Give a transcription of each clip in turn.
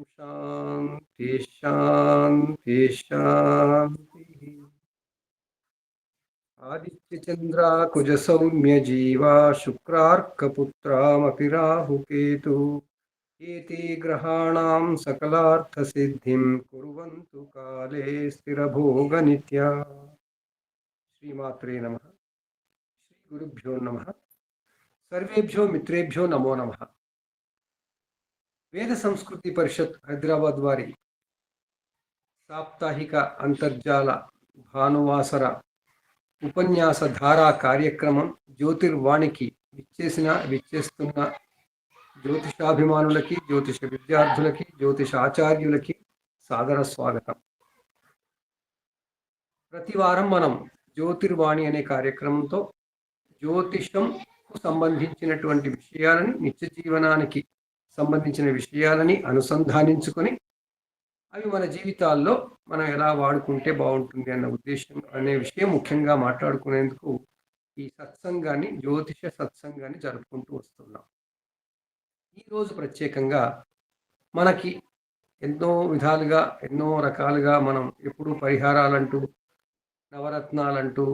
शांति शांति शांति। आदित्यचंद्रा कुजसौम्य जीवा शुक्रार्कपुत्रामपि राहुकेतु एते ग्रहाणां सकलार्थसिद्धिं कुर्वन्तु काले स्थिरभोगनित्या। श्रीमात्रे नमः। श्रीगुरुभ्यो नमः। सर्वेभ्यो मित्रेभ्यो नमो नमः। వేద సంస్కృతి పరిషత్ హైదరాబాద్ వారి సాప్తాహిక అంతర్జాల భానువాసర ఉపన్యాస ధారా కార్యక్రమం జ్యోతిర్వాణికి విచ్చేస్తున్న జ్యోతిషాభిమానులకి, జ్యోతిష విద్యార్థులకి, జ్యోతిష ఆచార్యులకి సాదర స్వాగతం. ప్రతి వారం మనం జ్యోతిర్వాణి అనే కార్యక్రమంతో జ్యోతిషంకు సంబంధించినటువంటి విషయాలని, నిత్య జీవనానికి సంబంధించిన విషయాలని అనుసంధానించుకొని అవి మన జీవితాల్లో మనం ఎలా వాడుకుంటే బాగుంటుంది అనే విషయం ముఖ్యంగా మాట్లాడుకునేందుకు ఈ సత్సంగాన్ని, జ్యోతిష సత్సంగాన్ని జరుపుకుంటూ వస్తున్నాం. ఈరోజు ప్రత్యేకంగా మనకి ఎన్నో విధాలుగా, ఎన్నో రకాలుగా మనం ఎప్పుడూ పరిహారాలంటూ, నవరత్నాలంటూ,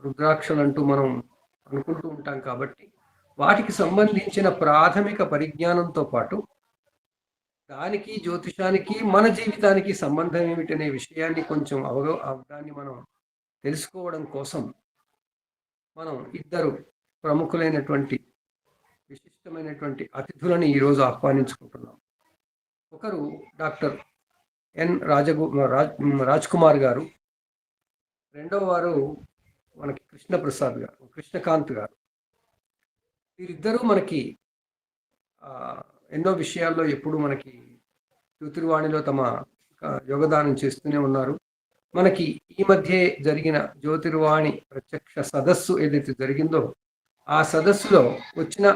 రుద్రాక్షలంటూ మనం అనుకుంటూ ఉంటాం. కాబట్టి వాటికి సంబంధించిన ప్రాథమిక పరిజ్ఞానంతో పాటు దానికి, జ్యోతిషానికి, మన జీవితానికి సంబంధం ఏమిటనే విషయాన్ని కొంచెం దాన్ని మనం తెలుసుకోవడం కోసం మనం ఇద్దరు ప్రముఖులైనటువంటి విశిష్టమైనటువంటి అతిథులని ఈరోజు ఆహ్వానించుకుంటున్నాం. ఒకరు డాక్టర్ ఎన్ రాజ్ కుమార్ గారు, రెండవ వారు మనకి కృష్ణప్రసాద్ గారు, కృష్ణకాంత్ గారు. వీరిద్దరూ మనకి ఎన్నో విషయాల్లో ఎప్పుడు మనకి జ్యోతిర్వాణిలో తమ యోగదానం చేస్తూనే ఉన్నారు. మనకి ఈ మధ్య జరిగిన జ్యోతిర్వాణి ప్రత్యక్ష సదస్సు ఏదైతే జరిగిందో ఆ సదస్సులో వచ్చిన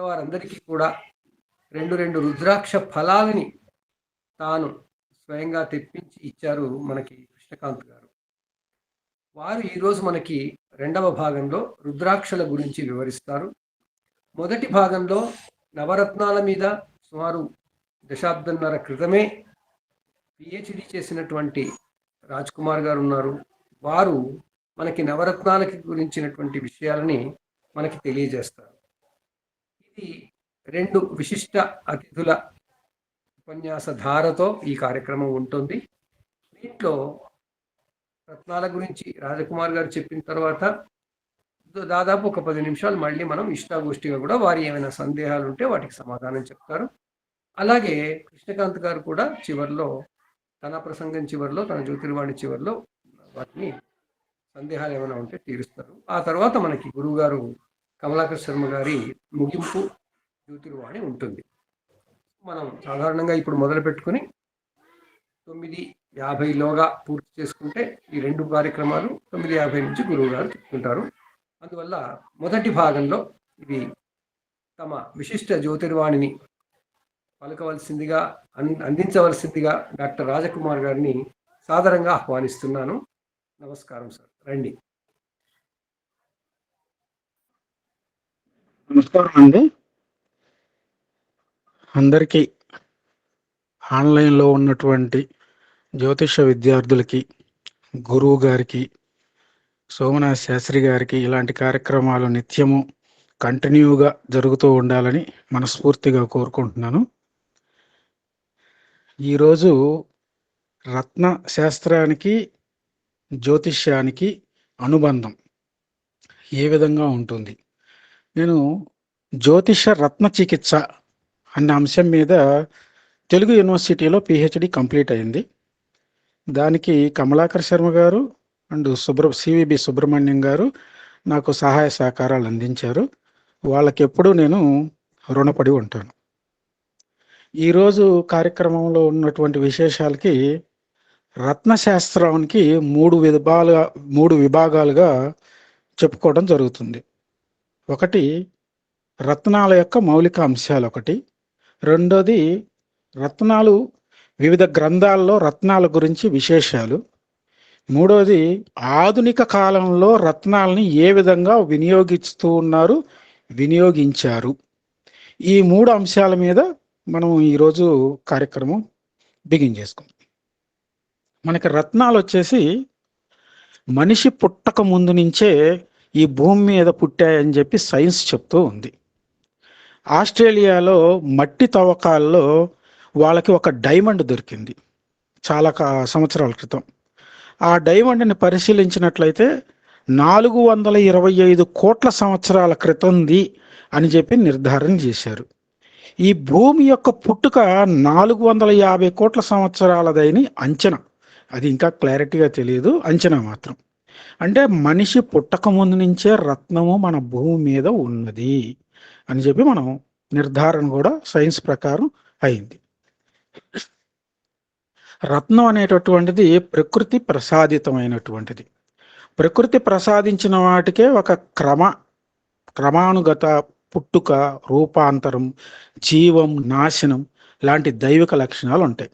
వారందరికీ కూడా రెండు రుద్రాక్ష ఫలాలని తాను స్వయంగా తెప్పించి ఇచ్చారు మనకి కృష్ణకాంత్ గారు. వారు ఈరోజు మనకి రెండవ భాగంలో రుద్రాక్షల గురించి వివరిస్తారు. మొదటి భాగంలో నవరత్నాల మీద సుమారు దశాబ్దన్నర క్రితమే పిహెచ్డి చేసినటువంటి రాజ్ కుమార్ గారు ఉన్నారు. వారు మనకి నవరత్నాలకి గురించినటువంటి విషయాలని మనకి తెలియజేస్తారు. ఇది రెండు విశిష్ట అతిథుల ఉపన్యాస ధారతో ఈ కార్యక్రమం ఉంటుంది. దీంట్లో రత్నాల గురించి రాజకుమార్ గారు చెప్పిన తర్వాత దాదాపు ఒక 10 నిమిషాలు మళ్ళీ మనం ఇష్టాగోష్ఠిగా కూడా వారి ఏమైనా సందేహాలు ఉంటే వాటికి సమాధానం చెప్తారు. అలాగే కృష్ణకాంత్ గారు కూడా చివరిలో తన ప్రసంగం చివరిలో, తన జ్యోతిర్వాణి చివరిలో వాటిని సందేహాలు ఏమైనా ఉంటే తీరుస్తారు. ఆ తర్వాత మనకి గురువు గారు కమలాకర్ శర్మ గారి ముగింపు జ్యోతిర్వాణి ఉంటుంది. మనం సాధారణంగా ఇప్పుడు మొదలు పెట్టుకుని 9:50లోగా పూర్తి చేసుకుంటే ఈ రెండు కార్యక్రమాలు 9:50 నుంచి గురువు గారు చెప్తుంటారు. అందువల్ల మొదటి భాగంలో ఇది తమ విశిష్ట జ్యోతిర్వాణిని పలకవలసిందిగా, అందించవలసిందిగా డాక్టర్ రాజకుమార్ గారిని సాదరంగా ఆహ్వానిస్తున్నాను. నమస్కారం సార్, రండి. నమస్కారం అండి. అందరికీ, ఆన్లైన్లో ఉన్నటువంటి జ్యోతిష విద్యార్థులకి, గురువు గారికి, సోమనాథ్ శాస్త్రి గారికి ఇలాంటి కార్యక్రమాలు నిత్యము కంటిన్యూగా జరుగుతూ ఉండాలని మనస్ఫూర్తిగా కోరుకుంటున్నాను. ఈరోజు రత్న శాస్త్రానికి, జ్యోతిష్యానికి అనుబంధం ఏ విధంగా ఉంటుంది, నేను జ్యోతిష రత్న చికిత్స అనే అంశం మీద తెలుగు యూనివర్సిటీలో పిహెచ్డి కంప్లీట్ అయింది. దానికి కమలాకర్ శర్మ గారు అండ్ సివిబి సుబ్రహ్మణ్యం గారు నాకు సహాయ సహకారాలు అందించారు. వాళ్ళకి ఎప్పుడూ నేను రుణపడి ఉంటాను. ఈరోజు కార్యక్రమంలో ఉన్నటువంటి విశేషాలకి రత్నశాస్త్రానికి మూడు విభాగాలుగా చెప్పుకోవడం జరుగుతుంది. ఒకటి రత్నాల యొక్క మౌలిక అంశాలు, ఒకటి. రెండోది రత్నాలు, వివిధ గ్రంథాల్లో రత్నాల గురించి విశేషాలు. మూడోది ఆధునిక కాలంలో రత్నాలని ఏ విధంగా వినియోగించారు. ఈ మూడు అంశాల మీద మనం ఈరోజు కార్యక్రమం బిగిన్ చేసుకుందాం. మనకి రత్నాలు వచ్చేసి మనిషి పుట్టక ముందు నుంచే ఈ భూమి మీద పుట్టాయని చెప్పి సైన్స్ చెప్తూ ఉంది. ఆస్ట్రేలియాలో మట్టి తవ్వకాల్లో వాళ్ళకి ఒక డైమండ్ దొరికింది చాలా సంవత్సరాల క్రితం. ఆ డైమండ్ని పరిశీలించినట్లయితే 425 కోట్ల సంవత్సరాల క్రితంది అని చెప్పి నిర్ధారణ చేశారు. ఈ భూమి యొక్క పుట్టుక 450 కోట్ల సంవత్సరాలదని అంచనా. అది ఇంకా క్లారిటీగా తెలియదు, అంచనా మాత్రం. అంటే మనిషి పుట్టక ముందు నుంచే రత్నము మన భూమి మీద ఉన్నది అని చెప్పి మనం నిర్ధారణ కూడా సైన్స్ ప్రకారం అయింది. రత్నం అనేటటువంటిది ప్రకృతి ప్రసాదితమైనటువంటిది. ప్రకృతి ప్రసాదించిన వాటికే ఒక క్రమానుగత పుట్టుక, రూపాంతరం, జీవం, నాశనం లాంటి దైవిక లక్షణాలు ఉంటాయి.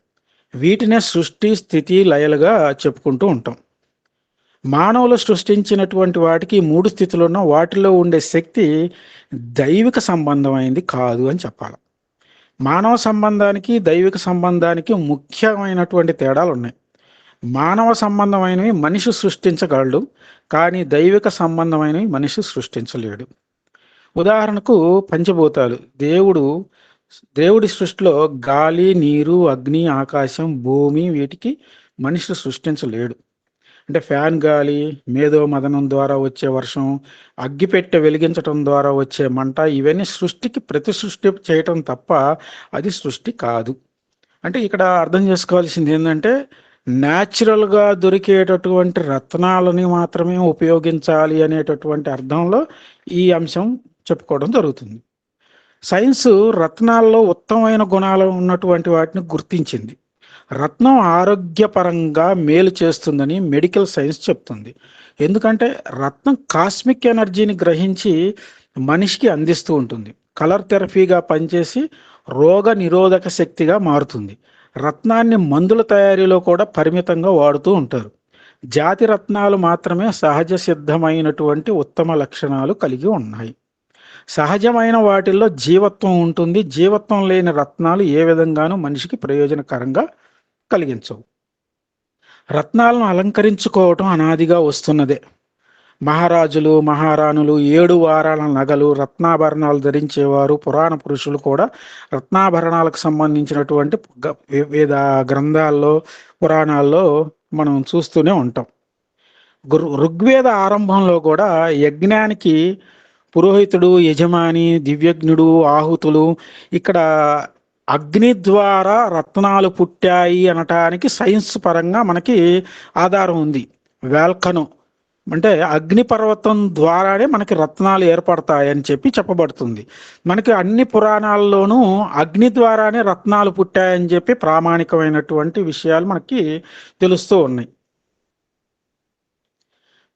వీటినే సృష్టి, స్థితి, లయలుగా చెప్పుకుంటూ ఉంటాం. మానవులు సృష్టించినటువంటి వాటికి 3 స్థితులు ఉన్న వాటిలో ఉండే శక్తి దైవిక సంబంధమైంది కాదు అని చెప్పాలి. మానవ సంబంధానికి దైవిక సంబంధానికి ముఖ్యమైనటువంటి తేడాలు ఉన్నాయి. మానవ సంబంధమైనవి మనిషి సృష్టించగలడు, కానీ దైవిక సంబంధమైనవి మనిషి సృష్టించలేడు. ఉదాహరణకు పంచభూతాలు. దేవుడి సృష్టిలో గాలి, నీరు, అగ్ని, ఆకాశం, భూమి వీటికి మనిషి సృష్టించలేడు. అంటే ఫ్యాన్ గాలి, మేధో మదనం ద్వారా వచ్చే వర్షం, అగ్గిపెట్టె వెలిగించటం ద్వారా వచ్చే మంట, ఇవన్నీ సృష్టికి ప్రతి సృష్టి చేయటం తప్ప అది సృష్టి కాదు. అంటే ఇక్కడ అర్థం చేసుకోవాల్సింది ఏంటంటే న్యాచురల్గా దొరికేటటువంటి రత్నాలని మాత్రమే ఉపయోగించాలి అనేటటువంటి అర్థంలో ఈ అంశం చెప్పుకోవడం జరుగుతుంది. సైన్స్ రత్నాల్లో ఉత్తమమైన గుణాలు ఉన్నటువంటి వాటిని గుర్తించింది. రత్నం ఆరోగ్యపరంగా మేలు చేస్తుందని మెడికల్ సైన్స్ చెప్తుంది. ఎందుకంటే రత్నం కాస్మిక్ ఎనర్జీని గ్రహించి మనిషికి అందిస్తూ ఉంటుంది. కలర్ థెరపీగా పనిచేసి రోగ నిరోధక శక్తిగా మారుతుంది. రత్నాన్ని మందుల తయారీలో కూడా పరిమితంగా వాడుతూ ఉంటారు. జాతి రత్నాలు మాత్రమే సహజ సిద్ధమైనటువంటి ఉత్తమ లక్షణాలు కలిగి ఉన్నాయి. సహజమైన వాటిల్లో జీవత్వం ఉంటుంది. జీవత్వం లేని రత్నాలు ఏ విధంగానూ మనిషికి ప్రయోజనకరంగా కలిగించవు. రత్నాలను అలంకరించుకోవటం అనాదిగా వస్తున్నదే. మహారాజులు, మహారాణులు 7 వారాల నగలు, రత్నాభరణాలు ధరించేవారు. పురాణ పురుషులు కూడా రత్నాభరణాలకు సంబంధించినటువంటి వేద గ్రంథాల్లో, పురాణాల్లో మనం చూస్తూనే ఉంటాం. ఋగ్వేద ఆరంభంలో కూడా యజ్ఞానికి పురోహితుడు, యజమాని, దివ్యజ్ఞుడు, ఆహుతులు, ఇక్కడ అగ్ని ద్వారా రత్నాలు పుట్టాయి అనటానికి సైన్స్ పరంగా మనకి ఆధారం ఉంది. వాల్కనో అంటే అగ్నిపర్వతం ద్వారానే మనకి రత్నాలు ఏర్పడతాయని చెప్పి చెప్పబడుతుంది. మనకి అన్ని పురాణాల్లోనూ అగ్ని ద్వారానే రత్నాలు పుట్టాయని చెప్పి ప్రామాణికమైనటువంటి విషయాలు మనకి తెలుస్తూ ఉన్నాయి.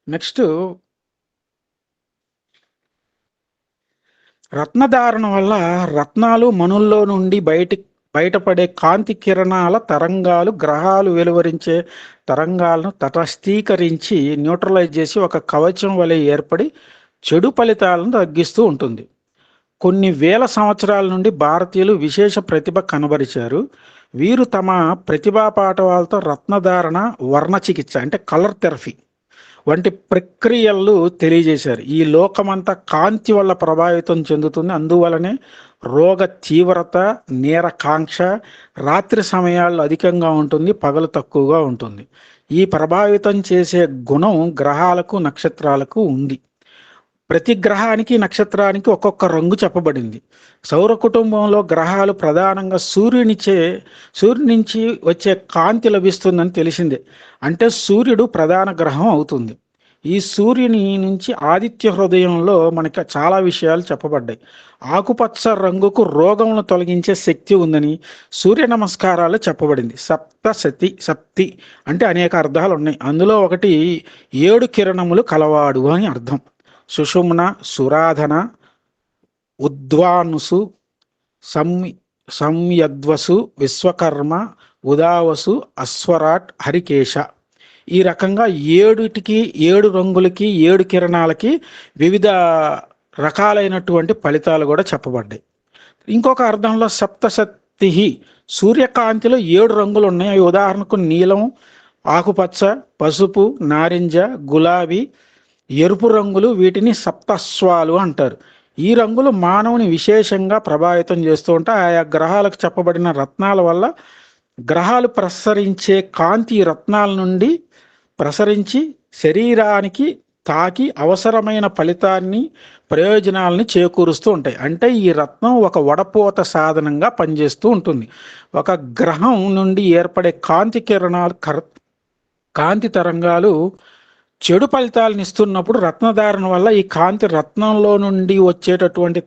నెక్స్ట్, రత్నధారణ వల్ల రత్నాలు మనుల్లో నుండి బయటపడే కాంతి కిరణాల తరంగాలు గ్రహాలు వెలువరించే తరంగాలను తటస్థీకరించి న్యూట్రలైజ్ చేసి ఒక కవచం వలె ఏర్పడి చెడు ఫలితాలను తగ్గిస్తూ ఉంటుంది. కొన్ని వేల సంవత్సరాల నుండి భారతీయులు విశేష ప్రతిభ కనబరిచారు. వీరు తమ ప్రతిభా పాఠవాలతో రత్నధారణ, వర్ణ చికిత్స అంటే కలర్ థెరపీ వంటి ప్రక్రియలు తెలియజేశారు. ఈ లోకమంతా కాంతి వల్ల ప్రభావితం చెందుతుంది. అందువలనే రోగ తీవ్రత, నేరకాంక్ష రాత్రి సమయాల్లో అధికంగా ఉంటుంది, పగలు తక్కువగా ఉంటుంది. ఈ ప్రభావితం చేసే గుణం గ్రహాలకు, నక్షత్రాలకు ఉంది. ప్రతి గ్రహానికి, నక్షత్రానికి ఒక్కొక్క రంగు చెప్పబడింది. సౌర కుటుంబంలో గ్రహాలు ప్రధానంగా సూర్యుడి నుంచి వచ్చే కాంతి లభిస్తుందని తెలిసిందే. అంటే సూర్యుడు ప్రధాన గ్రహం అవుతుంది. ఈ సూర్యుని నుంచి ఆదిత్య హృదయంలో మనకి చాలా విషయాలు చెప్పబడ్డాయి. ఆకుపచ్చ రంగుకు రోగములను తొలగించే శక్తి ఉందని సూర్య నమస్కారాలు చెప్పబడింది. సప్తి అంటే అనేక అర్థాలు ఉన్నాయి. అందులో ఒకటి 7 కిరణములు కలవాడు అని అర్థం. సుషుమ్న, సురాధన, ఉద్వానుసు, సంయద్వసు, విశ్వకర్మ, ఉదావసు, అశ్వరాట్, హరికేశ. ఈ రకంగా 7 రంగులకి, 7 కిరణాలకి వివిధ రకాలైనటువంటి ఫలితాలు కూడా చెప్పబడ్డాయి. ఇంకొక అర్థంలో శక్తి. సూర్యకాంతిలో 7 రంగులు ఉన్నాయి. అవి ఉదాహరణకు నీలం, ఆకుపచ్చ, పసుపు, నారింజ, గులాబీ, ఎరుపు రంగులు. వీటిని సప్తస్వాలు అంటారు. ఈ రంగులు మానవుని విశేషంగా ప్రభావితం చేస్తూ ఉంటాయి. ఆయా గ్రహాలకు చెప్పబడిన రత్నాల వల్ల గ్రహాలు ప్రసరించే కాంతి ఈ రత్నాల నుండి ప్రసరించి శరీరానికి తాకి అవసరమైన ఫలితాన్ని, ప్రయోజనాలని చేకూరుస్తూ ఉంటాయి. అంటే ఈ రత్నం ఒక వడపోత సాధనంగా పనిచేస్తూ ఉంటుంది. ఒక గ్రహం నుండి ఏర్పడే కాంతి కిరణాలు, కాంతి తరంగాలు చెడు ఫలితాలను ఇస్తున్నప్పుడు రత్నధారణ వల్ల ఈ కాంతి రత్నంలో నుండి వచ్చేటటువంటి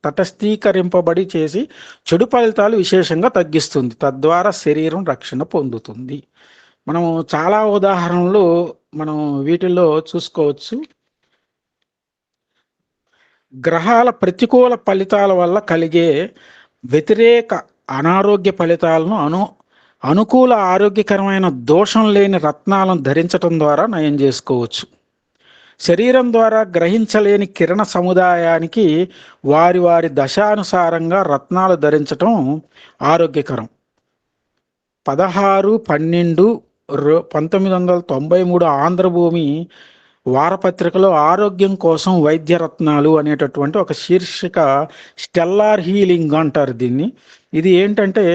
తటస్థీకరింపబడి చేసి చెడు ఫలితాలు విశేషంగా తగ్గిస్తుంది. తద్వారా శరీరం రక్షణ పొందుతుంది. మనం చాలా ఉదాహరణలు మనం వీటిల్లో చూసుకోవచ్చు. గ్రహాల ప్రతికూల ఫలితాల వల్ల కలిగే వ్యతిరేక అనారోగ్య ఫలితాలను అనుకూల ఆరోగ్యకరమైన దోషం లేని రత్నాలను ధరించటం ద్వారా నయం చేసుకోవచ్చు. శరీరం ద్వారా గ్రహించలేని కిరణ సముదాయానికి వారి వారి దశానుసారంగా రత్నాలు ధరించటం ఆరోగ్యకరం. 16/12/1993 ఆంధ్రభూమి వారపత్రికలో ఆరోగ్యం కోసం వైద్య రత్నాలు అనేటటువంటి ఒక శీర్షిక స్టెల్లార్ హీలింగ్ అంటారు దీన్ని. ఇది ఏంటంటే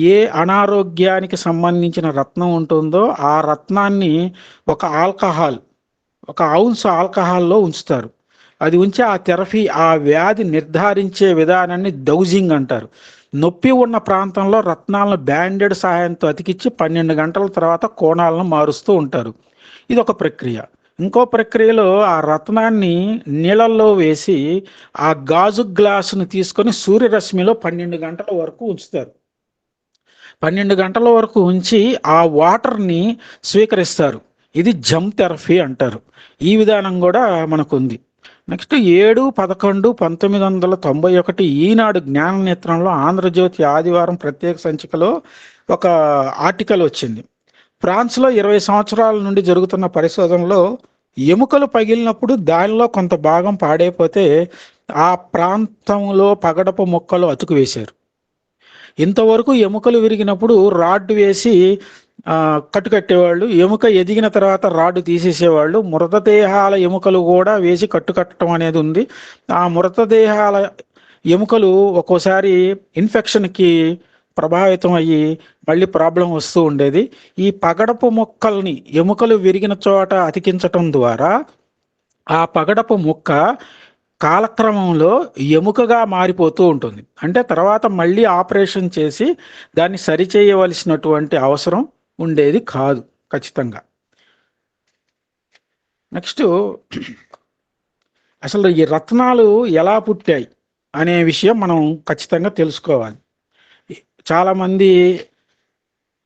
ఏ అనారోగ్యానికి సంబంధించిన రత్నం ఉంటుందో ఆ రత్నాన్ని ఒక ఔన్స్ ఆల్కహాల్లో ఉంచుతారు. అది ఉంచి ఆ థెరపీ, ఆ వ్యాధి నిర్ధారించే విధానాన్ని డౌజింగ్ అంటారు. నొప్పి ఉన్న ప్రాంతంలో రత్నాలను బ్యాండెడ్ సహాయంతో అతికిచ్చి 12 గంటల తర్వాత కోణాలను మారుస్తూ ఉంటారు. ఇది ఒక ప్రక్రియ. ఇంకో ప్రక్రియలో ఆ రత్నాన్ని నీళ్ళల్లో వేసి ఆ గాజు గ్లాసును తీసుకొని సూర్యరశ్మిలో 12 గంటల వరకు ఉంచుతారు. 12 గంటల వరకు ఉంచి ఆ వాటర్ని స్వీకరిస్తారు. ఇది జమ్ థెరపీ అంటారు. ఈ విధానం కూడా మనకు ఉంది. నెక్స్ట్ 7/11/1991 ఈనాడు జ్ఞాన నేత్రంలో ఆంధ్రజ్యోతి ఆదివారం ప్రత్యేక సంచికలో ఒక ఆర్టికల్ వచ్చింది. ఫ్రాన్స్లో 20 సంవత్సరాల నుండి జరుగుతున్న పరిశోధనలో ఎముకలు పగిలినప్పుడు దానిలో కొంత భాగం పాడైపోతే ఆ ప్రాంతంలో పగడపు మొక్కలు అతుకు వేశారు. ఇంతవరకు ఎముకలు విరిగినప్పుడు రాడ్డు వేసి కట్టుకట్టేవాళ్ళు. ఎముక ఎదిగిన తర్వాత రాడ్డు తీసేసేవాళ్ళు. మృతదేహాల ఎముకలు కూడా వేసి కట్టుకట్టడం అనేది ఉంది. ఆ మృతదేహాల ఎముకలు ఒక్కోసారి ఇన్ఫెక్షన్కి ప్రభావితం అయ్యి మళ్ళీ ప్రాబ్లం వస్తూ ఉండేది. ఈ పగడపు మొక్కల్ని ఎముకలు విరిగిన చోట అతికించటం ద్వారా ఆ పగడపు మొక్క కాలక్రమంలో ఎముకగా మారిపోతూ ఉంటుంది. అంటే తర్వాత మళ్ళీ ఆపరేషన్ చేసి దాన్ని సరిచేయవలసినటువంటి అవసరం ఉండేది కాదు ఖచ్చితంగా. నెక్స్ట్ అసలు ఈ రత్నాలు ఎలా పుట్టాయి అనే విషయం మనం ఖచ్చితంగా తెలుసుకోవాలి. చాలామంది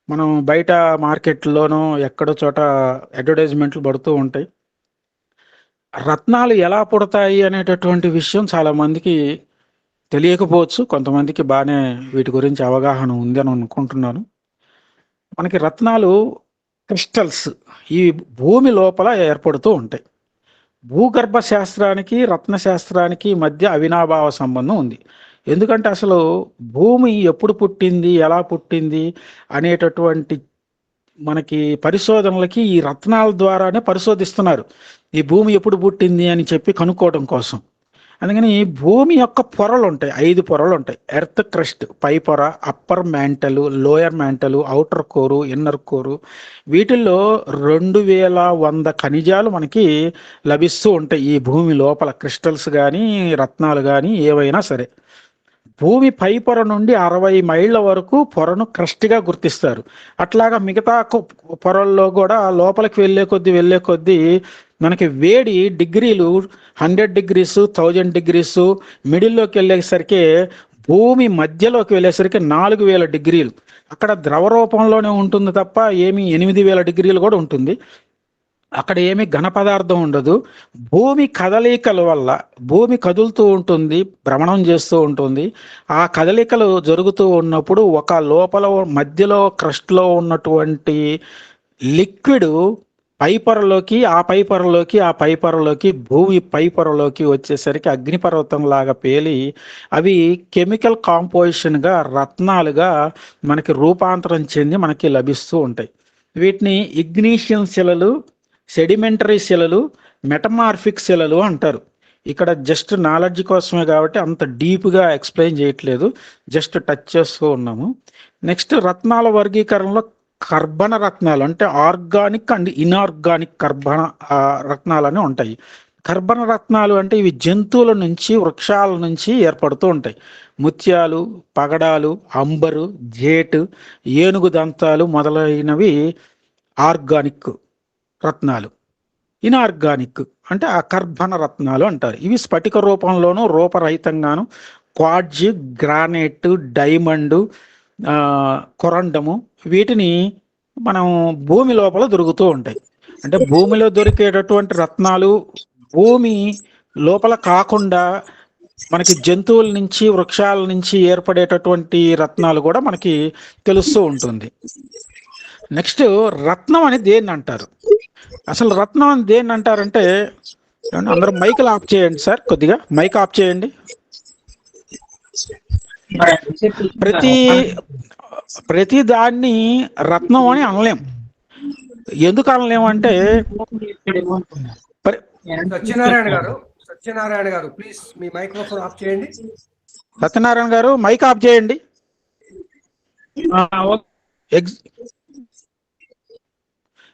మనం బయట మార్కెట్లోనో ఎక్కడో చోట అడ్వర్టైజ్మెంట్లు పడుతూ ఉంటాయి. రత్నాలు ఎలా పుడతాయి అనేటటువంటి విషయం చాలామందికి తెలియకపోవచ్చు. కొంతమందికి బాగానే వీటి గురించి అవగాహన ఉంది అని అనుకుంటున్నాను. మనకి రత్నాలు క్రిస్టల్స్ ఈ భూమి లోపల ఏర్పడుతూ ఉంటాయి. భూగర్భ శాస్త్రానికి రత్న శాస్త్రానికి మధ్య అవినాభావ సంబంధం ఉంది. ఎందుకంటే అసలు భూమి ఎప్పుడు పుట్టింది, ఎలా పుట్టింది అనేటటువంటి మనకి పరిశోధనలకి ఈ రత్నాల ద్వారానే పరిశోధిస్తున్నారు. ఈ భూమి ఎప్పుడు పుట్టింది అని చెప్పి కనుక్కోవడం కోసం. అందుకని భూమి యొక్క పొరలు ఉంటాయి, 5 పొరలు ఉంటాయి. ఎర్త్ క్రస్ట్ పై పొర, అప్పర్ మ్యాంటలు, లోయర్ మ్యాంటలు, అవుటర్ కోరు, ఇన్నర్ కోరు. వీటిల్లో 2100 ఖనిజాలు మనకి లభిస్తూ ఉంటాయి ఈ భూమి లోపల. క్రిస్టల్స్ కానీ రత్నాలు కానీ ఏవైనా సరే. భూమి పై పొర నుండి 60 మైళ్ళ వరకు పొరను క్రస్ట్గా గుర్తిస్తారు. అట్లాగా మిగతా పొరల్లో కూడా లోపలికి వెళ్ళే కొద్దీ మనకి వేడి డిగ్రీలు 100 degrees, 1000 degrees, మిడిల్లోకి వెళ్ళేసరికి భూమి మధ్యలోకి వెళ్ళేసరికి 4000 degrees. అక్కడ ద్రవ రూపంలోనే ఉంటుంది తప్ప ఏమి 8000 degrees కూడా ఉంటుంది. అక్కడ ఏమి ఘన పదార్థం ఉండదు. భూమి కదలికల వల్ల భూమి కదులుతూ ఉంటుంది, భ్రమణం చేస్తూ ఉంటుంది. ఆ కదలికలు జరుగుతూ ఉన్నప్పుడు ఒక లోపల మధ్యలో క్రస్ట్లో ఉన్నటువంటి లిక్విడ్ పై పొరలోకి ఆ పై పొరలోకి ఆ పై పొరలోకి భూమి పై పొరలోకి వచ్చేసరికి అగ్నిపర్వతం లాగా పేలి అవి కెమికల్ కాంపోజిషన్గా రత్నాలుగా మనకి రూపాంతరం చెంది మనకి లభిస్తూ ఉంటాయి. వీటిని ఇగ్నీషియన్ శిలలు, సెడిమెంటరీ శిలలు, మెటమార్ఫిక్ శిలలు అంటారు. ఇక్కడ జస్ట్ నాలెడ్జ్ కోసమే కాబట్టి అంత డీప్గా ఎక్స్ప్లెయిన్ చేయట్లేదు, జస్ట్ టచ్ చేస్తూ ఉన్నాము. నెక్స్ట్ రత్నాల వర్గీకరణలో కర్బన రత్నాలు అంటే ఆర్గానిక్ అండ్ ఇనార్గానిక్ కర్బన రత్నాలు అని ఉంటాయి. కర్బన రత్నాలు అంటే ఇవి జంతువుల నుంచి, వృక్షాల నుంచి ఏర్పడుతూ ఉంటాయి. ముత్యాలు, పగడాలు, అంబరు, జేటు, ఏనుగు దంతాలు మొదలైనవి ఆర్గానిక్ రత్నాలు. ఇనార్గానిక్ అంటే అకర్బన రత్నాలు అంటారు. ఇవి స్ఫటిక రూపంలోనూ రూపరహితంగాను క్వార్ట్జ్, గ్రానైట్, డైమండ్, కొరండము వీటిని మనం భూమి లోపల దొరుకుతూ ఉంటాయి. అంటే భూమిలో దొరికేటటువంటి రత్నాలు భూమి లోపల కాకుండా మనకి జంతువుల నుంచి, వృక్షాల నుంచి ఏర్పడేటటువంటి రత్నాలు కూడా మనకి తెలుస్తూ ఉంటుంది. నెక్స్ట్ రత్నం అని దేన్ని అంటారు? అసలు రత్నం అని దేన్ని అంటారంటే, అందరూ మైకులు ఆఫ్ చేయండి సార్, కొద్దిగా మైక్ ఆఫ్ చేయండి. ప్రతి దాన్ని రత్నం అని అనలేం. ఎందుకు అనలేమంటే సత్యనారాయణ గారు ప్లీజ్ మీ మైక్రోఫోన్ ఆఫ్ చేయండి. సత్యనారాయణ గారు మైక్ ఆఫ్ చేయండి.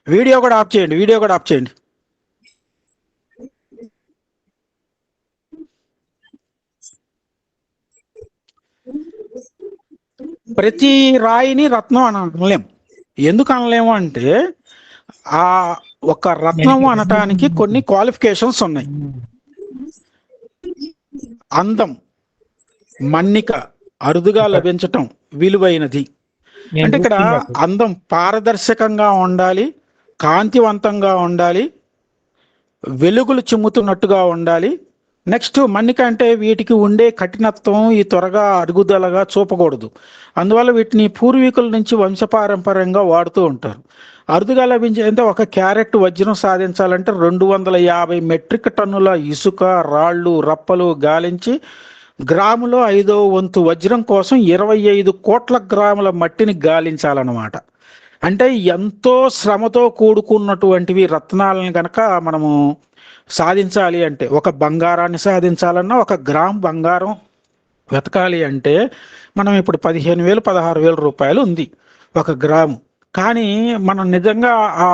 వీడియో కూడా ఆఫ్ చేయండి. ప్రతి రాయిని రత్నం అని అనలేం. ఎందుకు అనలేము అంటే ఆ ఒక రత్నం అనటానికి కొన్ని క్వాలిఫికేషన్స్ ఉన్నాయి. అందం, మన్నిక, అరుదుగా లభించటం, విలువైనది. అంటే ఇక్కడ అందం పారదర్శకంగా ఉండాలి, కాంతివంతంగా ఉండాలి, వెలుగులు చిమ్ముతున్నట్టుగా ఉండాలి. నెక్స్ట్ మన్నిక అంటే వీటికి ఉండే కఠినత్వం ఈ త్వరగా అరుగుదలగా చూపకూడదు. అందువల్ల వీటిని పూర్వీకుల నుంచి వంశపారంపర్యంగా వాడుతూ ఉంటారు. అరుదుగా లభించే అంటే ఒక క్యారెట్ వజ్రం సాధించాలంటే 250 మెట్రిక్ టన్నుల ఇసుక, రాళ్ళు, రప్పలు గాలించి గ్రాములో 5వ వంతు వజ్రం కోసం 25 కోట్ల గ్రాముల మట్టిని గాలించాలన్నమాట. అంటే ఎంతో శ్రమతో కూడుకున్నటువంటివి రత్నాలను కనుక మనము సాధించాలి అంటే, ఒక బంగారాన్ని సాధించాలన్నా, ఒక గ్రామ్ బంగారం వెతకాలి అంటే మనం ఇప్పుడు 15,000 16,000 రూపాయలు ఉంది ఒక గ్రాము. కానీ మనం నిజంగా ఆ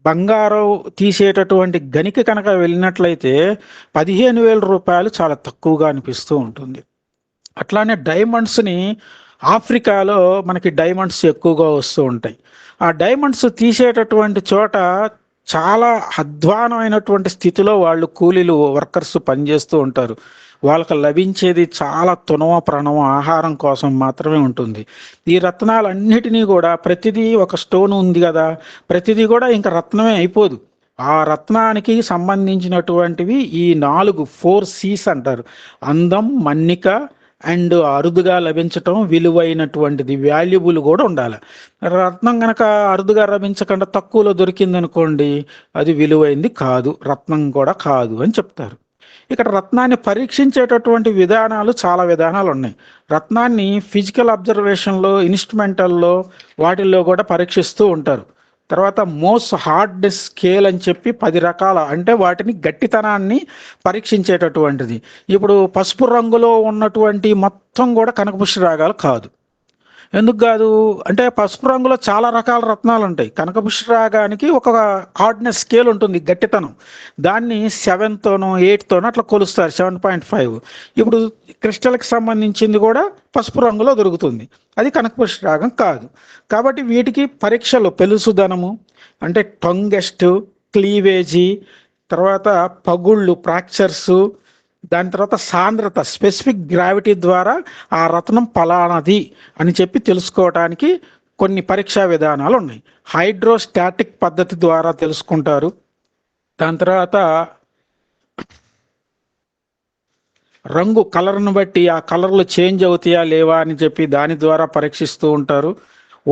బంగారం తీసేటటువంటి గనికి కనుక వెళ్ళినట్లయితే 15,000 రూపాయలు చాలా తక్కువగా అనిపిస్తూ ఉంటుంది. అట్లానే డైమండ్స్ని ఆఫ్రికాలో మనకి డైమండ్స్ ఎక్కువగా వస్తూ ఉంటాయి. ఆ డైమండ్స్ తీసేటటువంటి చోట చాలా అధ్వానమైనటువంటి స్థితిలో వాళ్ళు కూలీలు, వర్కర్స్ పనిచేస్తూ ఉంటారు. వాళ్ళకి లభించేది చాలా తునవ ప్రణవ ఆహారం కోసం మాత్రమే ఉంటుంది. ఈ రత్నాలన్నిటినీ కూడా ప్రతిదీ ఒక స్టోన్ ఉంది కదా, ప్రతిదీ కూడా ఇంకా రత్నమే అయిపోదు. ఆ రత్నానికి సంబంధించినటువంటివి ఈ 4 C's అంటారు. అందం, మన్నిక అండ్ అరుదుగా లభించటం, విలువైనటువంటిది, వాల్యుబుల్ కూడా ఉండాలి. రత్నం కనుక అరుదుగా లభించకుండా తక్కువలో దొరికింది అనుకోండి, అది విలువైంది కాదు, రత్నం కూడా కాదు అని చెప్తారు. ఇక్కడ రత్నాన్ని పరీక్షించేటటువంటి విధానాలు చాలా విధానాలు ఉన్నాయి. రత్నాన్ని ఫిజికల్ అబ్జర్వేషన్లో, ఇన్స్ట్రుమెంటల్లో వాటిల్లో కూడా పరీక్షిస్తూ ఉంటారు. తర్వాత మోస్ట్ హార్డ్నెస్ స్కేల్ అని చెప్పి 10 రకాల, అంటే వాటిని గట్టితనాన్ని పరీక్షించేటటువంటిది. ఇప్పుడు పసుపు రంగులో ఉన్నటువంటి మొత్తం కూడా కనకపుష్య రాగాలు కాదు. ఎందుకు కాదు అంటే పసుపు రంగులో చాలా రకాల రత్నాలు ఉంటాయి. కనకపుష్య రాగానికి ఒక హార్డ్నెస్ స్కేల్ ఉంటుంది, గట్టితనం. దాన్ని 7తోనో 8తోనో అట్లా కొలుస్తారు, 7.5. ఇప్పుడు క్రిస్టల్కి సంబంధించింది కూడా పసుపు రంగులో దొరుకుతుంది, అది కనకపుష్య రాగం కాదు. కాబట్టి వీటికి పరీక్షలు పెలుసుదనము అంటే టంగెస్ట్, క్లీవేజీ, తర్వాత పగుళ్ళు, ఫ్రాక్చర్సు, దాని తర్వాత సాంద్రత, స్పెసిఫిక్ గ్రావిటీ ద్వారా ఆ రత్నం పలానది అని చెప్పి తెలుసుకోవడానికి కొన్ని పరీక్షా విధానాలు ఉన్నాయి. హైడ్రోస్టాటిక్ పద్ధతి ద్వారా తెలుసుకుంటారు. దాని తర్వాత రంగు, కలర్ను బట్టి ఆ కలర్లు చేంజ్ అవుతాయా లేవా అని చెప్పి దాని ద్వారా పరీక్షిస్తూ ఉంటారు.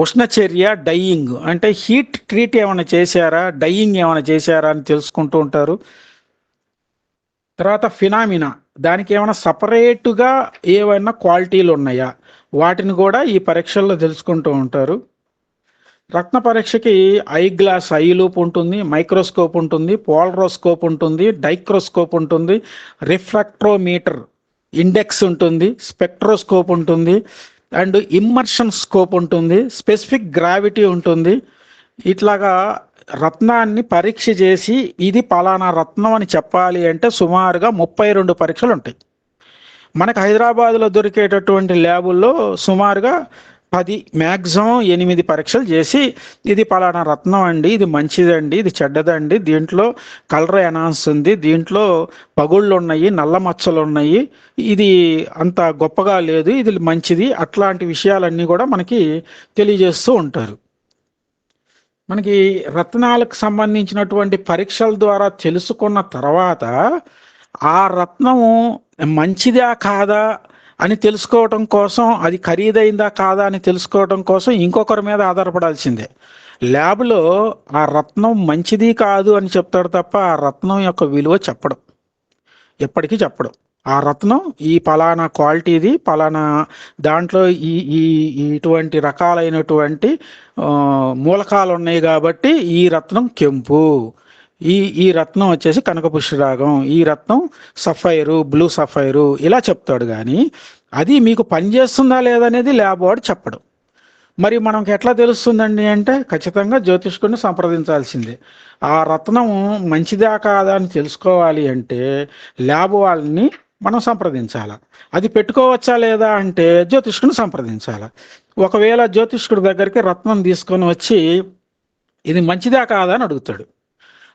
ఉష్ణచర్య, డైయింగ్ అంటే హీట్ ట్రీట్ ఏమైనా చేశారా, డైయింగ్ ఏమైనా చేశారా అని తెలుసుకుంటూ ఉంటారు. తర్వాత ఫినామినా, దానికి ఏమైనా సపరేటుగా ఏమైనా క్వాలిటీలు ఉన్నాయా, వాటిని కూడా ఈ పరీక్షల్లో తెలుసుకుంటూ ఉంటారు. రత్న పరీక్షకి ఐ గ్లాస్, ఐ లూప్ ఉంటుంది, మైక్రోస్కోప్ ఉంటుంది, పోలరోస్కోప్ ఉంటుంది, డైక్రోస్కోప్ ఉంటుంది, రిఫ్రాక్ట్రోమీటర్, ఇండెక్స్ ఉంటుంది, స్పెక్ట్రోస్కోప్ ఉంటుంది, అండ్ ఇమ్మర్షన్ స్కోప్ ఉంటుంది, స్పెసిఫిక్ గ్రావిటీ ఉంటుంది. ఇట్లాగా రత్నాన్ని పరీక్ష చేసి ఇది పలానా రత్నం అని చెప్పాలి అంటే సుమారుగా 32 పరీక్షలు ఉంటాయి. మనకు హైదరాబాద్లో దొరికేటటువంటి ల్యాబుల్లో సుమారుగా 10, మ్యాక్సిమం 8 పరీక్షలు చేసి ఇది పలానా రత్నం అండి, ఇది మంచిదండి, ఇది చెడ్డదండి, దీంట్లో కలర్ ఎనాన్స్ ఉంది, దీంట్లో పగుళ్ళు ఉన్నాయి, నల్ల మచ్చలు ఉన్నాయి, ఇది అంత గొప్పగా లేదు, ఇది మంచిది, అట్లాంటి విషయాలన్నీ కూడా మనకి తెలియజేస్తూ ఉంటారు. మనకి రత్నాలకు సంబంధించినటువంటి పరీక్షల ద్వారా తెలుసుకున్న తర్వాత ఆ రత్నము మంచిదా కాదా అని తెలుసుకోవటం కోసం, అది ఖరీదైందా కాదా అని తెలుసుకోవటం కోసం ఇంకొకరి మీద ఆధారపడాల్సిందే. ల్యాబ్లో ఆ రత్నం మంచిది కాదు అని చెప్తాడు తప్ప ఆ రత్నం యొక్క విలువ చెప్పడం, ఎప్పటికీ చెప్పడం. ఆ రత్నం ఈ పలానా క్వాలిటీది, పలానా దాంట్లో ఈ ఈ ఇటువంటి రకాలైనటువంటి మూలకాలు ఉన్నాయి కాబట్టి ఈ రత్నం కెంపు, ఈ రత్నం వచ్చేసి కనకపుష్యరాగం, ఈ రత్నం సఫైరు, బ్లూ సఫైరు ఇలా చెప్తాడు. కానీ అది మీకు పనిచేస్తుందా లేదనేది ల్యాబ్ వాడు చెప్పడం. మరి మనకి ఎట్లా తెలుస్తుందండి అంటే ఖచ్చితంగా జ్యోతిష్కుడిని సంప్రదించాల్సిందే. ఆ రత్నం మంచిదా కాదా అని తెలుసుకోవాలి అంటే ల్యాబ్ వాళ్ళని మనం సంప్రదించాలి. అది పెట్టుకోవచ్చా లేదా అంటే జ్యోతిష్కుడిని సంప్రదించాలి. ఒకవేళ జ్యోతిష్కుడి దగ్గరికి రత్నం తీసుకొని వచ్చి ఇది మంచిదా కాదా అని అడుగుతాడు.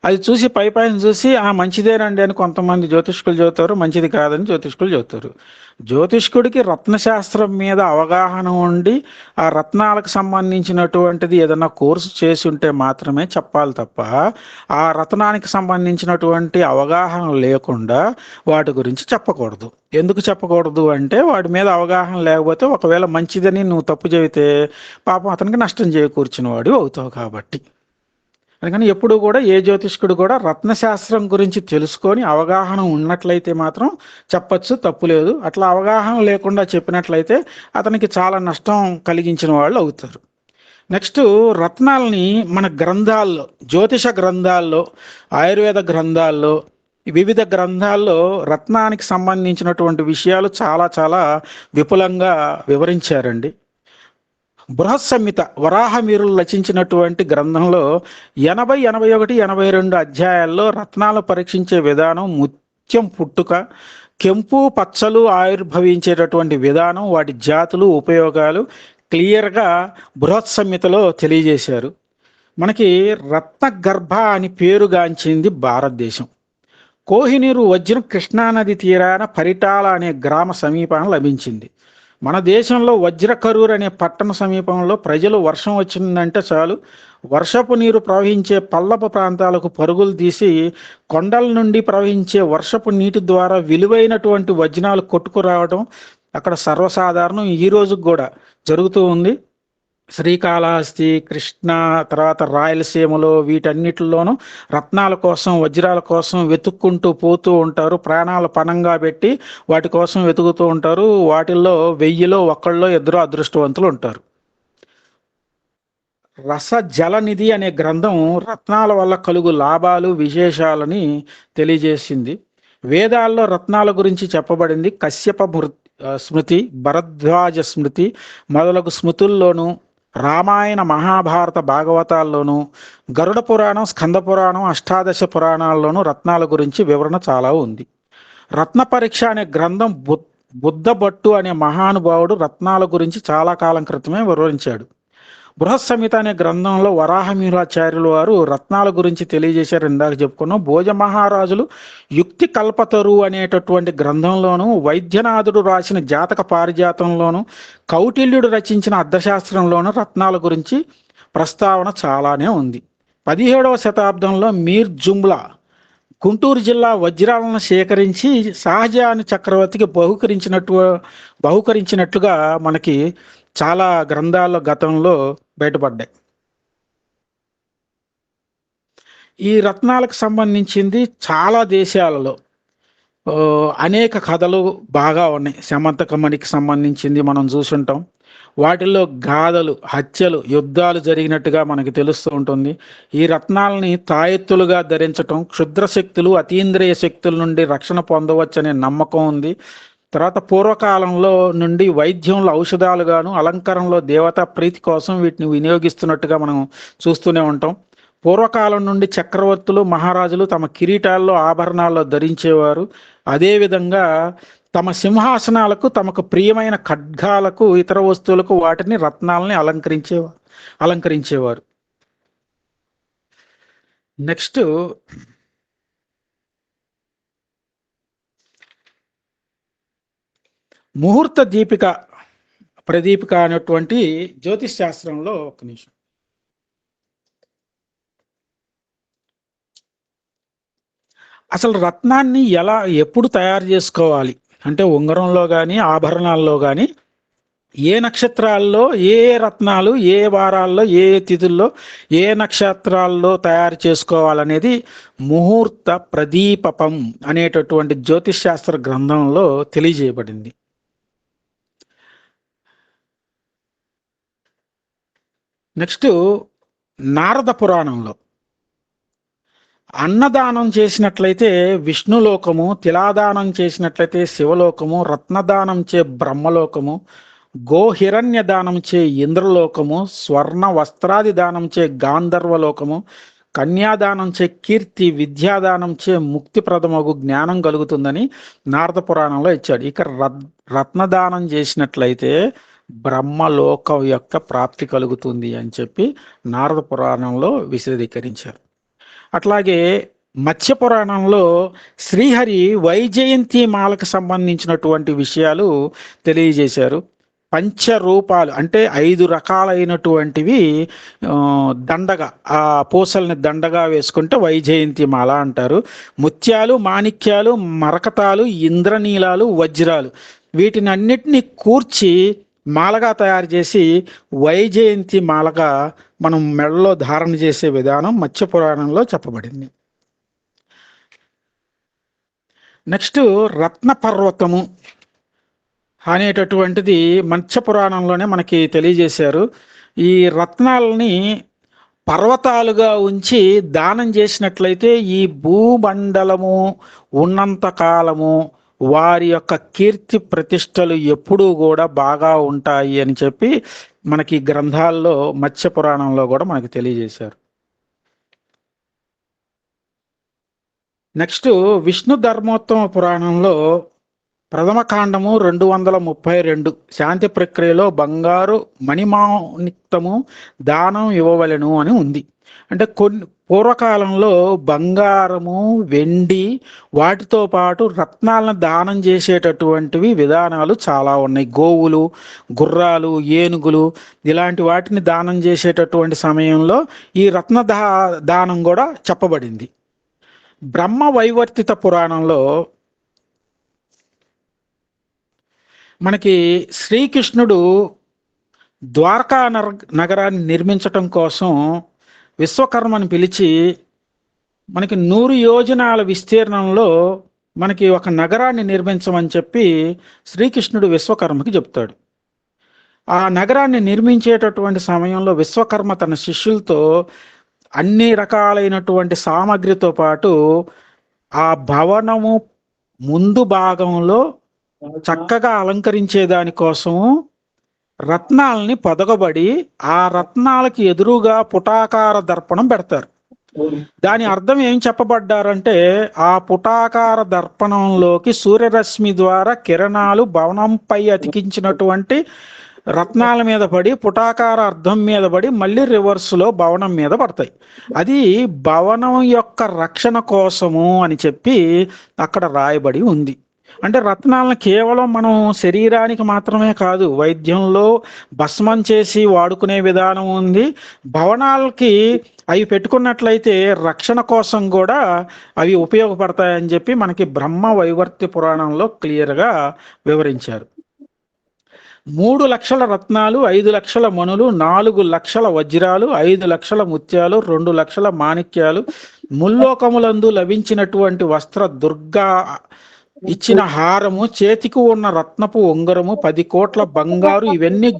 అది చూసి పైన చూసి మంచిదేనండి అని కొంతమంది జ్యోతిష్కులు చెబుతారు, మంచిది కాదని జ్యోతిష్కులు చెబుతారు. జ్యోతిష్కుడికి రత్నశాస్త్రం మీద అవగాహన ఉండి ఆ రత్నాలకు సంబంధించినటువంటిది ఏదైనా కోర్సు చేసి ఉంటే మాత్రమే చెప్పాలి తప్ప ఆ రత్నానికి సంబంధించినటువంటి అవగాహన లేకుండా వాటి గురించి చెప్పకూడదు. ఎందుకు చెప్పకూడదు అంటే వాటి మీద అవగాహన లేకపోతే ఒకవేళ మంచిదని నువ్వు తప్పు చెబితే పాపం అతనికి నష్టం చేకూర్చిన వాడు అవుతావు కాబట్టి. అందుకని ఎప్పుడు కూడా ఏ జ్యోతిష్కుడు కూడా రత్నశాస్త్రం గురించి తెలుసుకొని అవగాహన ఉన్నట్లయితే మాత్రం చెప్పచ్చు, తప్పు లేదు. అట్లా అవగాహన లేకుండా చెప్పినట్లయితే అతనికి చాలా నష్టం కలిగించిన వాళ్ళు అవుతారు. నెక్స్ట్, రత్నాలని మన గ్రంథాల్లో, జ్యోతిష గ్రంథాల్లో, ఆయుర్వేద గ్రంథాల్లో, వివిధ గ్రంథాల్లో రత్నానికి సంబంధించినటువంటి విషయాలు చాలా చాలా విపులంగా వివరించారండి. బృహత్ సంహిత వరాహమీరులు రచించినటువంటి గ్రంథంలో 80, 81, 82 అధ్యాయాల్లో రత్నాలు పరీక్షించే విధానం, ముత్యం పుట్టుక, కెంపు పచ్చలు ఆవిర్భవించేటటువంటి విధానం, వాటి జాతులు, ఉపయోగాలు క్లియర్గా బృహత్ సంహితలో తెలియజేశారు. మనకి రత్నగర్భ అని పేరుగాంచింది భారతదేశం. కోహినూరు వజ్రం కృష్ణానది తీరాన పరిటాల అనే గ్రామ సమీపాన లభించింది. మన దేశంలో వజ్రకరూర్ అనే పట్టణ సమీపంలో ప్రజలు వర్షం వచ్చిందంటే చాలు వర్షపు నీరు ప్రవహించే పల్లపు ప్రాంతాలకు పరుగులు తీసి కొండల నుండి ప్రవహించే వర్షపు నీటి ద్వారా విలువైనటువంటి వజ్రాలు కొట్టుకురావడం అక్కడ సర్వసాధారణం. ఈ రోజుకు కూడా జరుగుతూ ఉంది. శ్రీకాళహస్తి, కృష్ణా, తర్వాత రాయలసీమలో వీటన్నిటిలోనూ రత్నాల కోసం, వజ్రాల కోసం వెతుక్కుంటూ పోతూ ఉంటారు. ప్రాణాలు పణంగా పెట్టి వాటి కోసం వెతుకుతూ ఉంటారు. వాటిల్లో 1000లో 1 2 అదృష్టవంతులు ఉంటారు. రస జలనిధి అనే గ్రంథం రత్నాల వల్ల కలుగు లాభాలు, విశేషాలని తెలియజేసింది. వేదాల్లో రత్నాల గురించి చెప్పబడింది. కశ్యప స్మృతి, భరద్వాజ స్మృతి మొదలగు స్మృతుల్లోనూ, రామాయణ, మహాభారత, భాగవతాల్లోనూ, గరుడ పురాణం, స్కంద పురాణం, అష్టాదశ పురాణాల్లోనూ రత్నాల గురించి వివరణ చాలా ఉంది. రత్న పరీక్ష అనే గ్రంథం బుద్ధభట్టు అనే మహానుభావుడు రత్నాల గురించి చాలా కాలం క్రితమే వివరించాడు. బృహత్ సంహిత అనే గ్రంథంలో వరాహమీరాచార్యుల వారు రత్నాల గురించి తెలియజేశారు. ఇందాక చెప్పుకున్నాం. భోజ మహారాజులు యుక్తి కల్పతరు అనేటటువంటి గ్రంథంలోను, వైద్యనాథుడు రాసిన జాతక పారిజాతంలోను, కౌటిల్యుడు రచించిన అర్థశాస్త్రంలోను రత్నాల గురించి ప్రస్తావన చాలానే ఉంది. 17వ శతాబ్దంలో మీర్ జుమ్లా గుంటూరు జిల్లా వజ్రాలను సేకరించి షాజహాన్ చక్రవర్తికి బహుకరించినట్లుగా మనకి చాలా గ్రంథాల్లో గతంలో బయటపడ్డాయి. ఈ రత్నాలకు సంబంధించింది చాలా దేశాలలో అనేక కథలు బాగా ఉన్నాయి. శమంతకమణికి సంబంధించింది మనం చూసుంటాం. వాటిల్లో గాథలు, హత్యలు, యుద్ధాలు జరిగినట్టుగా మనకి తెలుస్తూ ఉంటుంది. ఈ రత్నాలని తాయెత్తులుగా ధరించటం, క్షుద్ర శక్తులు, అతీంద్రియ శక్తుల నుండి రక్షణ పొందవచ్చనే నమ్మకం ఉంది. తర్వాత పూర్వకాలంలో నుండి వైద్యంలో ఔషధాలుగాను, అలంకరణలో దేవతా ప్రీతి కోసం వీటిని వినియోగిస్తున్నట్టుగా మనం చూస్తూనే ఉంటాం. పూర్వకాలం నుండి చక్రవర్తులు, మహారాజులు తమ కిరీటాల్లో, ఆభరణాల్లో ధరించేవారు. అదేవిధంగా తమ సింహాసనాలకు, తమకు ప్రియమైన ఖడ్గాలకు, ఇతర వస్తువులకు వాటిని రత్నాలని అలంకరించేవారు. నెక్స్ట్ ముహూర్త దీపిక, ప్రదీపిక అనేటువంటి జ్యోతిష్ శాస్త్రంలో ఒక నిమిషం. అసలు రత్నాన్ని ఎప్పుడు తయారు చేసుకోవాలి అంటే ఉంగరంలో కానీ, ఆభరణాల్లో కానీ ఏ నక్షత్రాల్లో ఏ రత్నాలు ఏ వారాల్లో ఏ తిథుల్లో ఏ నక్షత్రాల్లో తయారు చేసుకోవాలనేది ముహూర్త ప్రదీపకం అనేటటువంటి జ్యోతిష్ శాస్త్ర గ్రంథంలో తెలియజేయబడింది. నెక్స్ట్ నారద పురాణంలో అన్నదానం చేసినట్లయితే విష్ణులోకము, తిలాదానం చేసినట్లయితే శివలోకము, రత్నదానం చే బ్రహ్మలోకము, గోహిరణ్య దానం చే ఇంద్రలోకము, స్వర్ణ వస్త్రాది దానం చే గాంధర్వలోకము, కన్యాదానం చే కీర్తి, విద్యాదానం చే ముక్తిప్రదమగు జ్ఞానం కలుగుతుందని నారద పురాణంలో ఇచ్చాడు. ఇక రత్నదానం చేసినట్లయితే బ్రహ్మలోకం యొక్క ప్రాప్తి కలుగుతుంది అని చెప్పి నారద పురాణంలో విశదీకరించారు. అట్లాగే మత్స్య పురాణంలో శ్రీహరి వైజయంతి మాలకు సంబంధించినటువంటి విషయాలు తెలియజేశారు. పంచరూపాలు అంటే 5 రకాలైనటువంటివి దండగా, ఆ పూసల్ని దండగా వేసుకుంటే వైజయంతి మాల అంటారు. ముత్యాలు, మాణిక్యాలు, మరకతాలు, ఇంద్రనీలాలు, వజ్రాలు వీటిని అన్నిటినీ కూర్చి మాలగా తయారు చేసి వైజయంతి మాలగా మనం మెడలో ధారణ చేసే విధానం మత్స్య పురాణంలో చెప్పబడింది. నెక్స్ట్ రత్న పర్వతము అనేటటువంటిది మత్స్య పురాణంలోనే మనకి తెలియజేశారు. ఈ రత్నాలని పర్వతాలుగా ఉంచి దానం చేసినట్లయితే ఈ భూమండలము ఉన్నంత కాలము వారి యొక్క కీర్తి ప్రతిష్టలు ఎప్పుడూ కూడా బాగా ఉంటాయి అని చెప్పి మనకి గ్రంథాల్లో మత్స్య పురాణంలో కూడా మనకి తెలియజేశారు. నెక్స్ట్ విష్ణు ధర్మోత్తమ పురాణంలో ప్రథమ కాండము 232 శాంతి ప్రక్రియలో బంగారు మణిమాణిక్తము దానం ఇవ్వవలెను అని ఉంది. అంటే కొన్ని పూర్వకాలంలో బంగారము, వెండి వాటితో పాటు రత్నాలను దానం చేసేటటువంటివి విధానాలు చాలా ఉన్నాయి. గోవులు, గుర్రాలు, ఏనుగులు ఇలాంటి వాటిని దానం చేసేటటువంటి సమయంలో ఈ రత్న దానం కూడా చెప్పబడింది. బ్రహ్మ వైవర్తిత పురాణంలో మనకి శ్రీకృష్ణుడు ద్వారకా నగరాన్ని నిర్మించటం కోసం విశ్వకర్మని పిలిచి మనకి 100 యోజనాల విస్తీర్ణంలో మనకి ఒక నగరాన్ని నిర్మించమని చెప్పి శ్రీకృష్ణుడు విశ్వకర్మకి చెప్తాడు. ఆ నగరాన్ని నిర్మించేటటువంటి సమయంలో విశ్వకర్మ తన శిష్యులతో అన్ని రకాలైనటువంటి సామాగ్రితో పాటు ఆ భవనము ముందు భాగంలో చక్కగా అలంకరించే దానికోసము రత్నాలని పొదగబడి ఆ రత్నాలకి ఎదురుగా పుటాకార దర్పణం పెడతారు. దాని అర్థం ఏం చెప్పబడ్డారంటే ఆ పుటాకార దర్పణంలోకి సూర్యరశ్మి ద్వారా కిరణాలు భవనంపై అతికించినటువంటి రత్నాల మీద పడి పుటాకార అర్థం మీద పడి మళ్ళీ రివర్స్లో భవనం మీద పడతాయి. అది భవనం యొక్క రక్షణ కోసము అని చెప్పి అక్కడ రాయబడి ఉంది. అంటే రత్నాలను కేవలం మనం శరీరానికి మాత్రమే కాదు, వైద్యంలో భస్మం చేసి వాడుకునే విధానం ఉంది. భవనాలకి అవి పెట్టుకున్నట్లయితే రక్షణ కోసం కూడా అవి ఉపయోగపడతాయని చెప్పి మనకి బ్రహ్మ వైవర్తి పురాణంలో క్లియర్గా వివరించారు. 3,00,000 రత్నాలు, 5,00,000 మణులు, 4,00,000 వజ్రాలు, 5,00,000 ముత్యాలు, 2,00,000 మాణిక్యాలు, ముల్లోకములందు లభించినటువంటి వస్త్ర దుర్గా ఇచ్చిన హారము, చేతికి ఉన్న రత్నపు ఉంగరము, 10 కోట్ల బంగారు, ఇవన్నీ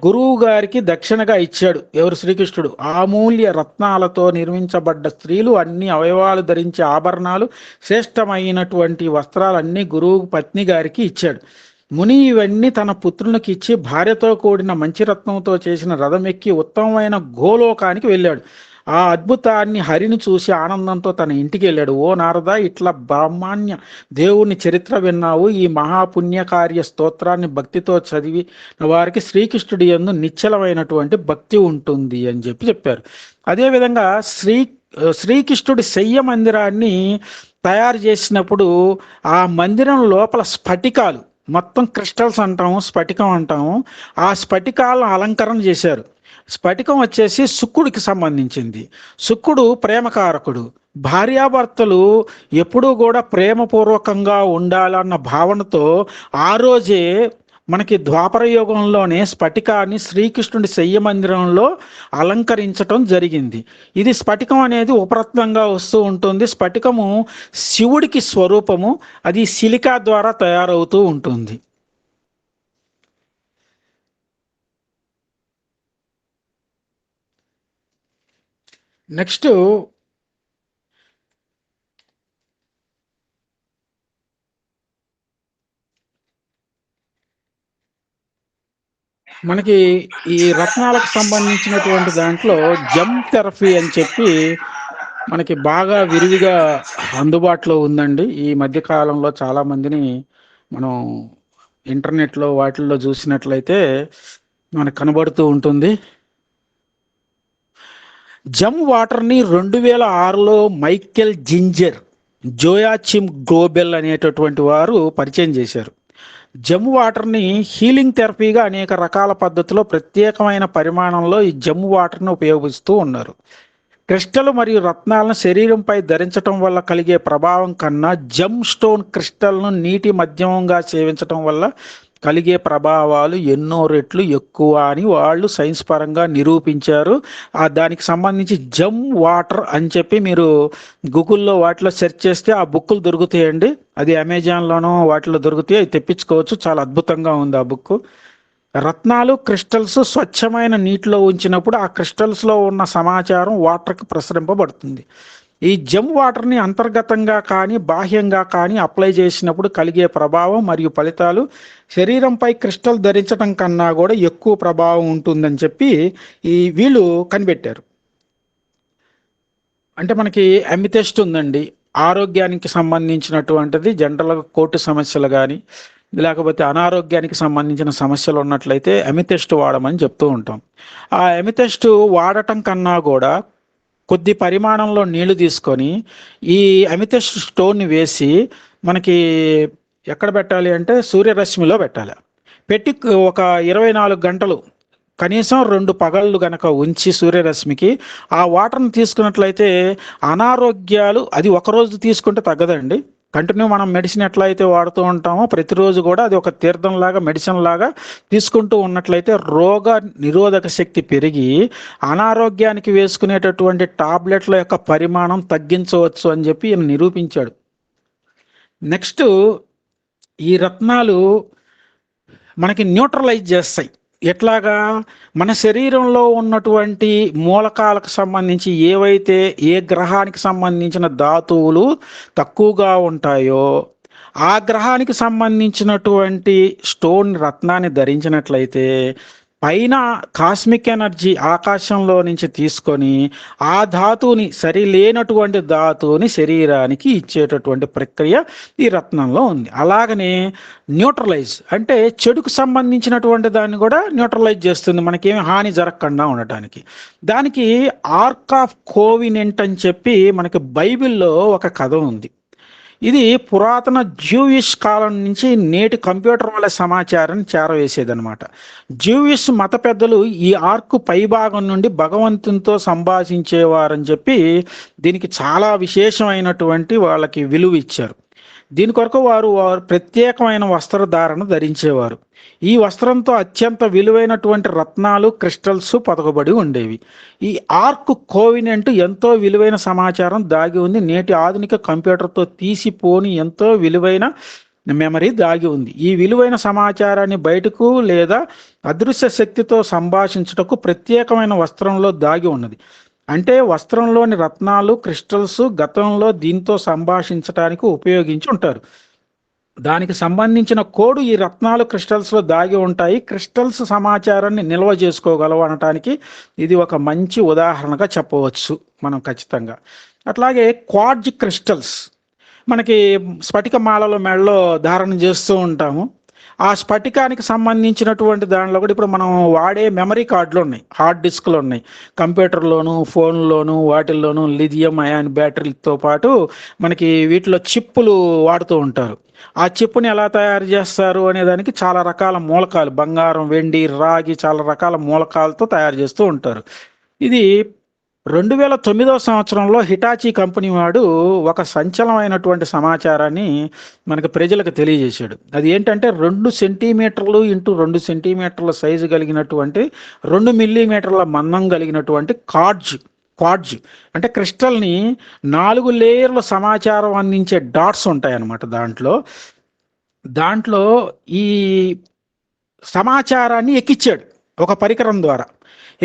గురువు గారికి దక్షిణగా ఇచ్చాడు. ఎవరు? శ్రీకృష్ణుడు. అమూల్య రత్నాలతో నిర్మించబడ్డ స్త్రీలు, అన్ని అవయవాలు ధరించే ఆభరణాలు, శ్రేష్టమైనటువంటి వస్త్రాలన్నీ గురువు పత్ని గారికి ఇచ్చాడు. ముని ఇవన్నీ తన పుత్రునికి ఇచ్చి భార్యతో కూడిన మంచి రత్నంతో చేసిన రథమెక్కి ఉత్తమమైన గోలోకానికి వెళ్ళాడు. ఆ అద్భుతాన్ని హరిని చూసి ఆనందంతో తన ఇంటికి వెళ్ళాడు. ఓ నారద, ఇట్లా బ్రాహ్మణ్య దేవుని చరిత్ర విన్నావు. ఈ మహాపుణ్యకార్య స్తోత్రాన్ని భక్తితో చదివి వారికి శ్రీకృష్ణుడి యందు నిశ్చలమైనటువంటి భక్తి ఉంటుంది అని చెప్పారు. అదేవిధంగా శ్రీకృష్ణుడి శయ్య మందిరాన్ని తయారు చేసినప్పుడు ఆ మందిరం లోపల స్ఫటికాలు, మొత్తం క్రిస్టల్స్ అంటాము, స్ఫటికం అంటాము, ఆ స్ఫటికాలను అలంకరణ చేశారు. స్ఫటికం వచ్చేసి శుక్రుడికి సంబంధించింది. శుక్రుడు ప్రేమకారకుడు. భార్యాభర్తలు ఎప్పుడూ కూడా ప్రేమపూర్వకంగా ఉండాలన్న భావనతో ఆ రోజే మనకి ద్వాపర యుగంలోనే స్ఫటికాన్ని శ్రీకృష్ణుడి శయ్య మందిరంలో అలంకరించటం జరిగింది. ఇది స్ఫటికం అనేది ఉపరత్నంగా వస్తూ ఉంటుంది. స్ఫటికము శివుడికి స్వరూపము. అది సిలికా ద్వారా తయారవుతూ ఉంటుంది. నెక్స్ట్ మనకి ఈ రత్నాలకు సంబంధించినటువంటి దాంట్లో జమ్ థెరపీ అని చెప్పి మనకి బాగా విరివిగా అందుబాటులో ఉందండి. ఈ మధ్య కాలంలో చాలా మందిని మనం ఇంటర్నెట్లో వాటిల్లో చూసినట్లయితే మనకు కనబడుతూ ఉంటుంది. జమ్ వాటర్ని 2006లో మైకెల్ జింజర్, జోయాచిమ్ గ్లోబెల్ అనేటటువంటి వారు పరిచయం చేశారు. జమ్ వాటర్ని హీలింగ్ థెరపీగా అనేక రకాల పద్ధతిలో ప్రత్యేకమైన పరిమాణంలో ఈ జమ్ వాటర్ని ఉపయోగిస్తూ ఉన్నారు. క్రిస్టల్ మరియు రత్నాలను శరీరంపై ధరించటం వల్ల కలిగే ప్రభావం కన్నా జమ్ స్టోన్ క్రిస్టల్ను నీటి మధ్యమంగా సేవించటం వల్ల కలిగే ప్రభావాలు ఎన్నో రెట్లు ఎక్కువ అని వాళ్ళు సైన్స్ పరంగా నిరూపించారు. దానికి సంబంధించి జమ్ వాటర్ అని చెప్పి మీరు గూగుల్లో వాటిలో సెర్చ్ చేస్తే ఆ బుక్కులు దొరుకుతాయండి. అది అమెజాన్లోనూ వాటిలో దొరుకుతాయి. అవి తెప్పించుకోవచ్చు. చాలా అద్భుతంగా ఉంది ఆ బుక్. రత్నాలు, క్రిస్టల్స్ స్వచ్ఛమైన నీటిలో ఉంచినప్పుడు ఆ క్రిస్టల్స్లో ఉన్న సమాచారం వాటర్కి ప్రసరింపబడుతుంది. ఈ జమ్ వాటర్ని అంతర్గతంగా కానీ బాహ్యంగా కానీ అప్లై చేసినప్పుడు కలిగే ప్రభావం మరియు ఫలితాలు శరీరంపై క్రిస్టల్ ధరించడం కన్నా కూడా ఎక్కువ ప్రభావం ఉంటుందని చెప్పి వీళ్ళు కనిపెట్టారు. అంటే మనకి అమిథెస్ట్ ఉందండి, ఆరోగ్యానికి సంబంధించినటువంటిది. జనరల్గా కోర్టు సమస్యలు కానీ లేకపోతే అనారోగ్యానికి సంబంధించిన సమస్యలు ఉన్నట్లయితే అమిథెస్ట్ వాడమని చెప్తూ ఉంటాం. ఆ అమిథెస్ట్ వాడటం కన్నా కూడా కొద్ది పరిమాణంలో నీళ్లు తీసుకొని ఈ అమిథెస్ట్ స్టోన్ని వేసి మనకి ఎక్కడ పెట్టాలి అంటే సూర్యరశ్మిలో పెట్టాలి. పెట్టి ఒక 24 గంటలు కనీసం 2 పగళ్ళు గనక ఉంచి సూర్యరశ్మికి ఆ వాటర్ని తీసుకున్నట్లయితే అనారోగ్యాలు, అది ఒకరోజు తీసుకుంటే తగ్గదండి. కంటిన్యూ మనం మెడిసిన్ ఎట్లా అయితే వాడుతూ ఉంటామో ప్రతిరోజు కూడా అది ఒక తీర్థం లాగా, మెడిసిన్ లాగా తీసుకుంటూ ఉన్నట్లయితే రోగ నిరోధక శక్తి పెరిగి అనారోగ్యానికి వేసుకునేటటువంటి టాబ్లెట్ల యొక్క పరిమాణం తగ్గించవచ్చు అని చెప్పి ఈయన నిరూపించాడు. నెక్స్ట్, ఈ రత్నాలు మనకి న్యూట్రలైజ్ చేస్తాయి. ఎట్లాగా? మన శరీరంలో ఉన్నటువంటి మూలకాలకు సంబంధించి ఏవైతే ఏ గ్రహానికి సంబంధించిన ధాతువులు తక్కువగా ఉంటాయో ఆ గ్రహానికి సంబంధించినటువంటి స్టోన్ రత్నాన్ని ధరించినట్లయితే పైన కాస్మిక్ ఎనర్జీ ఆకాశంలో నుంచి తీసుకొని ఆ ధాతువుని, సరిలేనటువంటి ధాతువుని శరీరానికి ఇచ్చేటటువంటి ప్రక్రియ ఈ రత్నంలో ఉంది. అలాగనే న్యూట్రలైజ్ అంటే చెడుకు సంబంధించినటువంటి దాన్ని కూడా న్యూట్రలైజ్ చేస్తుంది, మనకేమి హాని జరగకుండా ఉండటానికి. దానికి ఆర్క్ ఆఫ్ కోవినెంట్ అని చెప్పి మనకి బైబిల్లో ఒక కథ ఉంది. ఇది పురాతన జ్యూయిష్ కాలం నుంచి నేటి కంప్యూటర్ వల్ల సమాచారాన్ని చేరవేసేదనమాట. జ్యూయిష్ మత పెద్దలు ఈ ఆర్క్ పైభాగం నుండి భగవంతునితో సంభాషించేవారని చెప్పి దీనికి చాలా విశేషమైనటువంటి వాళ్ళకి విలువ ఇచ్చారు. దీని కొరకు వారు ప్రత్యేకమైన వస్త్రధారణ ధరించేవారు. ఈ వస్త్రంతో అత్యంత విలువైనటువంటి రత్నాలు, క్రిస్టల్స్ పొదగబడి ఉండేవి. ఈ ఆర్క్ కోవినెంట్ ఎంతో విలువైన సమాచారం దాగి ఉంది. నేటి ఆధునిక కంప్యూటర్తో తీసిపోని ఎంతో విలువైన మెమరీ దాగి ఉంది. ఈ విలువైన సమాచారాన్ని బయటకు లేదా అదృశ్య శక్తితో సంభాషించుటకు ప్రత్యేకమైన వస్త్రంలో దాగి ఉన్నది. అంటే వస్త్రంలోని రత్నాలు, క్రిస్టల్స్ గతంలో దీంతో సంభాషించడానికి ఉపయోగించి ఉంటారు. దానికి సంబంధించిన కోడ్ ఈ రత్నాలు, క్రిస్టల్స్లో దాగి ఉంటాయి. క్రిస్టల్స్ సమాచారాన్ని నిల్వ చేసుకోగలవు అనటానికి ఇది ఒక మంచి ఉదాహరణగా చెప్పవచ్చు మనం ఖచ్చితంగా. అట్లాగే క్వార్ట్జ్ క్రిస్టల్స్ మనకి స్ఫటిక మాలలో మెడలో ధారణ చేస్తూ ఉంటాము. ఆ స్ఫటికానికి సంబంధించినటువంటి దానిలో కూడా ఇప్పుడు మనం వాడే మెమరీ కార్డులు ఉన్నాయి, హార్డ్ డిస్క్లు ఉన్నాయి. కంప్యూటర్లోను, ఫోన్లోను, వాటిల్లోనూ లిథియం అయాన్ బ్యాటరీలతో పాటు మనకి వీటిలో చిప్పులు వాడుతూ ఉంటారు. ఆ చిప్పుని ఎలా తయారు చేస్తారు అనే దానికి చాలా రకాల మూలకాలు, బంగారం, వెండి, రాగి, చాలా రకాల మూలకాలతో తయారు చేస్తూ ఉంటారు. ఇది 2009 సంవత్సరంలో హిటాచీ కంపెనీ వాడు ఒక సంచలనమైనటువంటి సమాచారాన్ని మనకు ప్రజలకు తెలియజేశాడు. అది ఏంటంటే 2 సెంటీమీటర్లు ఇంటూ 2 సెంటీమీటర్ల సైజు కలిగినటువంటి 2 మిల్లీమీటర్ల మందం కలిగినటువంటి క్వార్ట్జ్ అంటే క్రిస్టల్ని 4 లేయర్ల సమాచారం అందించే డాట్స్ ఉంటాయి అన్నమాట. దాంట్లో ఈ సమాచారాన్ని ఎక్కించాడు ఒక పరికరం ద్వారా.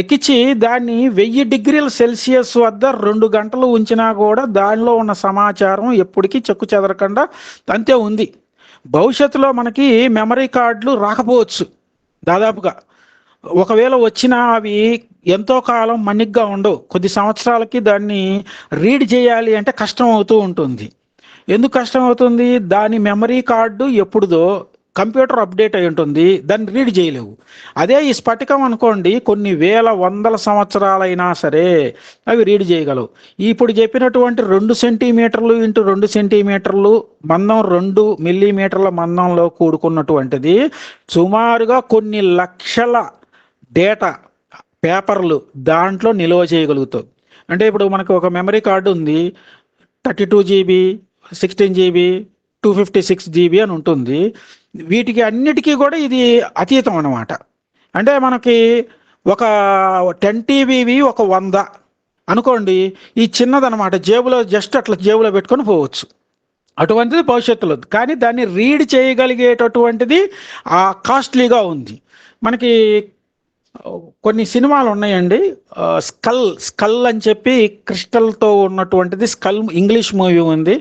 ఎక్కించి దాన్ని 1000 డిగ్రీల సెల్సియస్ వద్ద 2 గంటలు ఉంచినా కూడా దానిలో ఉన్న సమాచారం ఎప్పటికీ చెక్కు చెదరకుండా అంతే ఉంది. భవిష్యత్తులో మనకి మెమరీ కార్డులు రాకపోవచ్చు దాదాపుగా. ఒకవేళ వచ్చినా అవి ఎంతో కాలం మన్నిగ్గా ఉండవు. కొద్ది సంవత్సరాలకి దాన్ని రీడ్ చేయాలి అంటే కష్టం అవుతూ ఉంటుంది. ఎందుకు కష్టం అవుతుంది? దాని మెమరీ కార్డు ఎప్పుడుదో కంప్యూటర్ అప్డేట్ అయి ఉంటుంది, దాన్ని రీడ్ చేయలేవు. అదే ఈ స్ఫటికం అనుకోండి, కొన్ని వేల వందల సంవత్సరాలైనా సరే అవి రీడ్ చేయగలవు. ఇప్పుడు చెప్పినటువంటి 2 సెంటీమీటర్లు ఇంటూ 2 సెంటీమీటర్లు మందం, 2 మిల్లీమీటర్ల మందంలో కూడుకున్నటువంటిది సుమారుగా కొన్ని లక్షల డేటా పేపర్లు దాంట్లో నిల్వ చేయగలుగుతావు. అంటే ఇప్పుడు మనకు ఒక మెమరీ కార్డు ఉంది, 32 GB, 16 GB, 256 GB అని ఉంటుంది. వీటికి అన్నిటికీ కూడా ఇది అతీతం అన్నమాట. అంటే మనకి ఒక 10 TBవి ఒక 100 అనుకోండి, ఈ చిన్నదనమాట, జేబులో జస్ట్ అట్లా జేబులో పెట్టుకొని పోవచ్చు. అటువంటిది భవిష్యత్తులో, కానీ దాన్ని రీడ్ చేయగలిగేటటువంటిది కాస్ట్లీగా ఉంది. మనకి కొన్ని సినిమాలు ఉన్నాయండి, స్కల్ అని చెప్పి క్రిస్టల్తో ఉన్నటువంటిది స్కల్ ఇంగ్లీష్ మూవీ ఉంది.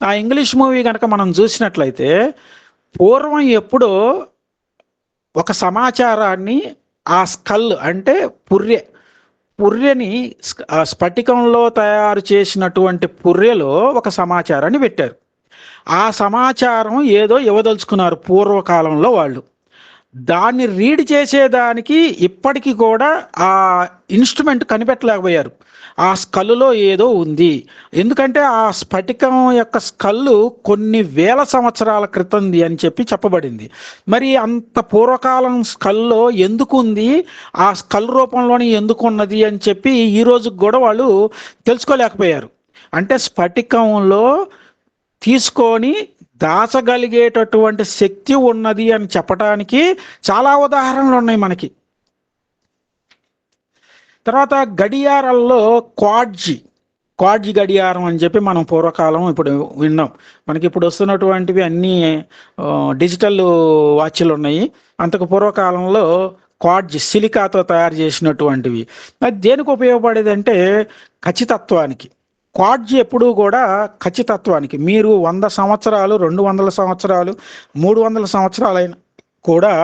ఆ ఇంగ్లీష్ మూవీ కనుక మనం చూసినట్లయితే పూర్వం ఎప్పుడో ఒక సమాచారాన్ని ఆ స్కల్ అంటే పుర్రెని స్ఫటికంలో తయారు చేసినటువంటి పుర్రెలో ఒక సమాచారాన్ని పెట్టారు. ఆ సమాచారం ఏదో ఇవ్వదలుచుకున్నారు పూర్వకాలంలో వాళ్ళు. దాన్ని రీడ్ చేసేదానికి ఇప్పటికీ కూడా ఆ ఇన్స్ట్రుమెంట్ కనిపెట్టలేకపోయారు. ఆ స్కల్లులో ఏదో ఉంది. ఎందుకంటే ఆ స్ఫటికం యొక్క స్కల్లు కొన్ని వేల సంవత్సరాల క్రితంది అని చెప్పి చెప్పబడింది. మరి అంత పూర్వకాలం స్కల్లో ఎందుకు ఉంది, ఆ స్కల్ రూపంలోనే ఎందుకు ఉన్నది అని చెప్పి ఈ రోజుకి కూడా వాళ్ళు తెలుసుకోలేకపోయారు. అంటే స్ఫటికంలో తీసుకొని దాచగలిగేటటువంటి శక్తి ఉన్నది అని చెప్పడానికి చాలా ఉదాహరణలు ఉన్నాయి మనకి. తర్వాత గడియారాల్లో క్వార్ట్జ్ గడియారం అని చెప్పి మనం పూర్వకాలం ఇప్పుడు విన్నాం. మనకి ఇప్పుడు వస్తున్నటువంటివి అన్నీ డిజిటల్ వాచ్లు ఉన్నాయి. అంతకు పూర్వకాలంలో క్వార్ట్జ్ సిలికాతో తయారు చేసినటువంటివి. అది దేనికి ఉపయోగపడేది అంటే ఖచ్చితత్వానికి. క్వార్ట్జ్ ఎప్పుడూ కూడా ఖచ్చితత్వానికి, మీరు 100 సంవత్సరాలు, 200 సంవత్సరాలు, 300 సంవత్సరాలైన కూడా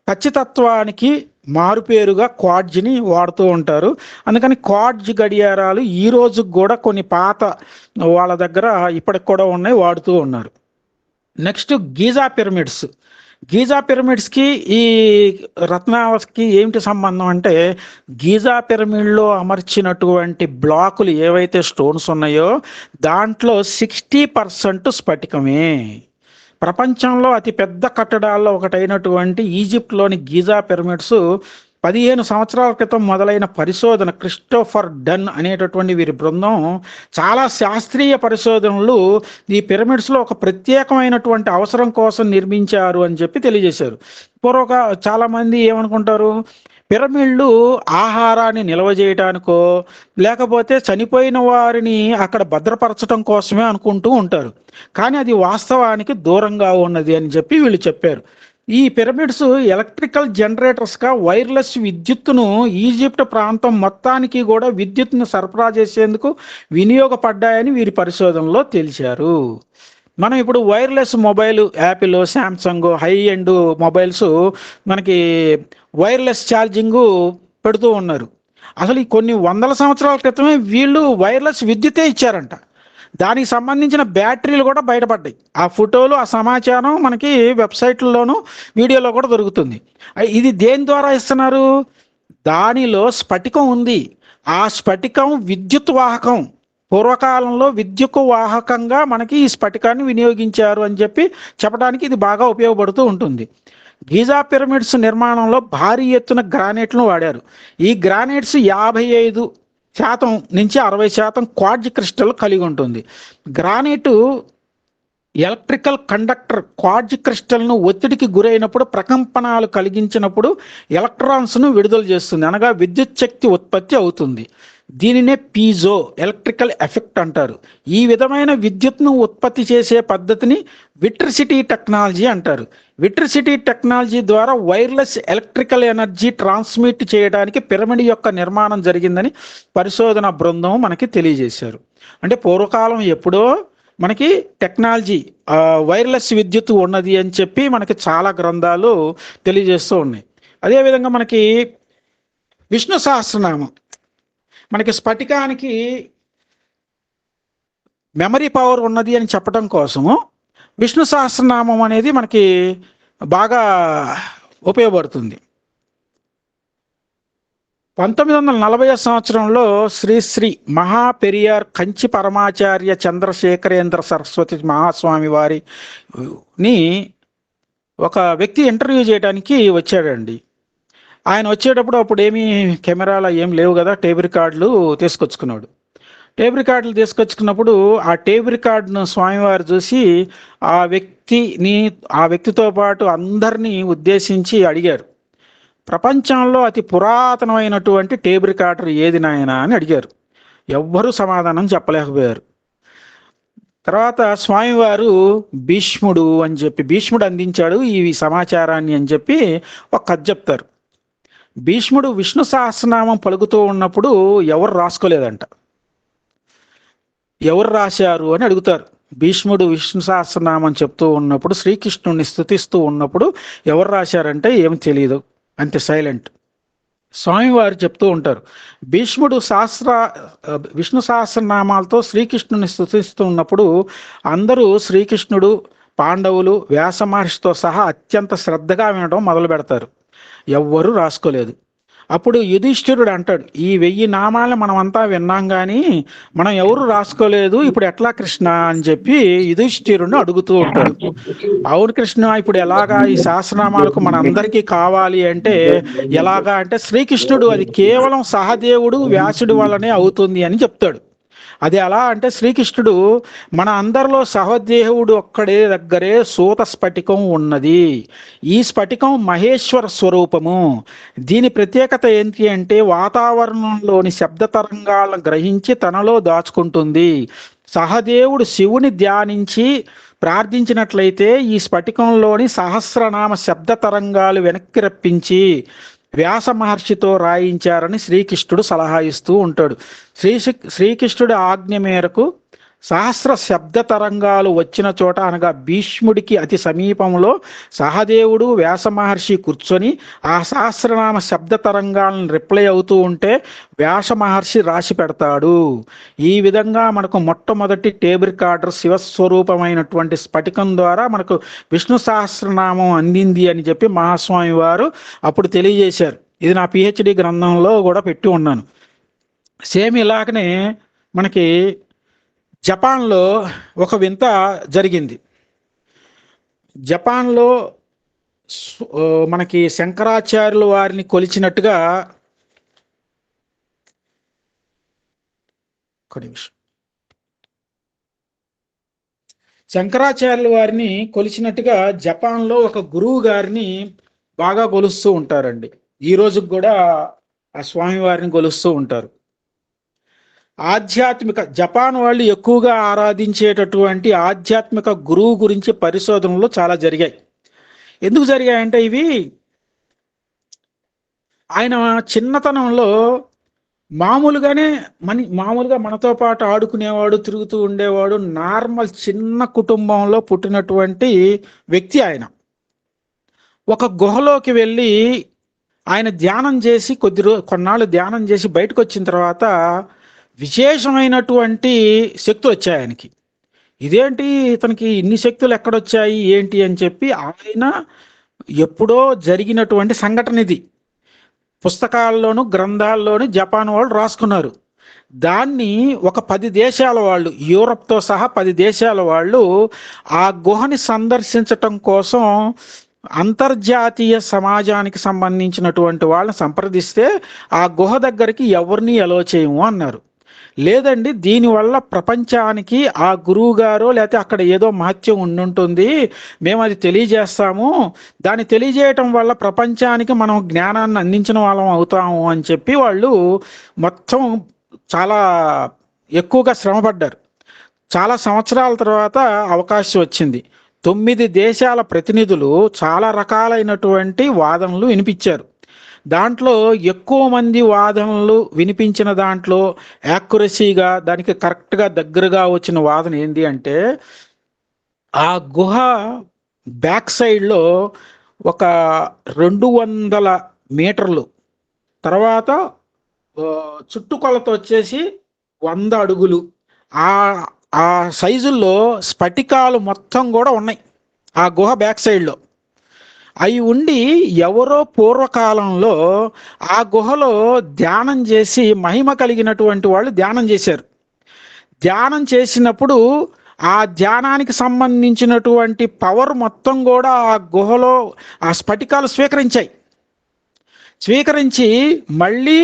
ఖచ్చితత్వానికి మారుపేరుగా క్వార్ట్జ్ని వాడుతూ ఉంటారు. అందుకని క్వార్ట్జ్ గడియారాలు ఈ రోజు కూడా కొన్ని పాత వాళ్ళ దగ్గర ఇప్పటికి కూడా ఉన్నాయి, వాడుతూ ఉన్నారు. నెక్స్ట్ గీజా పిరమిడ్స్కి ఈ రత్నావళికి ఏమిటి సంబంధం అంటే, గీజా పిరమిడ్లో అమర్చినటువంటి బ్లాకులు ఏవైతే స్టోన్స్ ఉన్నాయో దాంట్లో 60% స్ఫటికమే. ప్రపంచంలో అతి పెద్ద కట్టడాల్లో ఒకటైనటువంటి ఈజిప్ట్లోని గీజా పిరమిడ్స్ 15 సంవత్సరాల క్రితం మొదలైన పరిశోధన క్రిస్టోఫర్ డన్ అనేటటువంటి వీరి బృందం చాలా శాస్త్రీయ పరిశోధనలు ఈ పిరమిడ్స్లో ఒక ప్రత్యేకమైనటువంటి అవసరం కోసం నిర్మించారు అని చెప్పి తెలియజేశారు. చాలామంది ఏమనుకుంటారు, పిరమిడ్లు ఆహారాన్ని నిల్వ చేయటానికో లేకపోతే చనిపోయిన వారిని అక్కడ భద్రపరచడం కోసమే అనుకుంటూ ఉంటారు. కానీ అది వాస్తవానికి దూరంగా ఉన్నది అని చెప్పి వీళ్ళు చెప్పారు. ఈ పిరమిడ్స్ ఎలక్ట్రికల్ జనరేటర్స్గా వైర్లెస్ విద్యుత్తును ఈజిప్ట్ ప్రాంతం మొత్తానికి కూడా విద్యుత్తును సరఫరా చేసేందుకు వినియోగపడ్డాయని వీరి పరిశోధనలో తెలిసారు. మనం ఇప్పుడు wireless mobile, Apple, Samsung high end mobiles మనకి వైర్లెస్ ఛార్జింగ్ పెడుతూ ఉన్నారు. అసలు ఈ కొన్ని వందల సంవత్సరాల క్రితమే వీళ్ళు వైర్లెస్ విద్యుతే ఇచ్చారంట. దానికి సంబంధించిన బ్యాటరీలు కూడా బయటపడ్డాయి. ఆ ఫోటోలు, ఆ సమాచారం మనకి వెబ్సైట్లలోనూ వీడియోలో కూడా దొరుకుతుంది. ఇది దేని ద్వారా ఇస్తున్నారు? దానిలో స్ఫటికం ఉంది. ఆ స్ఫటికం విద్యుత్ వాహకం. పూర్వకాలంలో విద్యుత్ వాహకంగా మనకి ఈ స్ఫటికాన్ని వినియోగించారు అని చెప్పి చెప్పడానికి ఇది బాగా ఉపయోగపడుతూ ఉంటుంది. గీజా పిరమిడ్స్ నిర్మాణంలో భారీ ఎత్తున గ్రానైట్లను వాడారు. ఈ గ్రానైట్స్ 55% నుంచి 60% క్వార్ట్జ్ క్రిస్టల్ కలిగి ఉంటుంది. Granite electrical conductor. క్వార్ట్జ్ క్రిస్టల్ను ఒత్తిడికి గురైనప్పుడు ప్రకంపనాలు కలిగించినప్పుడు ఎలక్ట్రాన్స్ను విడుదల చేస్తుంది, అనగా విద్యుత్ శక్తి ఉత్పత్తి అవుతుంది. దీనినే పీజో ఎలక్ట్రికల్ ఎఫెక్ట్ అంటారు. ఈ విధమైన విద్యుత్ను ఉత్పత్తి చేసే పద్ధతిని విట్రిసిటీ టెక్నాలజీ అంటారు. విట్రిసిటీ టెక్నాలజీ ద్వారా వైర్లెస్ ఎలక్ట్రికల్ ఎనర్జీ ట్రాన్స్మిట్ చేయడానికి పిరమిడ్ యొక్క నిర్మాణం జరిగిందని పరిశోధన బృందం మనకి తెలియజేశారు. అంటే పూర్వకాలం ఎప్పుడో మనకి టెక్నాలజీ వైర్లెస్ విద్యుత్ ఉన్నది అని చెప్పి మనకి చాలా గ్రంథాలు తెలియజేస్తూ ఉన్నాయి. అదేవిధంగా మనకి విష్ణు సహస్రనామం, మనకి స్ఫటికానికి మెమరీ పవర్ ఉన్నది అని చెప్పడం కోసము విష్ణు సహస్రనామం అనేది మనకి బాగా ఉపయోగపడుతుంది. 1940 సంవత్సరంలో శ్రీ మహా పెరియార్ కంచి పరమాచార్య చంద్రశేఖరేంద్ర సరస్వతి మహాస్వామి వారిని ఒక వ్యక్తి ఇంటర్వ్యూ చేయడానికి వచ్చాడండి. ఆయన వచ్చేటప్పుడు అప్పుడు ఏమీ కెమెరాలు ఏం లేవు కదా, టేప్ రికార్డులు తీసుకొచ్చుకున్నాడు. టేప్ రికార్డులు తీసుకొచ్చుకున్నప్పుడు ఆ టేప్ రికార్డును స్వామివారు చూసి ఆ వ్యక్తితో పాటు అందరినీ ఉద్దేశించి అడిగారు, ప్రపంచంలో అతి పురాతనమైనటువంటి టేప్ రికార్డర్ ఏది నాయనా అని అడిగారు. ఎవ్వరూ సమాధానం చెప్పలేకపోయారు. తర్వాత స్వామివారు భీష్ముడు అందించాడు ఈ సమాచారాన్ని అని చెప్పి ఒక కథ చెప్తారు. భీష్ముడు విష్ణు సహస్రనామం పలుకుతూ ఉన్నప్పుడు ఎవరు రాసుకోలేదంట. ఎవరు రాశారు అని అడుగుతారు. భీష్ముడు విష్ణు సహస్రనామం చెప్తూ ఉన్నప్పుడు, శ్రీకృష్ణుడిని స్తుతిస్తూ ఉన్నప్పుడు ఎవరు రాశారంటే ఏం తెలియదు, అంతే సైలెంట్. స్వామివారు చెప్తూ ఉంటారు, భీష్ముడు విష్ణు సహస్రనామాలతో శ్రీకృష్ణుని స్తుతిస్తూ ఉన్నప్పుడు అందరూ శ్రీకృష్ణుడు, పాండవులు, వ్యాస మహర్షితో సహా అత్యంత శ్రద్ధగా వినడం మొదలు పెడతారు. ఎవ్వరూ రాసుకోలేదు. అప్పుడు యుధిష్ఠిరుడు అంటాడు, ఈ 1000 నామాలను మనమంతా విన్నాం కానీ మనం ఎవరు రాసుకోలేదు, ఇప్పుడు ఎట్లా కృష్ణ అని చెప్పి యుధిష్ఠిరుడిని అడుగుతూ ఉంటాడు. అవును కృష్ణ, ఇప్పుడు ఎలాగా ఈ సహస్రనామాలకు మన అందరికీ కావాలి అంటే ఎలాగా అంటే శ్రీకృష్ణుడు అది కేవలం సహదేవుడు వ్యాసుడు వల్లనే అవుతుంది అని చెప్తాడు. అది ఎలా అంటే శ్రీకృష్ణుడు మన అందరిలో సహదేవుడు ఒక్కడే దగ్గరే సూత స్ఫటికం ఉన్నది. ఈ స్ఫటికం మహేశ్వర స్వరూపము. దీని ప్రత్యేకత ఏంటి అంటే వాతావరణంలోని శబ్ద తరంగాలను గ్రహించి తనలో దాచుకుంటుంది. సహదేవుడు శివుని ధ్యానించి ప్రార్థించినట్లయితే ఈ స్ఫటికంలోని సహస్రనామ శబ్ద తరంగాలు వెనక్కి రప్పించి వ్యాస మహర్షితో రాయించారని శ్రీకృష్ణుడు సలహా ఇస్తూ ఉంటాడు. శ్రీకృష్ణుడి ఆజ్ఞ మేరకు సహస్ర శబ్ద తరంగాలు వచ్చిన చోట, అనగా భీష్ముడికి అతి సమీపంలో సహదేవుడు, వ్యాస మహర్షి కూర్చొని ఆ సహస్రనామ శబ్ద తరంగాలను రిప్లై అవుతూ ఉంటే వ్యాస మహర్షి రాసి పెడతాడు. ఈ విధంగా మనకు మొట్టమొదటి టేప్ రికార్డర్ శివస్వరూపమైనటువంటి స్ఫటికం ద్వారా మనకు విష్ణు సహస్రనామం అందింది అని చెప్పి మహాస్వామి వారు అప్పుడు తెలియజేశారు. ఇది నా పిహెచ్డి గ్రంథంలో కూడా పెట్టి ఉన్నాను. సేమ్ ఇలాగనే మనకి జపాన్లో ఒక వింత జరిగింది. జపాన్లో మనకి శంకరాచార్యుల వారిని కొలిచినట్టుగా ఒక నిమిషం. శంకరాచార్యుల వారిని కొలిచినట్టుగా జపాన్లో ఒక గురువు గారిని బాగా కొలుస్తూ ఉంటారండి. ఈ రోజుకి కూడా ఆ స్వామి వారిని కొలుస్తూ ఉంటారు. ఆధ్యాత్మిక జపాన్ వాళ్ళు ఎక్కువగా ఆరాధించేటటువంటి ఆధ్యాత్మిక గురువు గురించి పరిశోధనలు చాలా జరిగాయి. ఎందుకు జరిగాయంటే ఇవి ఆయన చిన్నతనంలో మామూలుగానే మామూలుగా మనతో పాటు ఆడుకునేవాడు, తిరుగుతూ ఉండేవాడు, నార్మల్ చిన్న కుటుంబంలో పుట్టినటువంటి వ్యక్తి ఆయన. ఒక గుహలోకి వెళ్ళి ఆయన ధ్యానం చేసి కొన్నాళ్ళు ధ్యానం చేసి బయటకు వచ్చిన తర్వాత విశేషమైనటువంటి శక్తులు వచ్చాయి ఆయనకి. ఇదేంటి ఇతనికి ఇన్ని శక్తులు ఎక్కడొచ్చాయి ఏంటి అని చెప్పి ఆయన ఎప్పుడో జరిగినటువంటి సంఘటన ఇది. పుస్తకాల్లోను గ్రంథాల్లోను జపాన్ వాళ్ళు రాసుకున్నారు. దాన్ని ఒక 10 దేశాల వాళ్ళు, యూరప్తో సహా 10 దేశాల వాళ్ళు ఆ గుహని సందర్శించటం కోసం అంతర్జాతీయ సమాజానికి సంబంధించినటువంటి వాళ్ళని సంప్రదిస్తే ఆ గుహ దగ్గరికి ఎవరిని అలో చేయము అన్నారు. లేదండి, దీనివల్ల ప్రపంచానికి ఆ గురువు గారో లేకపోతే అక్కడ ఏదో మహత్యం ఉండుంటుంది, మేము అది తెలియజేస్తాము, దాన్ని తెలియజేయటం వల్ల ప్రపంచానికి మనం జ్ఞానాన్ని అందించిన వాళ్ళం అవుతాము అని చెప్పి వాళ్ళు మొత్తం చాలా ఎక్కువగా శ్రమపడ్డారు. చాలా సంవత్సరాల తర్వాత అవకాశం వచ్చింది. 9 దేశాల ప్రతినిధులు చాలా రకాలైనటువంటి వాదనలు వినిపించారు. దాంట్లో ఎక్కువ మంది వాదనలు వినిపించిన దాంట్లో యాక్యురసీగా దానికి కరెక్ట్గా దగ్గరగా వచ్చిన వాదన ఏంటి అంటే, ఆ గుహ బ్యాక్ సైడ్లో ఒక 200 మీటర్లు, తర్వాత చుట్టుకొలత వచ్చేసి 100 అడుగులు, ఆ ఆ సైజుల్లో స్ఫటికాలు మొత్తం కూడా ఉన్నాయి ఆ గుహ బ్యాక్ సైడ్లో. అవి ఉండి ఎవరో పూర్వకాలంలో ఆ గుహలో ధ్యానం చేసి మహిమ కలిగినటువంటి వాళ్ళు ధ్యానం చేశారు. ధ్యానం చేసినప్పుడు ఆ ధ్యానానికి సంబంధించినటువంటి పవర్ మొత్తం కూడా ఆ గుహలో ఆ స్ఫటికాలు స్వీకరించి మళ్ళీ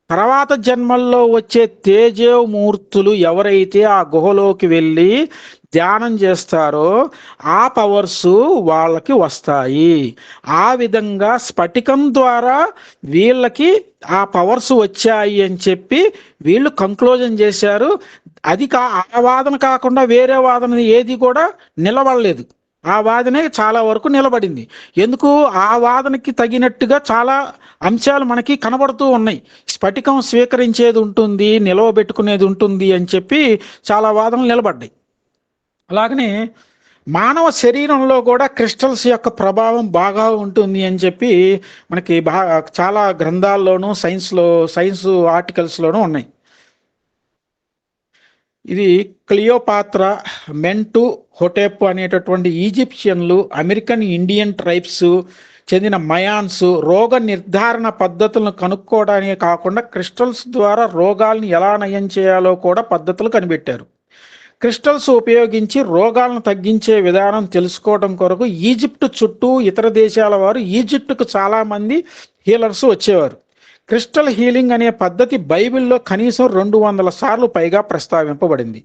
తర్వాత జన్మల్లో వచ్చే తేజోమూర్తులు ఎవరైతే ఆ గుహలోకి వెళ్ళి ధ్యానం చేస్తారో ఆ పవర్స్ వాళ్ళకి వస్తాయి. ఆ విధంగా స్ఫటికం ద్వారా వీళ్ళకి ఆ పవర్స్ వచ్చాయి అని చెప్పి వీళ్ళు కంక్లూజన్ చేశారు. ఆ వాదన కాకుండా వేరే వాదన ఏది కూడా నిలబడలేదు. ఆ వాదనే చాలా వరకు నిలబడింది. ఎందుకు? ఆ వాదనకి తగినట్టుగా చాలా అంశాలు మనకి కనబడుతూ ఉన్నాయి. స్ఫటికం స్వీకరించేది ఉంటుంది, నిలవబెట్టుకునేది ఉంటుంది అని చెప్పి చాలా వాదనలు నిలబడ్డాయి. అలాగనే మానవ శరీరంలో కూడా క్రిస్టల్స్ యొక్క ప్రభావం బాగా ఉంటుంది అని చెప్పి మనకి చాలా గ్రంథాల్లోనూ సైన్స్ ఆర్టికల్స్లోనూ ఉన్నాయి. ఇది క్లియోపాత్రా, మెంటు హోటెప్ అనేటటువంటి ఈజిప్షియన్లు, అమెరికన్ ఇండియన్ ట్రైబ్స్ చెందిన మయాన్స్ రోగ నిర్ధారణ పద్ధతులను కనుక్కోవడానికే కాకుండా క్రిస్టల్స్ ద్వారా రోగాలను ఎలా నయం చేయాలో కూడా పద్ధతులు కనిపెట్టారు. క్రిస్టల్స్ ఉపయోగించి రోగాలను తగ్గించే విధానం తెలుసుకోవడం కొరకు ఈజిప్ట్ చుట్టూ ఇతర దేశాల వారు ఈజిప్టుకు చాలామంది హీలర్స్ వచ్చేవారు. క్రిస్టల్ హీలింగ్ అనే పద్ధతి బైబిల్లో కనీసం 200 సార్లు పైగా ప్రస్తావింపబడింది.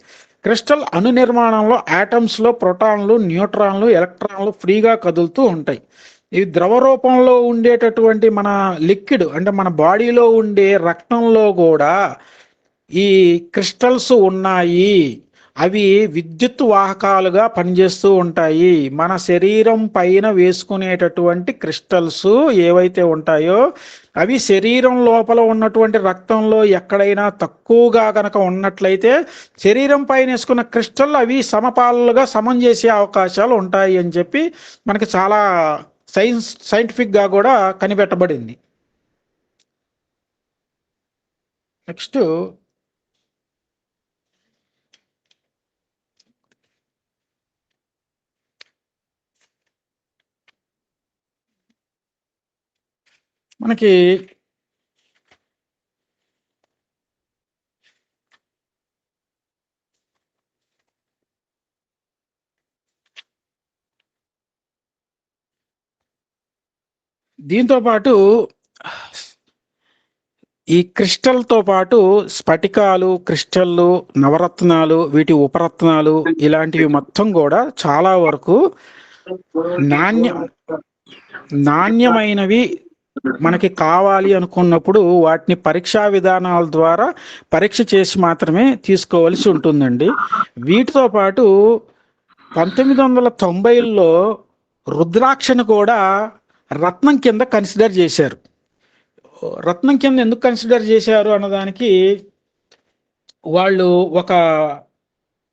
క్రిస్టల్ అణు నిర్మాణంలో ఆటమ్స్లో ప్రోటాన్లు, న్యూట్రాన్లు, ఎలక్ట్రాన్లు ఫ్రీగా కదులుతూ ఉంటాయి. ఇవి ద్రవ రూపంలో ఉండేటటువంటి మన లిక్విడ్ అంటే మన బాడీలో ఉండే రక్తంలో కూడా ఈ క్రిస్టల్స్ ఉన్నాయి. అవి విద్యుత్ వాహకాలుగా పనిచేస్తూ ఉంటాయి. మన శరీరం పైన వేసుకునేటటువంటి క్రిస్టల్స్ ఏవైతే ఉంటాయో అవి శరీరం లోపల ఉన్నటువంటి రక్తంలో ఎక్కడైనా తక్కువగా కనుక ఉన్నట్లయితే శరీరం పైన వేసుకున్న క్రిస్టల్ అవి సమపాలుగా సమం చేసే అవకాశాలు ఉంటాయి అని చెప్పి మనకి చాలా సైంటిఫిక్గా కూడా కనిపెట్టబడింది. నెక్స్ట్ మనకి దీంతో పాటు ఈ క్రిస్టల్తో పాటు స్ఫటికాలు, క్రిస్టల్లు, నవరత్నాలు, వీటి ఉపరత్నాలు ఇలాంటివి మొత్తం కూడా చాలా వరకు నాణ్య నాణ్యమైనవి మనకి కావాలి అనుకున్నప్పుడు వాటిని పరీక్షా విధానాల ద్వారా పరీక్ష చేసి మాత్రమే తీసుకోవాల్సి ఉంటుందండి. వీటితో పాటు 1990లో రుద్రాక్షను కూడా రత్నం కింద కన్సిడర్ చేశారు. రత్నం కింద ఎందుకు కన్సిడర్ చేశారు అన్నదానికి వాళ్ళు ఒక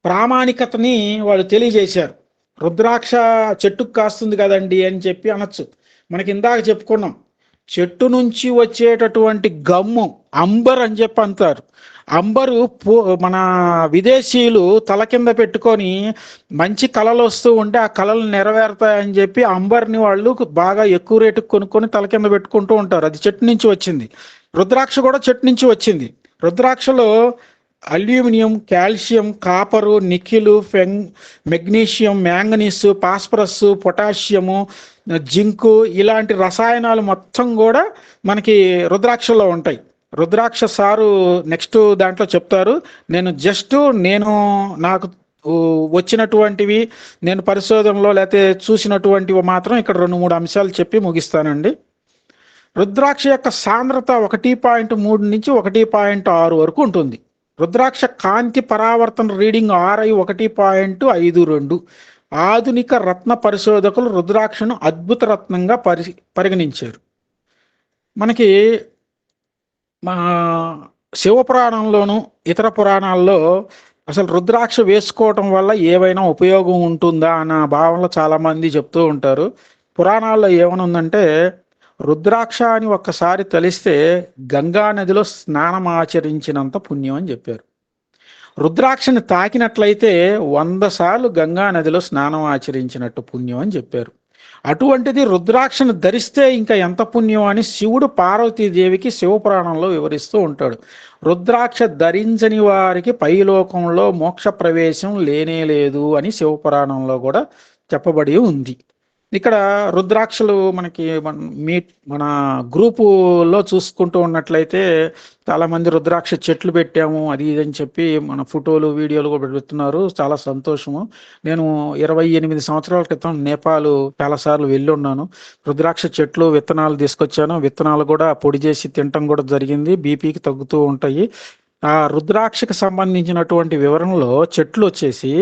ప్రామాణికతని వాళ్ళు తెలియజేశారు. రుద్రాక్ష చెట్టుకు కాస్తుంది కదండి అని చెప్పి అనొచ్చు. మనకి ఇందాక చెప్పుకున్నాం, చెట్టు నుంచి వచ్చేటటువంటి గమ్ము అంబర్ అని చెప్పి అంటారు. అంబరు మన విదేశీయులు తల కింద పెట్టుకొని మంచి కళలు వస్తూ ఉంటే ఆ కళలు నెరవేరుతాయని చెప్పి అంబర్ని వాళ్ళు బాగా ఎక్కువ రేటుకు కొనుక్కొని తల కింద పెట్టుకుంటూ ఉంటారు. అది చెట్టు నుంచి వచ్చింది. రుద్రాక్ష కూడా చెట్టు నుంచి వచ్చింది. రుద్రాక్షలో aluminium, calcium, copper, nickel, magnesium, manganese, phosphorus, potassium, zinc ఇలాంటి రసాయనాలు మొత్తం కూడా మనకి రుద్రాక్షలో ఉంటాయి. రుద్రాక్ష సారు నెక్స్ట్ దాంట్లో చెప్తారు. నేను నాకు వచ్చినటువంటివి, నేను పరిశోధనలో లేకపోతే చూసినటువంటివి మాత్రం ఇక్కడ 2-3 అంశాలు చెప్పి ముగిస్తానండి. రుద్రాక్ష యొక్క సాంద్రత 1.3 నుంచి 1.6 వరకు ఉంటుంది. రుద్రాక్ష కాంతి పరావర్తన రీడింగ్ RI 1.52. ఆధునిక రత్న పరిశోధకులు రుద్రాక్షను అద్భుత రత్నంగా పరిగణించారు. మనకి మా శివపురాణంలోను ఇతర పురాణాల్లో అసలు రుద్రాక్ష వేసుకోవటం వల్ల ఏవైనా ఉపయోగం ఉంటుందా అన్న భావనలో చాలామంది చెప్తూ ఉంటారు. పురాణాల్లో ఏమనుందంటే, రుద్రాక్ష అని ఒక్కసారి తలిస్తే గంగా నదిలో స్నానం ఆచరించినంత పుణ్యం అని చెప్పారు. రుద్రాక్షని తాకినట్లయితే 100 సార్లు గంగా నదిలో స్నానం ఆచరించినట్టు పుణ్యం అని చెప్పారు. అటువంటిది రుద్రాక్షను ధరిస్తే ఇంకా ఎంత పుణ్యం అని శివుడు పార్వతీదేవికి శివపురాణంలో వివరిస్తూ ఉంటాడు. రుద్రాక్ష ధరించని వారికి పైలోకంలో మోక్ష ప్రవేశం లేనే లేదు అని శివపురాణంలో కూడా చెప్పబడి ఉంది. ఇక్కడ రుద్రాక్షలు మనకి మన గ్రూపులో చూసుకుంటూ ఉన్నట్లయితే చాలామంది రుద్రాక్ష చెట్లు పెట్టాము అది ఇదని చెప్పి మన ఫోటోలు వీడియోలు కూడా పెడుతున్నారు. చాలా సంతోషము. నేను 28 సంవత్సరాల క్రితం నేపాల్ చాలాసార్లు వెళ్ళి ఉన్నాను. రుద్రాక్ష చెట్లు విత్తనాలు తీసుకొచ్చాను. విత్తనాలు కూడా పొడి చేసి తినటం కూడా జరిగింది. బీపీకి తగ్గుతూ ఉంటాయి. ఆ రుద్రాక్షకు సంబంధించినటువంటి వివరణలో చెట్లు వచ్చేసి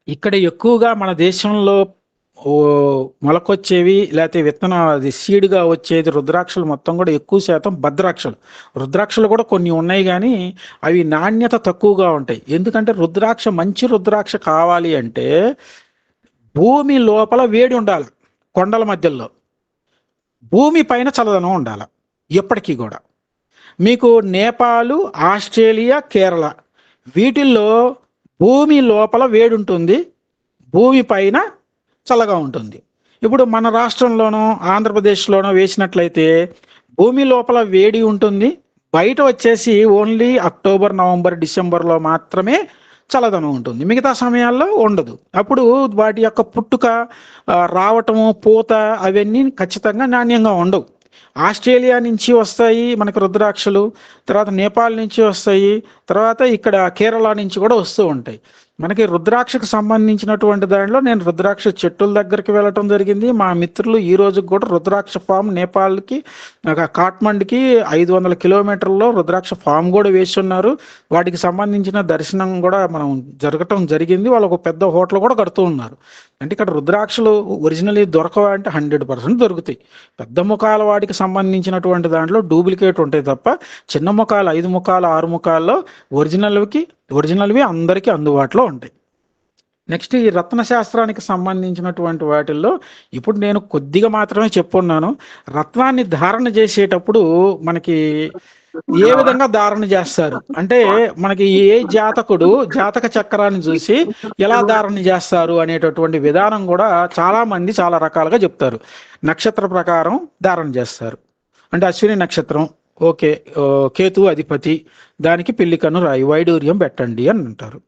ఇక్కడ ఎక్కువగా మన దేశంలో మొలకొచ్చేవి లేకపోతే విత్తనాలు సీడ్గా వచ్చేది రుద్రాక్షలు మొత్తం కూడా ఎక్కువ శాతం భద్రాక్షలు. రుద్రాక్షలు కూడా కొన్ని ఉన్నాయి కానీ అవి నాణ్యత తక్కువగా ఉంటాయి. ఎందుకంటే మంచి రుద్రాక్ష కావాలి అంటే భూమి లోపల వేడి ఉండాలి, కొండల మధ్యలో భూమి పైన చల్లదనం ఉండాలి. ఎప్పటికీ కూడా మీకు నేపాలు, ఆస్ట్రేలియా, కేరళ వీటిల్లో భూమి లోపల వేడి ఉంటుంది, భూమి పైన చల్లగా ఉంటుంది. ఇప్పుడు మన రాష్ట్రంలోనో ఆంధ్రప్రదేశ్లోనో వేసినట్లయితే భూమి లోపల వేడి ఉంటుంది, బయట వచ్చేసి ఓన్లీ అక్టోబర్, నవంబర్, డిసెంబర్లో మాత్రమే చల్లదనం ఉంటుంది, మిగతా సమయాల్లో ఉండదు. అప్పుడు వాటి యొక్క పుట్టుక, రావటము, పూత అవన్నీ ఖచ్చితంగా నాణ్యంగా ఉండవు. ఆస్ట్రేలియా నుంచి వస్తాయి మనకు రుద్రాక్షలు, తర్వాత నేపాల్ నుంచి వస్తాయి, తర్వాత ఇక్కడ కేరళ నుంచి కూడా వస్తూ ఉంటాయి. మనకి రుద్రాక్షకు సంబంధించినటువంటి దానిలో నేను రుద్రాక్ష చెట్టుల దగ్గరికి వెళ్ళటం జరిగింది. మా మిత్రులు ఈ రోజుకి కూడా రుద్రాక్ష ఫామ్ నేపాల్కి, కాఠ్మండ్కి 500 కిలోమీటర్లలో రుద్రాక్ష ఫామ్ కూడా వేసి ఉన్నారు. వాటికి సంబంధించిన దర్శనం కూడా మనం జరగటం జరిగింది. వాళ్ళు ఒక పెద్ద హోటల్ కూడా కడుతూ ఉన్నారు. అంటే ఇక్కడ రుద్రాక్షలు ఒరిజినల్ దొరకవా అంటే 100% దొరుకుతాయి. పెద్ద ముఖాల వాటికి సంబంధించినటువంటి దాంట్లో డూప్లికేట్ ఉంటాయి తప్ప చిన్న ముఖాలు 5 ముఖాలు 6 ముఖాల్లో ఒరిజినల్వి అందరికీ అందుబాటులో ఉంటాయి. నెక్స్ట్ ఈ రత్న శాస్త్రానికి సంబంధించినటువంటి వాటిల్లో ఇప్పుడు నేను కొద్దిగా మాత్రమే చెప్పున్నాను. రత్నాన్ని ధారణ చేసేటప్పుడు మనకి ఏ విధంగా ధారణ చేస్తారు అంటే, మనకి ఏ జాతక చక్రాన్ని చూసి ఎలా ధారణ చేస్తారు అనేటటువంటి విధానం కూడా చాలా మంది చాలా రకాలుగా చెప్తారు. నక్షత్ర ప్రకారం ధారణ చేస్తారు. అంటే అశ్విని నక్షత్రం, ఓకే, కేతు అధిపతి, దానికి పిల్లికన్ను రాయి వైడూర్యం పెట్టండి అని అంటారు.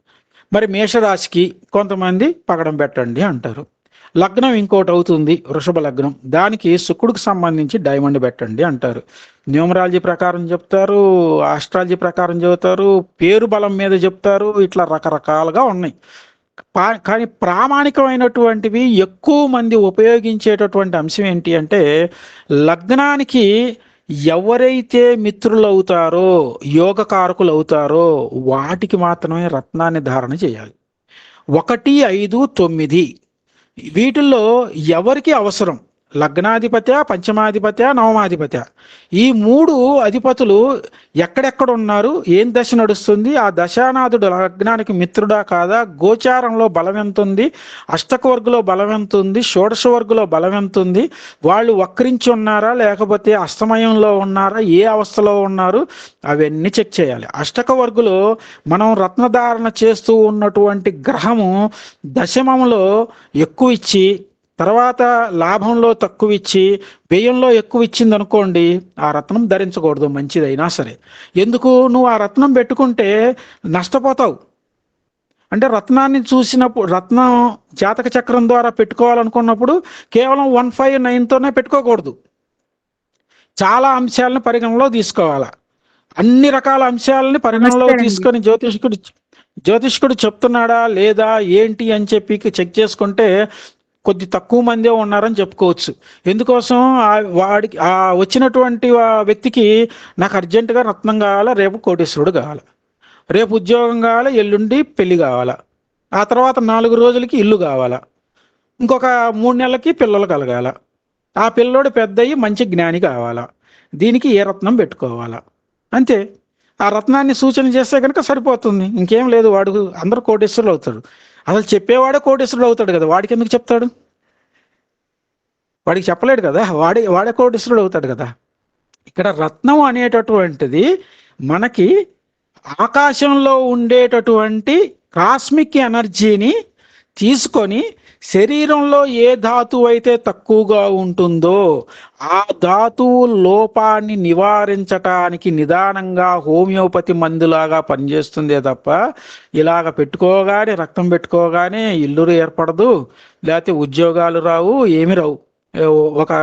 మరి మేషరాశికి కొంతమంది పగడం పెట్టండి అంటారు. లగ్నం ఇంకోటి అవుతుంది, వృషభ లగ్నం. దానికి శుక్రుడికి సంబంధించి డైమండ్ పెట్టండి అంటారు. న్యూమరాలజీ ప్రకారం చెప్తారు, ఆస్ట్రాలజీ ప్రకారం చెబుతారు, పేరు బలం మీద చెప్తారు. ఇట్లా రకరకాలుగా ఉన్నాయి. కానీ ప్రామాణికమైనటువంటివి ఎక్కువ మంది ఉపయోగించేటటువంటి అంశం ఏంటి అంటే, లగ్నానికి ఎవరైతే మిత్రులు అవుతారో, యోగకారకులు అవుతారో వాటికి మాత్రమే రత్నాన్ని ధారణ చేయాలి. 1, 5, 9 వీటిల్లో ఎవరికి అవసరం, లగ్నాధిపత్య, పంచమాధిపత్య, నవమాధిపత్య, ఈ 3 అధిపతులు ఎక్కడెక్కడ ఉన్నారు, ఏం దశ నడుస్తుంది, ఆ దశానాథుడు లగ్నానికి మిత్రుడా కాదా, గోచారంలో బలం ఎంత ఉంది, అష్టక వర్గులో బలం ఎంత ఉంది, షోడశ వర్గులో బలం ఎంత ఉంది, వాళ్ళు వక్రించి ఉన్నారా లేకపోతే అస్తమయంలో ఉన్నారా, ఏ అవస్థలో ఉన్నారు, అవన్నీ చెక్ చేయాలి. అష్టక వర్గులో మనం రత్నధారణ చేస్తూ ఉన్నటువంటి గ్రహము దశమంలో ఎక్కువ ఇచ్చి, తర్వాత లాభంలో తక్కువ ఇచ్చి, వ్యయంలో ఎక్కువ ఇచ్చింది అనుకోండి, ఆ రత్నం ధరించకూడదు, మంచిదైనా సరే. ఎందుకు? నువ్వు ఆ రత్నం పెట్టుకుంటే నష్టపోతావు. అంటే రత్నాన్ని చూసినప్పుడు, రత్నం జాతక చక్రం ద్వారా పెట్టుకోవాలనుకున్నప్పుడు కేవలం 159తోనే పెట్టుకోకూడదు. చాలా అంశాలను పరిగణలో తీసుకోవాలా. అన్ని రకాల అంశాలని పరిగణలో నమస్తే అండి. తీసుకొని జ్యోతిష్కుడు చెప్తున్నాడా లేదా ఏంటి అని చెప్పి చెక్ చేసుకుంటే కొద్ది తక్కువ మందే ఉన్నారని చెప్పుకోవచ్చు. ఎందుకోసం? వాడికి వచ్చినటువంటి వ్యక్తికి నాకు అర్జెంటుగా రత్నం కావాలా, రేపు కోటీశ్వరుడు కావాలా, రేపు ఉద్యోగం కావాలా, ఎల్లుండి పెళ్లి కావాలా, ఆ తర్వాత 4 రోజులకి ఇల్లు కావాలా, ఇంకొక 3 నెలలకి పిల్లలు కలగాల, ఆ పిల్లోడు పెద్దయ్యి మంచి జ్ఞాని కావాలా, దీనికి ఏ రత్నం పెట్టుకోవాలా, అంతే. ఆ రత్నాన్ని సూచన చేస్తే కనుక సరిపోతుంది, ఇంకేం లేదు. వాడు అందరూ కోటీశ్వరులు అవుతాడు. అసలు చెప్పేవాడే కోటీశ్వరుడు అవుతాడు కదా, వాడికి ఎందుకు చెప్తాడు? వాడికి చెప్పలేడు కదా, వాడే కోటీశ్వరుడు అవుతాడు కదా. ఇక్కడ రత్నం అనేటటువంటిది మనకి ఆకాశంలో ఉండేటటువంటి కాస్మిక్ ఎనర్జీని తీసుకొని శరీరంలో ఏ ధాతువు అయితే తక్కువగా ఉంటుందో ఆ ధాతువు లోపాన్ని నివారించటానికి నిదానంగా హోమియోపతి మందులాగా పనిచేస్తుందే తప్ప, ఇలాగ పెట్టుకోగానే, రక్తం పెట్టుకోగానే ఇల్లు ఏర్పడదు, లేకపోతే ఉద్యోగాలు రావు, ఏమి రావు. ఒక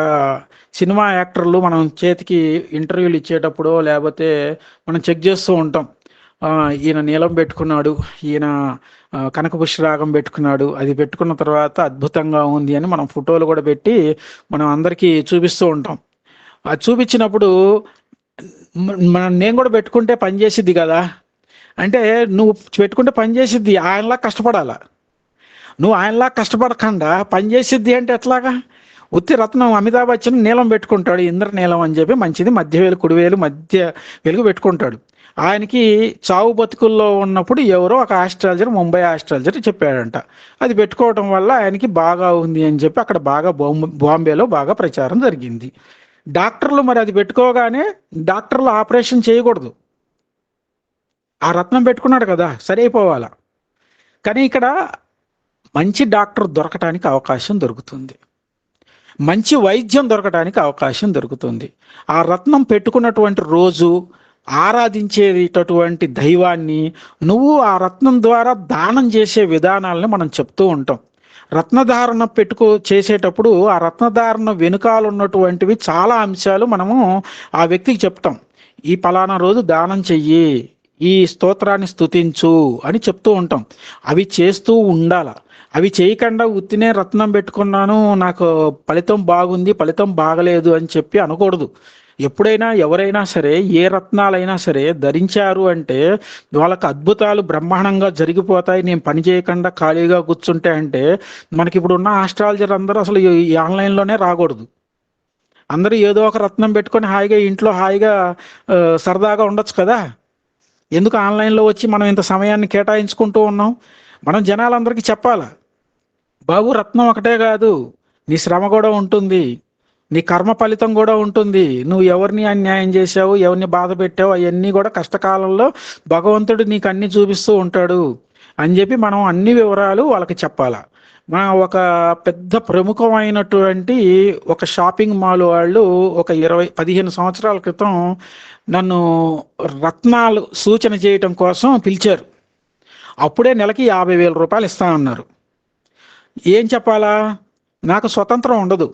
సినిమా యాక్టర్లు మనం చేతికి ఇంటర్వ్యూలు ఇచ్చేటప్పుడు లేకపోతే మనం చెక్ చేస్తూ ఉంటాం, ఈయన నీలం పెట్టుకున్నాడు, ఈయన కనకపుష్పరాగం పెట్టుకున్నాడు, అది పెట్టుకున్న తర్వాత అద్భుతంగా ఉంది అని మనం ఫోటోలు కూడా పెట్టి మనం అందరికీ చూపిస్తూ ఉంటాం. అది చూపించినప్పుడు నేను కూడా పెట్టుకుంటే పనిచేసిద్ది కదా అంటే, నువ్వు పెట్టుకుంటే పనిచేసిద్ది, ఆయనలా కష్టపడాలా. నువ్వు ఆయనలా కష్టపడకుండా పనిచేసిద్ది అంటే ఎట్లాగా? ఉత్తి రత్నం అమితాబ్ బచ్చన్ నీలం పెట్టుకుంటాడు, ఇంద్రనీలం అని చెప్పి మంచిది, మధ్య వేలు కుడివేలు మధ్య వెలుగు పెట్టుకుంటాడు. ఆయనకి చావు బతుకుల్లో ఉన్నప్పుడు ఎవరో ఒక ఆస్ట్రాలజర్, ముంబై ఆస్ట్రాలజర్ చెప్పాడంట, అది పెట్టుకోవడం వల్ల ఆయనకి బాగా ఉంది అని చెప్పి అక్కడ బాగా బాంబేలో బాగా ప్రచారం జరిగింది. డాక్టర్లు మరి అది పెట్టుకోగానే డాక్టర్లు ఆపరేషన్ చేయకూడదు, ఆ రత్నం పెట్టుకున్నాడు కదా, సరైపోవాలా. కానీ ఇక్కడ మంచి డాక్టర్ దొరకటానికి అవకాశం దొరుకుతుంది, మంచి వైద్యం దొరకడానికి అవకాశం దొరుకుతుంది. ఆ రత్నం పెట్టుకున్నటువంటి రోజు ఆరాధించేటటువంటి దైవాన్ని నువ్వు ఆ రత్నం ద్వారా దానం చేసే విధానాలను మనం చెప్తూ ఉంటాం. రత్నధారణ చేసేటప్పుడు ఆ రత్నధారణ వెనుకాల ఉన్నటువంటివి చాలా అంశాలు మనము ఆ వ్యక్తికి చెప్తాం. ఈ పలానా రోజు దానం చెయ్యి, ఈ స్తోత్రాన్ని స్తుతించు అని చెప్తూ ఉంటాం. అవి చేస్తూ ఉండాల. అవి చేయకుండా ఉత్తినే రత్నం పెట్టుకున్నాను, నాకు ఫలితం బాగుంది, ఫలితం బాగలేదు అని చెప్పి అనకూడదు. ఎప్పుడైనా ఎవరైనా సరే, ఏ రత్నాలైనా సరే ధరించారు అంటే వాళ్ళకి అద్భుతాలు బ్రహ్మాండంగా జరిగిపోతాయి. నేను పని చేయకుండా ఖాళీగా కూర్చుంటే అంటే, మనకి ఇప్పుడు ఉన్న ఆస్ట్రాలజర్ అందరూ అసలు ఈ ఆన్లైన్లోనే రాకూడదు. అందరూ ఏదో ఒక రత్నం పెట్టుకొని హాయిగా ఇంట్లో హాయిగా సరదాగా ఉండొచ్చు కదా. ఎందుకు ఆన్లైన్లో వచ్చి మనం ఇంత సమయాన్ని కేటాయించుకుంటూ ఉన్నాం? మనం జనాలందరికీ చెప్పాలా, బాబు రత్నం ఒకటే కాదు, నీ శ్రమ కూడా ఉంటుంది, నీ కర్మ ఫలితం కూడా ఉంటుంది, నువ్వు ఎవరిని అన్యాయం చేసావు, ఎవరిని బాధ పెట్టావు, అవన్నీ కూడా కష్టకాలంలో భగవంతుడు నీకు అన్ని చూపిస్తూ ఉంటాడు అని చెప్పి మనం అన్ని వివరాలు వాళ్ళకి చెప్పాలా. మన ఒక పెద్ద ప్రముఖమైనటువంటి ఒక షాపింగ్ మాల్ వాళ్ళు ఒక 15 సంవత్సరాల క్రితం నన్ను రత్నాలు సూచన చేయటం కోసం పిలిచారు. అప్పుడే నెలకి 50,000 రూపాయలు ఇస్తానన్నారు. ఏం చెప్పాలా? నాకు స్వతంత్రం ఉండదు.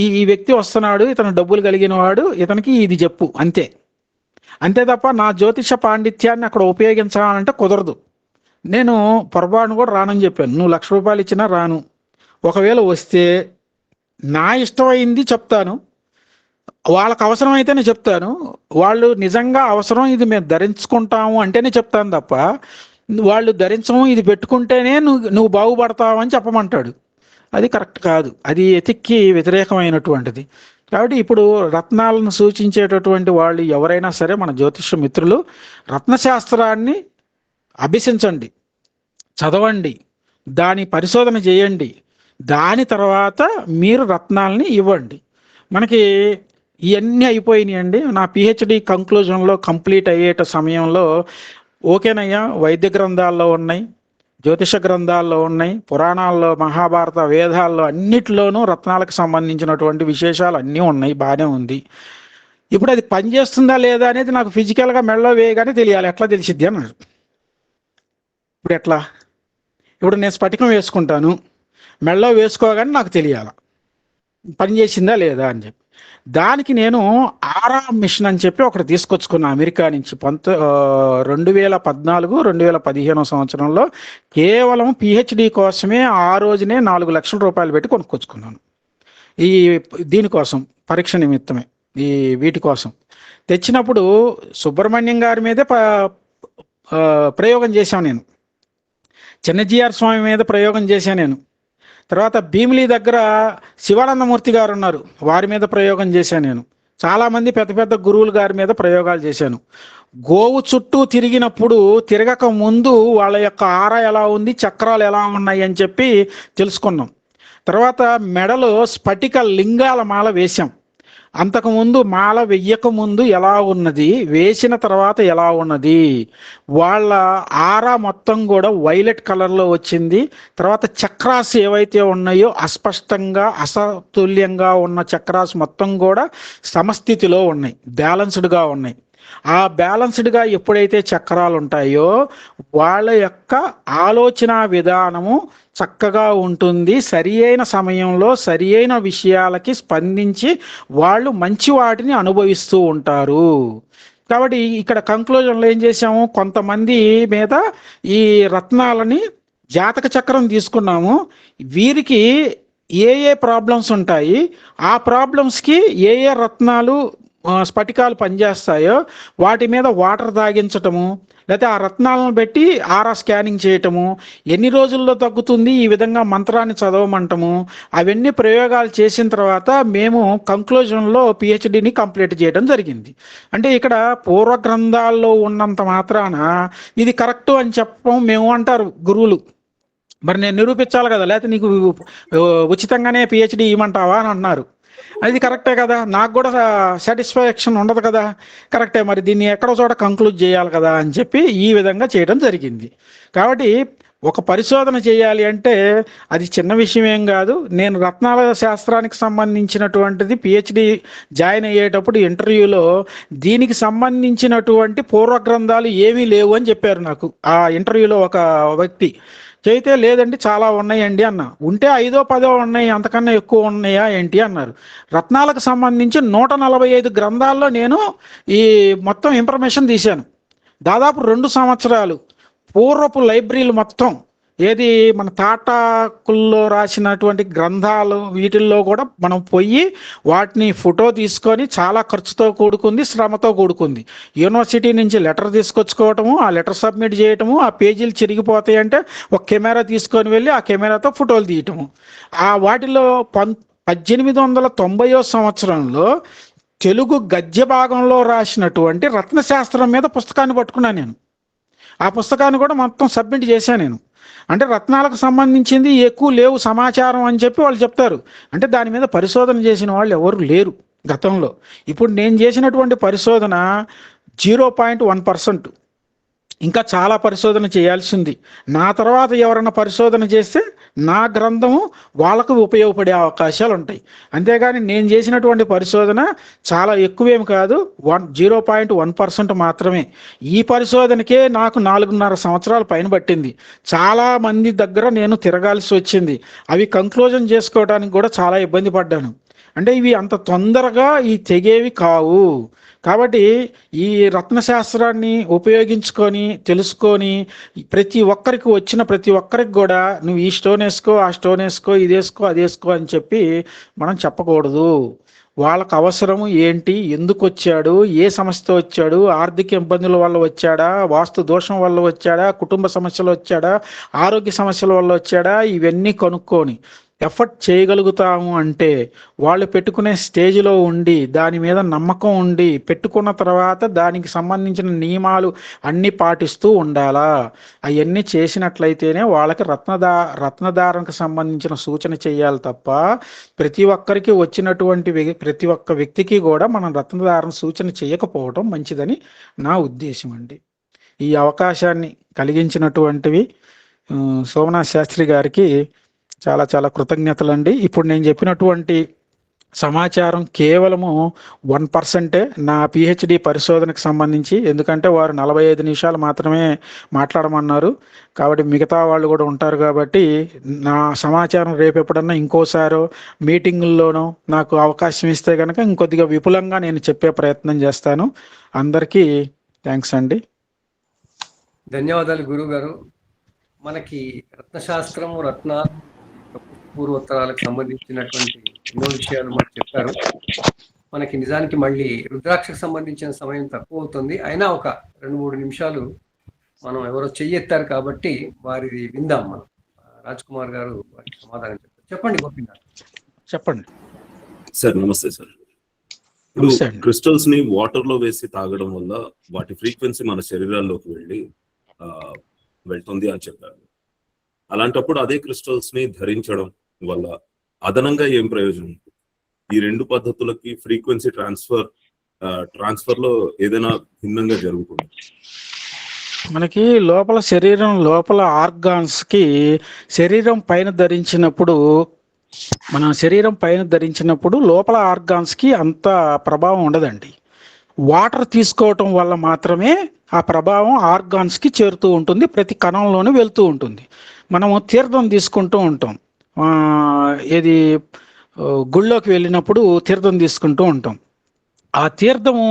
ఈ ఈ వ్యక్తి వస్తున్నాడు, ఇతను డబ్బులు కలిగిన వాడు, ఇతనికి ఇది చెప్పు అంతే. అంతే తప్ప నా జ్యోతిష పాండిత్యాన్ని అక్కడ ఉపయోగించాలంటే కుదరదు. నేను పొరపాటును కూడా రానని చెప్పాను. నువ్వు ₹1,00,000 ఇచ్చినా రాను. ఒకవేళ వస్తే నా ఇష్టమైంది చెప్తాను, వాళ్ళకి అవసరం అయితేనే చెప్తాను. వాళ్ళు నిజంగా అవసరం ఇది మేము ధరించుకుంటాము అంటేనే చెప్తాను తప్ప, వాళ్ళు ధరించము ఇది పెట్టుకుంటేనే నువ్వు బాగుపడతావు అని చెప్పమంటాడు. అది కరెక్ట్ కాదు. అది ఎతిక్కి వ్యతిరేకమైనటువంటిది. కాబట్టి ఇప్పుడు రత్నాలను సూచించేటటువంటి వాళ్ళు ఎవరైనా సరే, మన జ్యోతిష మిత్రులు, రత్నశాస్త్రాన్ని అభ్యసించండి, చదవండి, దాని పరిశోధన చేయండి. దాని తర్వాత మీరు రత్నాలని ఇవ్వండి. మనకి ఇవన్నీ అయిపోయినాయండి. నా పిహెచ్డి కంక్లూజన్లో కంప్లీట్ అయ్యేట సమయంలో ఓకేనయ్యా, వైద్య గ్రంథాల్లో ఉన్నాయి, జ్యోతిష గ్రంథాల్లో ఉన్నాయి, పురాణాల్లో, మహాభారత, వేదాల్లో అన్నిటిలోనూ రత్నాలకు సంబంధించినటువంటి విశేషాలు అన్నీ ఉన్నాయి, బాగానే ఉంది. ఇప్పుడు అది పనిచేస్తుందా లేదా అనేది నాకు ఫిజికల్గా మెడలో వేయగానే తెలియాలి. ఎట్లా తెలిసిద్ది అన్నారు. ఇప్పుడు ఎట్లా? ఇప్పుడు నేను స్ఫటికం వేసుకుంటాను, మెడలో వేసుకోగానే నాకు తెలియాలి పనిచేసిందా లేదా అని చెప్పి. దానికి నేను ఆరా మిషన్ అని చెప్పి ఒకటి తీసుకొచ్చుకున్నా అమెరికా నుంచి 2014, 2015 సంవత్సరంలో. కేవలం పిహెచ్డి కోసమే ఆ రోజునే ₹4,00,000 పెట్టి కొనుక్కొచ్చుకున్నాను. ఈ దీనికోసం, పరీక్ష నిమిత్తమే, ఈ వీటి కోసం తెచ్చినప్పుడు సుబ్రహ్మణ్యం గారి మీదే ప్రయోగం చేశాను నేను. చిన్నజీఆర్ స్వామి మీద ప్రయోగం చేశాను నేను. తర్వాత భీమిలి దగ్గర శివానందమూర్తి గారు ఉన్నారు, వారి మీద ప్రయోగం చేశాను నేను. చాలామంది పెద్ద పెద్ద గురువులు గారి మీద ప్రయోగాలు చేశాను. గోవు చుట్టూ తిరిగినప్పుడు తిరగక ముందు వాళ్ళ యొక్క ఆర ఎలా ఉంది, చక్రాలు ఎలా ఉన్నాయి అని చెప్పి తెలుసుకున్నాం. తర్వాత మెడలో స్ఫటిక లింగాల మాల వేశాం. అంతకుముందు మాల వెయ్యక ముందు ఎలా ఉన్నది, వేసిన తర్వాత ఎలా ఉన్నది, వాళ్ళ ఆరా మొత్తం కూడా వైలెట్ కలర్లో వచ్చింది. తర్వాత చక్రాస్ ఏవైతే ఉన్నాయో అస్పష్టంగా, అసతుల్యంగా ఉన్న చక్రాస్ మొత్తం కూడా సమస్థితిలో ఉన్నాయి, బ్యాలెన్స్డ్గా ఉన్నాయి. ఆ బ్యాలెన్స్డ్గా ఎప్పుడైతే చక్రాలు ఉంటాయో వాళ్ళ యొక్క ఆలోచన విధానము చక్కగా ఉంటుంది. సరి అయిన సమయంలో సరి అయిన విషయాలకి స్పందించి వాళ్ళు మంచి వాటిని అనుభవిస్తూ ఉంటారు. కాబట్టి ఇక్కడ కంక్లూజన్లో ఏం చేసాము, కొంతమంది మీద ఈ రత్నాలని జాతక చక్రం తీసుకున్నాము. వీరికి ఏ ఏ ప్రాబ్లమ్స్ ఉంటాయి, ఆ ప్రాబ్లమ్స్కి ఏ ఏ రత్నాలు స్ఫటికాలు పనిచేస్తాయో వాటి మీద వాటర్ తాగించటము, లేకపోతే ఆ రత్నాలను పెట్టి ఆరా స్కానింగ్ చేయటము, ఎన్ని రోజుల్లో తగ్గుతుంది, ఈ విధంగా మంత్రాన్ని చదవమంటము, అవన్నీ ప్రయోగాలు చేసిన తర్వాత మేము కంక్లూజన్లో పిహెచ్డిని కంప్లీట్ చేయడం జరిగింది. అంటే ఇక్కడ పూర్వ గ్రంథాల్లో ఉన్నంత మాత్రాన ఇది కరెక్టు అని చెప్పం మేము అంటారు గురువులు. మరి నేను నిరూపించాలి కదా, లేకపోతే నీకు ఉచితంగానే పిహెచ్డి ఇవ్వమంటావా అని అన్నారు. అది కరెక్టే కదా, నాకు కూడా సాటిస్ఫాక్షన్ ఉండదు కదా. కరెక్టే, మరి దీన్ని ఎక్కడో చోట కంక్లూడ్ చేయాలి కదా అని చెప్పి ఈ విధంగా చేయడం జరిగింది. కాబట్టి ఒక పరిశోధన చేయాలి అంటే అది చిన్న విషయం ఏం కాదు. నేను రత్నాల శాస్త్రానికి సంబంధించినటువంటిది పిహెచ్డి జాయిన్ అయ్యేటప్పుడు ఇంటర్వ్యూలో దీనికి సంబంధించినటువంటి పూర్వ గ్రంథాలు ఏమీ లేవు అని చెప్పారు నాకు ఆ ఇంటర్వ్యూలో ఒక వ్యక్తి. చేయితే లేదండి చాలా ఉన్నాయండి అన్న. ఉంటే 5ో 10ో ఉన్నాయి, అంతకన్నా ఎక్కువ ఉన్నాయా ఏంటి అన్నారు. రత్నాలకు సంబంధించి 145 గ్రంథాల్లో నేను ఈ మొత్తం ఇన్ఫర్మేషన్ తీశాను. దాదాపు 2 సంవత్సరాలు పూర్వపు లైబ్రరీలు మొత్తం, ఏది మన తాటాకుల్లో రాసినటువంటి గ్రంథాలు, వీటిల్లో కూడా మనం పోయి వాటిని ఫోటో తీసుకొని, చాలా ఖర్చుతో కూడుకుంది, శ్రమతో కూడుకుంది. యూనివర్సిటీ నుంచి లెటర్ తీసుకొచ్చుకోవటము, ఆ లెటర్ సబ్మిట్ చేయటము, ఆ పేజీలు చిరిగిపోతాయి అంటే ఒక కెమెరా తీసుకొని వెళ్ళి ఆ కెమెరాతో ఫోటోలు తీయటము. ఆ వాటిలో 1890 సంవత్సరంలో తెలుగు గద్య భాగంలో రాసినటువంటి రత్నశాస్త్రం మీద పుస్తకాన్ని పట్టుకున్నాను నేను. ఆ పుస్తకాన్ని కూడా మొత్తం సబ్మిట్ చేశాను నేను. అంటే రత్నాలకు సంబంధించింది ఎక్కువ లేవు సమాచారం అని చెప్పి వాళ్ళు చెప్తారు. అంటే దాని మీద పరిశోధన చేసిన వాళ్ళు ఎవరు లేరు గతంలో. ఇప్పుడు నేను చేసినటువంటి పరిశోధన 0.1%. ఇంకా చాలా పరిశోధన చేయాల్సి ఉంది. నా తర్వాత ఎవరైనా పరిశోధన చేస్తే నా గ్రంథము వాళ్ళకు ఉపయోగపడే అవకాశాలు ఉంటాయి. అంతేగాని నేను చేసినటువంటి పరిశోధన చాలా ఎక్కువేమి కాదు, 0.1% మాత్రమే. ఈ పరిశోధనకే నాకు 4.5 సంవత్సరాల పైన పట్టింది. చాలా మంది దగ్గర నేను తిరగాల్సి వచ్చింది. అవి కంక్లూజన్ చేసుకోవడానికి కూడా చాలా ఇబ్బంది పడ్డాను. అంటే ఇవి అంత తొందరగా ఈ తెగేవి కావు. కాబట్టి ఈ రత్నశాస్త్రాన్ని ఉపయోగించుకొని తెలుసుకొని ప్రతి ఒక్కరికి వచ్చిన ప్రతి ఒక్కరికి కూడా నువ్వు ఈ స్టోన్ వేసుకో, ఆ స్టోన్ వేసుకో, ఇది వేసుకో, అది వేసుకో అని చెప్పి మనం చెప్పకూడదు. వాళ్ళకు అవసరము ఏంటి, ఎందుకు వచ్చాడు, ఏ సమస్యతో వచ్చాడు, ఆర్థిక ఇబ్బందుల వల్ల వచ్చాడా, వాస్తు దోషం వల్ల వచ్చాడా, కుటుంబ సమస్యలు వచ్చాడా, ఆరోగ్య సమస్యల వల్ల వచ్చాడా, ఇవన్నీ కనుక్కొని ఎఫర్ట్ చేయగలుగుతాము అంటే వాళ్ళు పెట్టుకునే స్టేజ్లో ఉండి దాని మీద నమ్మకం ఉండి పెట్టుకున్న తర్వాత దానికి సంబంధించిన నియమాలు అన్నీ పాటిస్తూ ఉండాలా. అవన్నీ చేసినట్లయితేనే వాళ్ళకి రత్నధారణకు సంబంధించిన సూచన చేయాలి తప్ప ప్రతి ఒక్కరికి వచ్చినటువంటి ప్రతి ఒక్క వ్యక్తికి కూడా మనం రత్నధారణ సూచన చేయకపోవడం మంచిదని నా ఉద్దేశం అండి. ఈ అవకాశాన్ని కలిగించినటువంటివి సోమనాథ్ శాస్త్రి గారికి చాలా చాలా కృతజ్ఞతలండి. ఇప్పుడు నేను చెప్పినటువంటి సమాచారం కేవలము 1%. నా పిహెచ్డి పరిశోధనకు సంబంధించి, ఎందుకంటే వారు 45 నిమిషాలు మాత్రమే మాట్లాడమన్నారు. కాబట్టి మిగతా వాళ్ళు కూడా ఉంటారు. కాబట్టి నా సమాచారం రేపు ఎప్పుడన్నా ఇంకోసారో మీటింగుల్లోనో నాకు అవకాశం ఇస్తే కనుక ఇంకొద్దిగా విపులంగా నేను చెప్పే ప్రయత్నం చేస్తాను. అందరికీ థ్యాంక్స్ అండి. ధన్యవాదాలు గురువు గారు. మనకి రత్నశాస్త్రము, పూర్వోత్తరాలకు సంబంధించినటువంటి ఎన్నో విషయాలు మనకు చెప్పారు. మనకి నిజానికి మళ్ళీ రుద్రాక్షకు సంబంధించిన సమయం తక్కువ అవుతుంది. అయినా ఒక 2-3 నిమిషాలు మనం ఎవరో చెయ్యెత్తారు కాబట్టి వారిది విందాం. మనం రాజ్ కుమార్ గారు వారికి సమాధానం చెప్తారు. చెప్పండి గోపీనాథ్. చెప్పండి సార్. నమస్తే సార్. ఇప్పుడు క్రిస్టల్స్ ని వాటర్ లో వేసి తాగడం వల్ల వాటి ఫ్రీక్వెన్సీ మన శరీరాల్లోకి వెళ్తుంది అని చెప్పారు. అలాంటప్పుడు అదే క్రిస్టల్స్ ని ధరించడం వల్ల అదనంగా ఏం ప్రయోజనం? ఈ రెండు పద్ధతులకి ఫ్రీక్వెన్సీ ట్రాన్స్ఫర్ లో ఏదైనా భిన్నంగా జరుగుతుంది? మనకి లోపల శరీరం లోపల ఆర్గాన్స్ కి శరీరం పైన ధరించినప్పుడు లోపల ఆర్గాన్స్ కి అంత ప్రభావం ఉండదండి. వాటర్ తీసుకోవటం వల్ల మాత్రమే ఆ ప్రభావం ఆర్గాన్స్ కి చేరుతూ ఉంటుంది, ప్రతి కణంలోనూ వెళ్తూ ఉంటుంది. మనము తీర్థం తీసుకుంటూ ఉంటాం, ఏది గుళ్ళోకి వెళ్ళినప్పుడు తీర్థం తీసుకుంటూ ఉంటాం. ఆ తీర్థము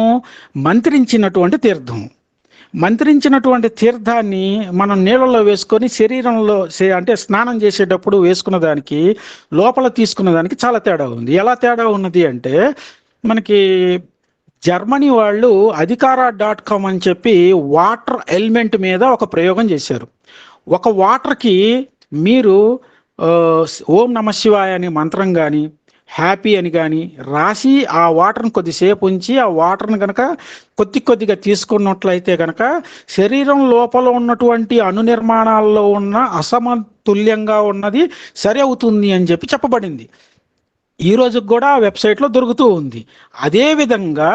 మంత్రించినటువంటి తీర్థాన్ని మనం నీళ్ళలో వేసుకొని శరీరంలో అంటే స్నానం చేసేటప్పుడు వేసుకున్న దానికి లోపల తీసుకున్న దానికి చాలా తేడా ఉంది. ఎలా తేడా ఉన్నది అంటే, మనకి జర్మనీ వాళ్ళు అధికార.com అని చెప్పి వాటర్ ఎలిమెంట్ మీద ఒక ప్రయోగం చేశారు. ఒక వాటర్కి మీరు ఓం నమ శివాయ అనే మంత్రం కానీ హ్యాపీ అని కానీ రాసి ఆ వాటర్ని కొద్దిసేపు ఉంచి ఆ వాటర్ని కనుక కొద్దిగా తీసుకున్నట్లయితే కనుక శరీరం లోపల ఉన్నటువంటి అణు నిర్మాణాల్లో ఉన్న అసమతుల్యంగా ఉన్నది సరి అవుతుంది అని చెప్పబడింది. ఈ రోజుకి కూడా వెబ్సైట్లో దొరుకుతూ ఉంది. అదేవిధంగా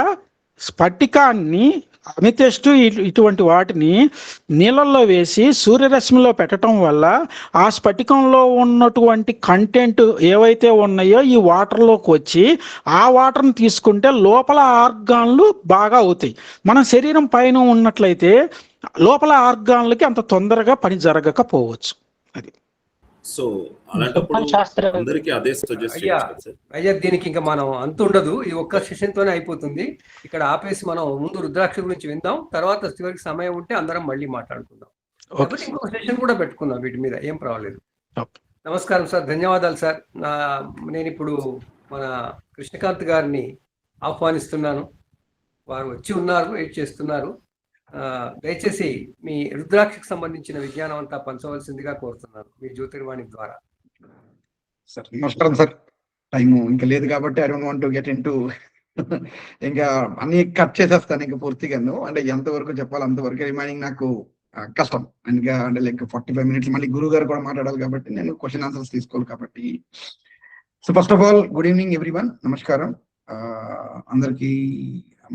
స్ఫటికాన్ని, అమితెస్టు ఇటువంటి వాటిని నీళ్ళల్లో వేసి సూర్యరశ్మిలో పెట్టడం వల్ల ఆ స్ఫటికంలో ఉన్నటువంటి కంటెంట్ ఏవైతే ఉన్నాయో ఈ వాటర్లోకి వచ్చి ఆ వాటర్ని తీసుకుంటే లోపల ఆర్గాన్లు బాగా అవుతాయి. మన శరీరం పైన ఉన్నట్లయితే లోపల ఆర్గాన్లకి అంత తొందరగా పని జరగకపోవచ్చు. అది సో అలాంటప్పుడు అందరికీ అదే సజెస్ట్ చేయొచ్చు. అయ్యా, దీనికి ఇంకా మనం అంత ఉండదు, ఈ ఒక్క సెషన్ తోనే అయిపోతుంది. ఇక్కడ ఆపేసి మనం ముందు రుద్రాక్ష గురించి విందాం, తర్వాత చివరికి సమయం ఉంటే అందరం మళ్ళీ మాట్లాడుకుందాం. ఇంకొక సెషన్ కూడా పెట్టుకుందాం వీటి మీద, ఏం పర్వాలేదు. నమస్కారం సార్, ధన్యవాదాలు సార్. నేను ఇప్పుడు మన కృష్ణకాంత్ గారిని ఆహ్వానిస్తున్నాను. వారు వచ్చి ఉన్నారు, వెయిట్ చేస్తున్నారు. దయచేసి మీ రుద్రాక్షకు సంబంధించిన విజ్ఞానం అంతా పంచవలసిందిగా కోరుతున్నాను మీ జ్యోతిర్వాణి ద్వారా. సార్ నమస్కారం సార్. టైము ఇంకా లేదు కాబట్టి I don't want to get into ఇంకా అన్ని కట్ చేసేస్తాను ఇంకా పూర్తిగాను. అంటే ఎంతవరకు చెప్పాలి అంతవరకు, రిమైనింగ్ నాకు కష్టం. ఇంకా అంటే లైక్ 45 మినిట్స్ మళ్ళీ గురువు గారు కూడా మాట్లాడాలి కాబట్టి నేను క్వశ్చన్ ఆన్సర్స్ తీసుకోవాలి కాబట్టి. So first of all good evening everyone, నమస్కారం అందరికి.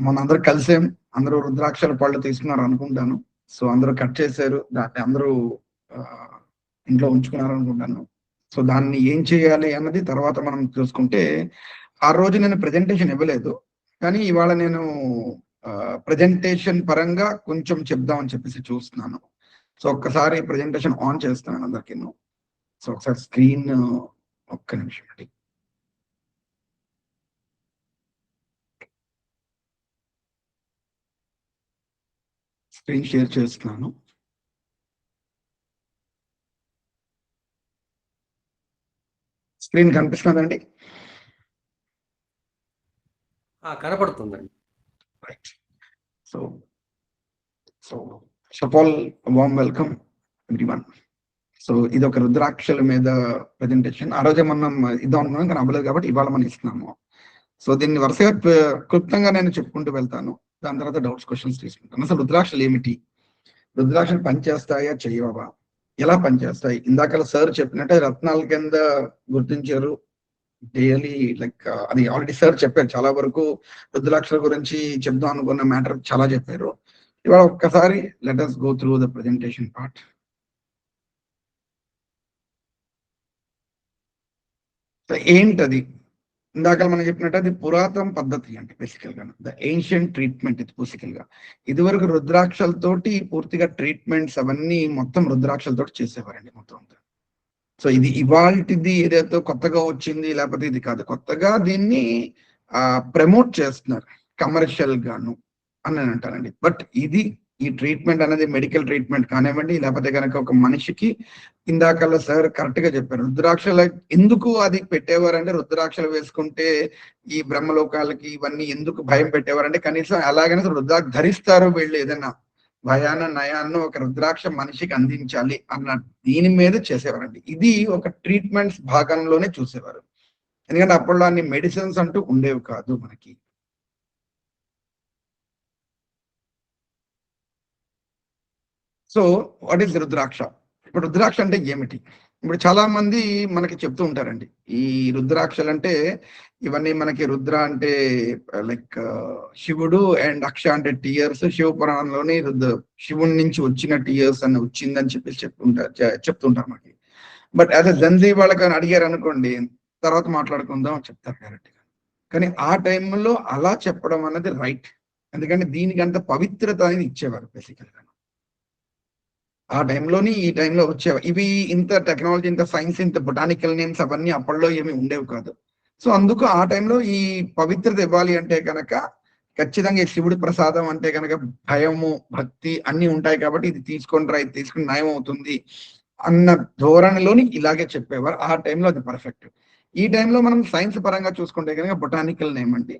మన అందరు కలిసాం, అందరూ రుద్రాక్షల పళ్ళు తీసుకున్నారు అనుకుంటాను. సో అందరూ కట్ చేశారు, దాన్ని అందరూ ఇంట్లో ఉంచుకున్నారు అనుకుంటాను. సో దాన్ని ఏం చేయాలి అన్నది తర్వాత మనం చూసుకుంటే, ఆ రోజు నేను ప్రెజెంటేషన్ ఇవ్వలేదు, కానీ ఇవాళ నేను ప్రెజెంటేషన్ పరంగా కొంచెం చెప్దామని చెప్పేసి చూస్తున్నాను. సో ఒక్కసారి ప్రెజెంటేషన్ ఆన్ చేస్తున్నాను అందరికీ. సో ఒకసారి స్క్రీన్ ఒక్క నిమిషం అండి. స్క్రీన్ షేర్ చేస్తున్నాను. స్క్రీన్ కనిపిస్తుందండి? కనపడుతుందండి. Right. So first of all warm welcome everyone. So ఇది ఒక రుద్రాక్షల మీద ప్రెజెంటేషన్. ఆ రోజే మనం ఇద్దాం అనుకున్నాం, కానీ అవ్వలేదు కాబట్టి ఇవాళ మనం ఇస్తున్నాము. సో దీన్ని వరుసగా క్లుప్తంగా నేను చెప్పుకుంటూ వెళ్తాను, దాని తర్వాత డౌట్స్, క్వశ్చన్స్ తీసుకుంటాను. అసలు రుద్రాక్షలు ఏమిటి, రుద్రాక్షలు పనిచేస్తాయా చేయవా, ఎలా పనిచేస్తాయి? ఇందాక సార్ చెప్పినట్టే రత్నాల కింద గుర్తించారు డైలీ, లైక్ అది ఆల్రెడీ సార్ చెప్పారు. చాలా వరకు రుద్రాక్షల గురించి చెప్దాం అనుకున్న మ్యాటర్ చాలా చెప్పారు. ఇవాళ ఒక్కసారి let us go through the presentation part. ఏంటది? ఇందాక మనం చెప్పినట్టు అది పురాతన పద్ధతి అంటే బేసికల్ గా ద ఏన్షియంట్ ట్రీట్మెంట్. ఇది బేసికల్ గా ఇదివరకు రుద్రాక్షలతోటి పూర్తిగా ట్రీట్మెంట్స్ అవన్నీ మొత్తం రుద్రాక్షలతోటి చేసేవారండి మొత్తం అంతా. సో ఇది ఇవాల్టిది ఏదైతే కొత్తగా వచ్చింది లేకపోతే ఇది కాదు, కొత్తగా దీన్ని ప్రమోట్ చేస్తున్నారు కమర్షియల్ గాను అని నేను అంటానండి. బట్ ఇది ఈ ట్రీట్మెంట్ అనేది మెడికల్ ట్రీట్మెంట్ కానివ్వండి, లేకపోతే కనుక ఒక మనిషికి ఇందాకల్లా సార్ కరెక్ట్ గా చెప్పారు, రుద్రాక్షల ఎందుకు అది పెట్టేవారంటే, రుద్రాక్షలు వేసుకుంటే ఈ బ్రహ్మలోకాలకి ఇవన్నీ ఎందుకు భయం పెట్టేవారంటే, కనీసం అలాగనే రుద్రాక్ష ధరిస్తారు వీళ్ళు, ఏదైనా భయాన నయాన్ని ఒక రుద్రాక్ష మనిషికి అందించాలి అన్న దీని మీద చేసేవారండి. ఇది ఒక ట్రీట్మెంట్స్ భాగంలోనే చూసేవారు, ఎందుకంటే అప్పట్లో అన్ని మెడిసిన్స్ అంటూ ఉండేవి కాదు మనకి. సో వాట్ ఈస్ రుద్రాక్ష? ఇప్పుడు రుద్రాక్ష అంటే ఏమిటి? ఇప్పుడు చాలా మంది మనకి చెప్తూ ఉంటారండి, ఈ రుద్రాక్షలు అంటే ఇవన్నీ మనకి రుద్ర అంటే లైక్ శివుడు అండ్ అక్ష అంటే టీయర్స్, శివ పురాణంలోని శివుడి నుంచి వచ్చిన టీయర్స్ అని వచ్చిందని చెప్పేసి చెప్తుంటారు మనకి. బట్ యాజ్ అ జన్జీ వాళ్ళకి అడిగారు అనుకోండి, తర్వాత మాట్లాడుకుందాం అని చెప్తారు డైరెక్ట్ గా. కానీ ఆ టైంలో అలా చెప్పడం అనేది రైట్, ఎందుకంటే దీనికి అంత పవిత్రత అనేది ఇచ్చేవారు బేసికల్ గా. ఆ టైంలోని ఈ టైంలో వచ్చేవి ఇవి. ఇంత టెక్నాలజీ, ఇంత సైన్స్, ఇంత బొటానికల్ నేమ్స్ అవన్నీ అప్పట్లో ఏమి ఉండేవి కాదు. సో అందుకు ఆ టైంలో ఈ పవిత్రత ఇవ్వాలి అంటే కనుక ఖచ్చితంగా శివుడి ప్రసాదం అంటే కనుక భయము, భక్తి అన్ని ఉంటాయి కాబట్టి ఇది తీసుకొని రా, ఇది తీసుకుని న్యాయం అవుతుంది అన్న ధోరణిలోని ఇలాగే చెప్పేవారు. ఆ టైంలో అది పర్ఫెక్ట్. ఈ టైంలో మనం సైన్స్ పరంగా చూసుకుంటే కనుక బొటానికల్ నేమ్ అండి,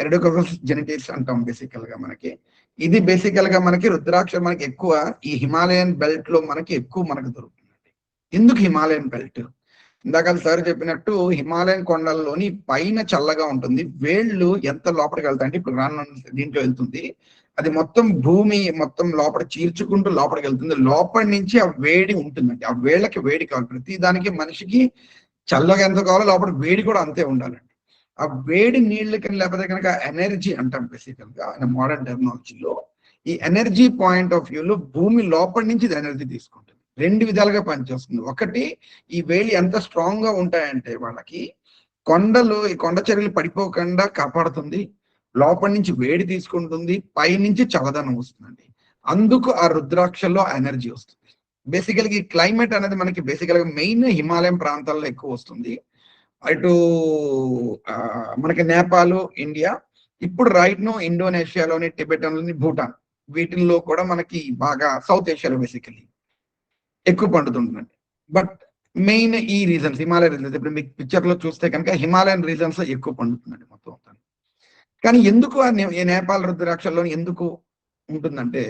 ఎరిడోకోకస్ జెనెటిక్స్ అంటాం బేసికల్ గా మనకి. ఇది బేసికల్ గా మనకి రుద్రాక్ష మనకి ఎక్కువ ఈ హిమాలయన్ బెల్ట్ లో మనకి ఎక్కువ మనకు దొరుకుతుంది. ఎందుకు హిమాలయన్ బెల్ట్? ఇందాక సార్ చెప్పినట్టు హిమాలయన్ కొండల్లోని పైన చల్లగా ఉంటుంది, వేళ్ళు ఎంత లోపలికి వెళ్తాయంటే ఇప్పుడు రాను దీంట్లో వెళ్తుంది, అది మొత్తం భూమి మొత్తం లోపల చీల్చుకుంటూ లోపలికి వెళ్తుంది. లోపలి నుంచి ఆ వేడి ఉంటుందండి, ఆ వేళ్ళకి వేడి కావాలి. ప్రతి దానికి మనిషికి చల్లగా ఎంత కావాలో లోపల వేడి కూడా అంతే ఉండాలండి. ఆ వేడి నీళ్ళకి లేకపోతే కనుక ఎనర్జీ అంటాం బేసికల్ గా మోడర్న్ టెక్నాలజీలో. ఈ ఎనర్జీ పాయింట్ ఆఫ్ వ్యూలో భూమి లోపలి నుంచి ఇది ఎనర్జీ తీసుకుంటుంది. రెండు విధాలుగా పనిచేస్తుంది. ఒకటి, ఈ వేలి ఎంత స్ట్రాంగ్ గా ఉంటాయంటే వాళ్ళకి కొండలు, ఈ కొండ చర్యలు పడిపోకుండా కాపాడుతుంది, లోపలి నుంచి వేడి తీసుకుంటుంది, పైనుంచి చల్లదనం వస్తుందండి. అందుకు ఆ రుద్రాక్షల్లో ఎనర్జీ వస్తుంది. బేసికల్గా ఈ క్లైమేట్ అనేది మనకి బేసికల్ గా మెయిన్ హిమాలయం ప్రాంతాల్లో ఎక్కువ వస్తుంది. అటు మనకి నేపాల్, ఇండియా, ఇప్పుడు రైట్ నో ఇండోనేషియాలోని, టిబెటన్లోని, భూటాన్, వీటిల్లో కూడా మనకి బాగా సౌత్ ఏషియాలో బేసికలీ ఎక్కువ పండుతుంటుందండి. బట్ మెయిన్ ఈ రీజన్స్, హిమాలయన్ రీజన్స్, ఇప్పుడు మీకు పిక్చర్ లో చూస్తే కనుక హిమాలయన్ రీజన్స్ లో ఎక్కువ పండుతుందండి మొత్తం అంతా. కానీ ఎందుకు ఈ నేపాల్ రుద్రాక్షల్లో ఎందుకు ఉంటుందంటే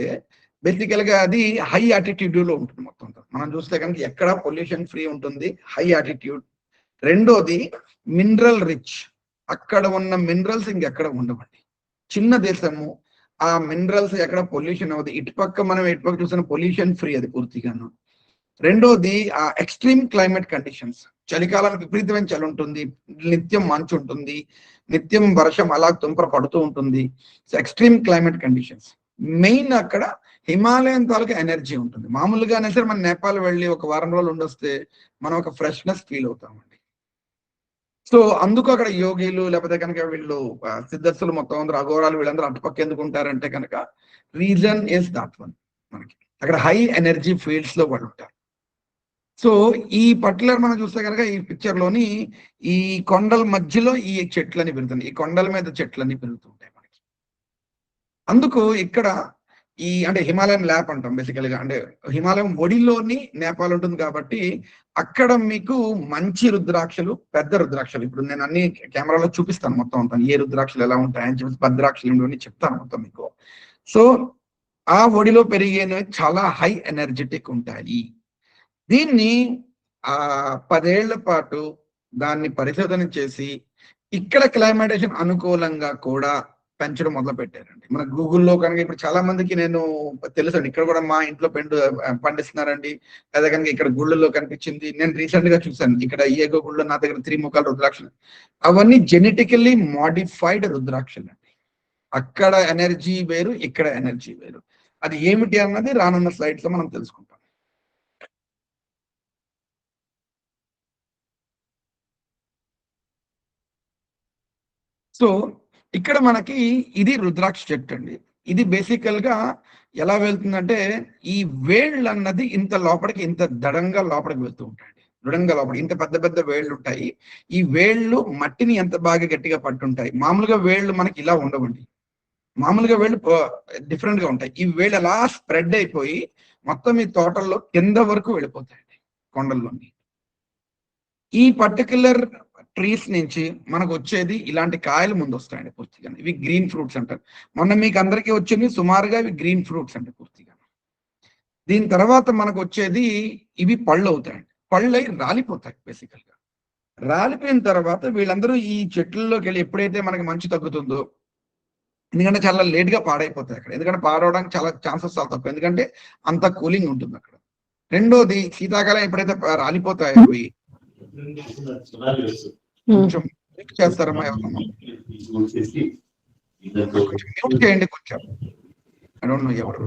బేసికల్ గా అది హై ఆటిట్యూడ్ లో ఉంటుంది మొత్తం అంతా. మనం చూస్తే కనుక ఎక్కడ పొల్యూషన్ ఫ్రీ ఉంటుంది, హై ఆటిట్యూడ్. రెండోది మినరల్ రిచ్, అక్కడ ఉన్న మినరల్స్ ఇంకెక్కడ ఉండవండి. చిన్న దేశము, ఆ మినరల్స్ ఎక్కడ పొల్యూషన్ అవ్వదు. ఇటుపక్క మనం ఇటుపక్క చూసిన పొల్యూషన్ ఫ్రీ అది పూర్తిగాను. రెండోది ఆ ఎక్స్ట్రీమ్ క్లైమేట్ కండిషన్స్, చలికాలం విపరీతమైన చలి ఉంటుంది, నిత్యం మంచు ఉంటుంది, నిత్యం వర్షం అలా తుంపర పడుతూ ఉంటుంది. So extreme climate conditions main అక్కడ హిమాలయన్ తాలూకా ఎనర్జీ ఉంటుంది. మామూలుగానే సరే మన నేపాల్ వెళ్ళి ఒక వారం రోజులు ఉండొస్తే మనం ఒక ఫ్రెష్నెస్ ఫీల్ అవుతామండి. సో అందుకు అక్కడ యోగిలు లేకపోతే కనుక వీళ్ళు సిద్ధస్తులు మొత్తం అందరూ అఘోరాలు వీళ్ళందరూ అటుపక్క ఎందుకు ఉంటారంటే కనుక రీజన్ ఇస్ దట్ వన్. మనకి అక్కడ హై ఎనర్జీ ఫీల్డ్స్ లో వాళ్ళు ఉంటారు. సో ఈ పర్టికులర్ మనం చూస్తే కనుక ఈ పిక్చర్ లోని ఈ కొండల మధ్యలో ఈ చెట్లని పెరుగుతుంది, ఈ కొండల మీద చెట్లన్నీ పెరుగుతుంటాయి మనకి. అందుకు ఇక్కడ ఈ అంటే హిమాలయన్ ల్యాప్ అంటాం బేసికల్గా, అంటే హిమాలయం ఒడిలోని నేపాల్ ఉంటుంది కాబట్టి అక్కడ మీకు మంచి రుద్రాక్షలు, పెద్ద రుద్రాక్షలు, ఇప్పుడు నేను అన్ని కెమెరాలో చూపిస్తాను మొత్తం అంతా ఏ రుద్రాక్షలు ఎలా ఉంటాయని చెప్పి భద్రాక్షలు ఇవన్నీ చెప్తాను మొత్తం మీకు. సో ఆ ఒడిలో పెరిగేవి చాలా హై ఎనర్జెటిక్ ఉంటాయి. దీన్ని 10 ఏళ్ల పాటు దాన్ని పరిశోధన చేసి ఇక్కడ క్లైమేటేషన్ అనుకూలంగా కూడా పెంచడం మొదలు పెట్టారండి. మన గూగుల్లో కనుక ఇప్పుడు చాలా మందికి నేను తెలుసండి, ఇక్కడ కూడా మా ఇంట్లో పండిస్తున్నారండి, లేదా కనుక ఇక్కడ గుళ్ళల్లో కనిపించింది. నేను రీసెంట్ గా చూసాను ఇక్కడ ఏగో గుళ్ళో నా దగ్గర 3 ముఖాల రుద్రాక్షలు, అవన్నీ జెనెటికల్లీ మాడిఫైడ్ రుద్రాక్షలు అండి. అక్కడ ఎనర్జీ వేరు, ఇక్కడ ఎనర్జీ వేరు. అది ఏమిటి అన్నది రానున్న స్లైడ్స్ లో మనం తెలుసుకుంటాం. సో ఇక్కడ మనకి ఇది రుద్రాక్ష చెట్టు అండి. ఇది బేసికల్ గా ఎలా వెళ్తుందంటే ఈ వేళ్ళు అన్నది ఇంత లోపలికి, ఇంత దడంగా లోపలికి వెళ్తూ ఉంటాయండి. దృఢంగా లోపల ఇంత పెద్ద పెద్ద వేళ్ళు ఉంటాయి. ఈ వేళ్ళు మట్టిని ఎంత బాగా గట్టిగా పట్టుంటాయి. మామూలుగా వేళ్ళు మనకి ఇలా ఉండవండి, మామూలుగా వేళ్ళు డిఫరెంట్ గా ఉంటాయి. ఈ వేళ్ళు అలా స్ప్రెడ్ అయిపోయి మొత్తం ఈ తోటల్లో కింద వరకు వెళ్ళిపోతాయండి కొండల్లోని. ఈ పర్టికులర్ ట్రీస్ నుంచి మనకు వచ్చేది ఇలాంటి కాయలు ముందు వస్తాయండి పూర్తిగా. ఇవి గ్రీన్ ఫ్రూట్స్ అంటారు. మొన్న మీకు అందరికీ వచ్చింది సుమారుగా ఇవి గ్రీన్ ఫ్రూట్స్ అంటే పూర్తిగా. దీని తర్వాత మనకు వచ్చేది ఇవి పళ్ళు అవుతాయండి. పళ్ళు అయి రాలిపోతాయి బేసికల్ గా. రాలిపోయిన తర్వాత వీళ్ళందరూ ఈ చెట్లలోకి వెళ్ళి ఎప్పుడైతే మనకి మంచు తగ్గుతుందో, ఎందుకంటే చాలా లేట్ గా పాడైపోతాయి అక్కడ, ఎందుకంటే పాడవడానికి చాలా ఛాన్సెస్ చాలా తక్కువ, ఎందుకంటే అంత కూలింగ్ ఉంటుంది అక్కడ. రెండోది శీతాకాలం ఎప్పుడైతే రాలిపోతాయో అవి కొంచెం చేస్తారమ్మా, కొంచెం మ్యూట్ చేయండి కొంచెం. ఐ డోంట్ నో ఎవరు.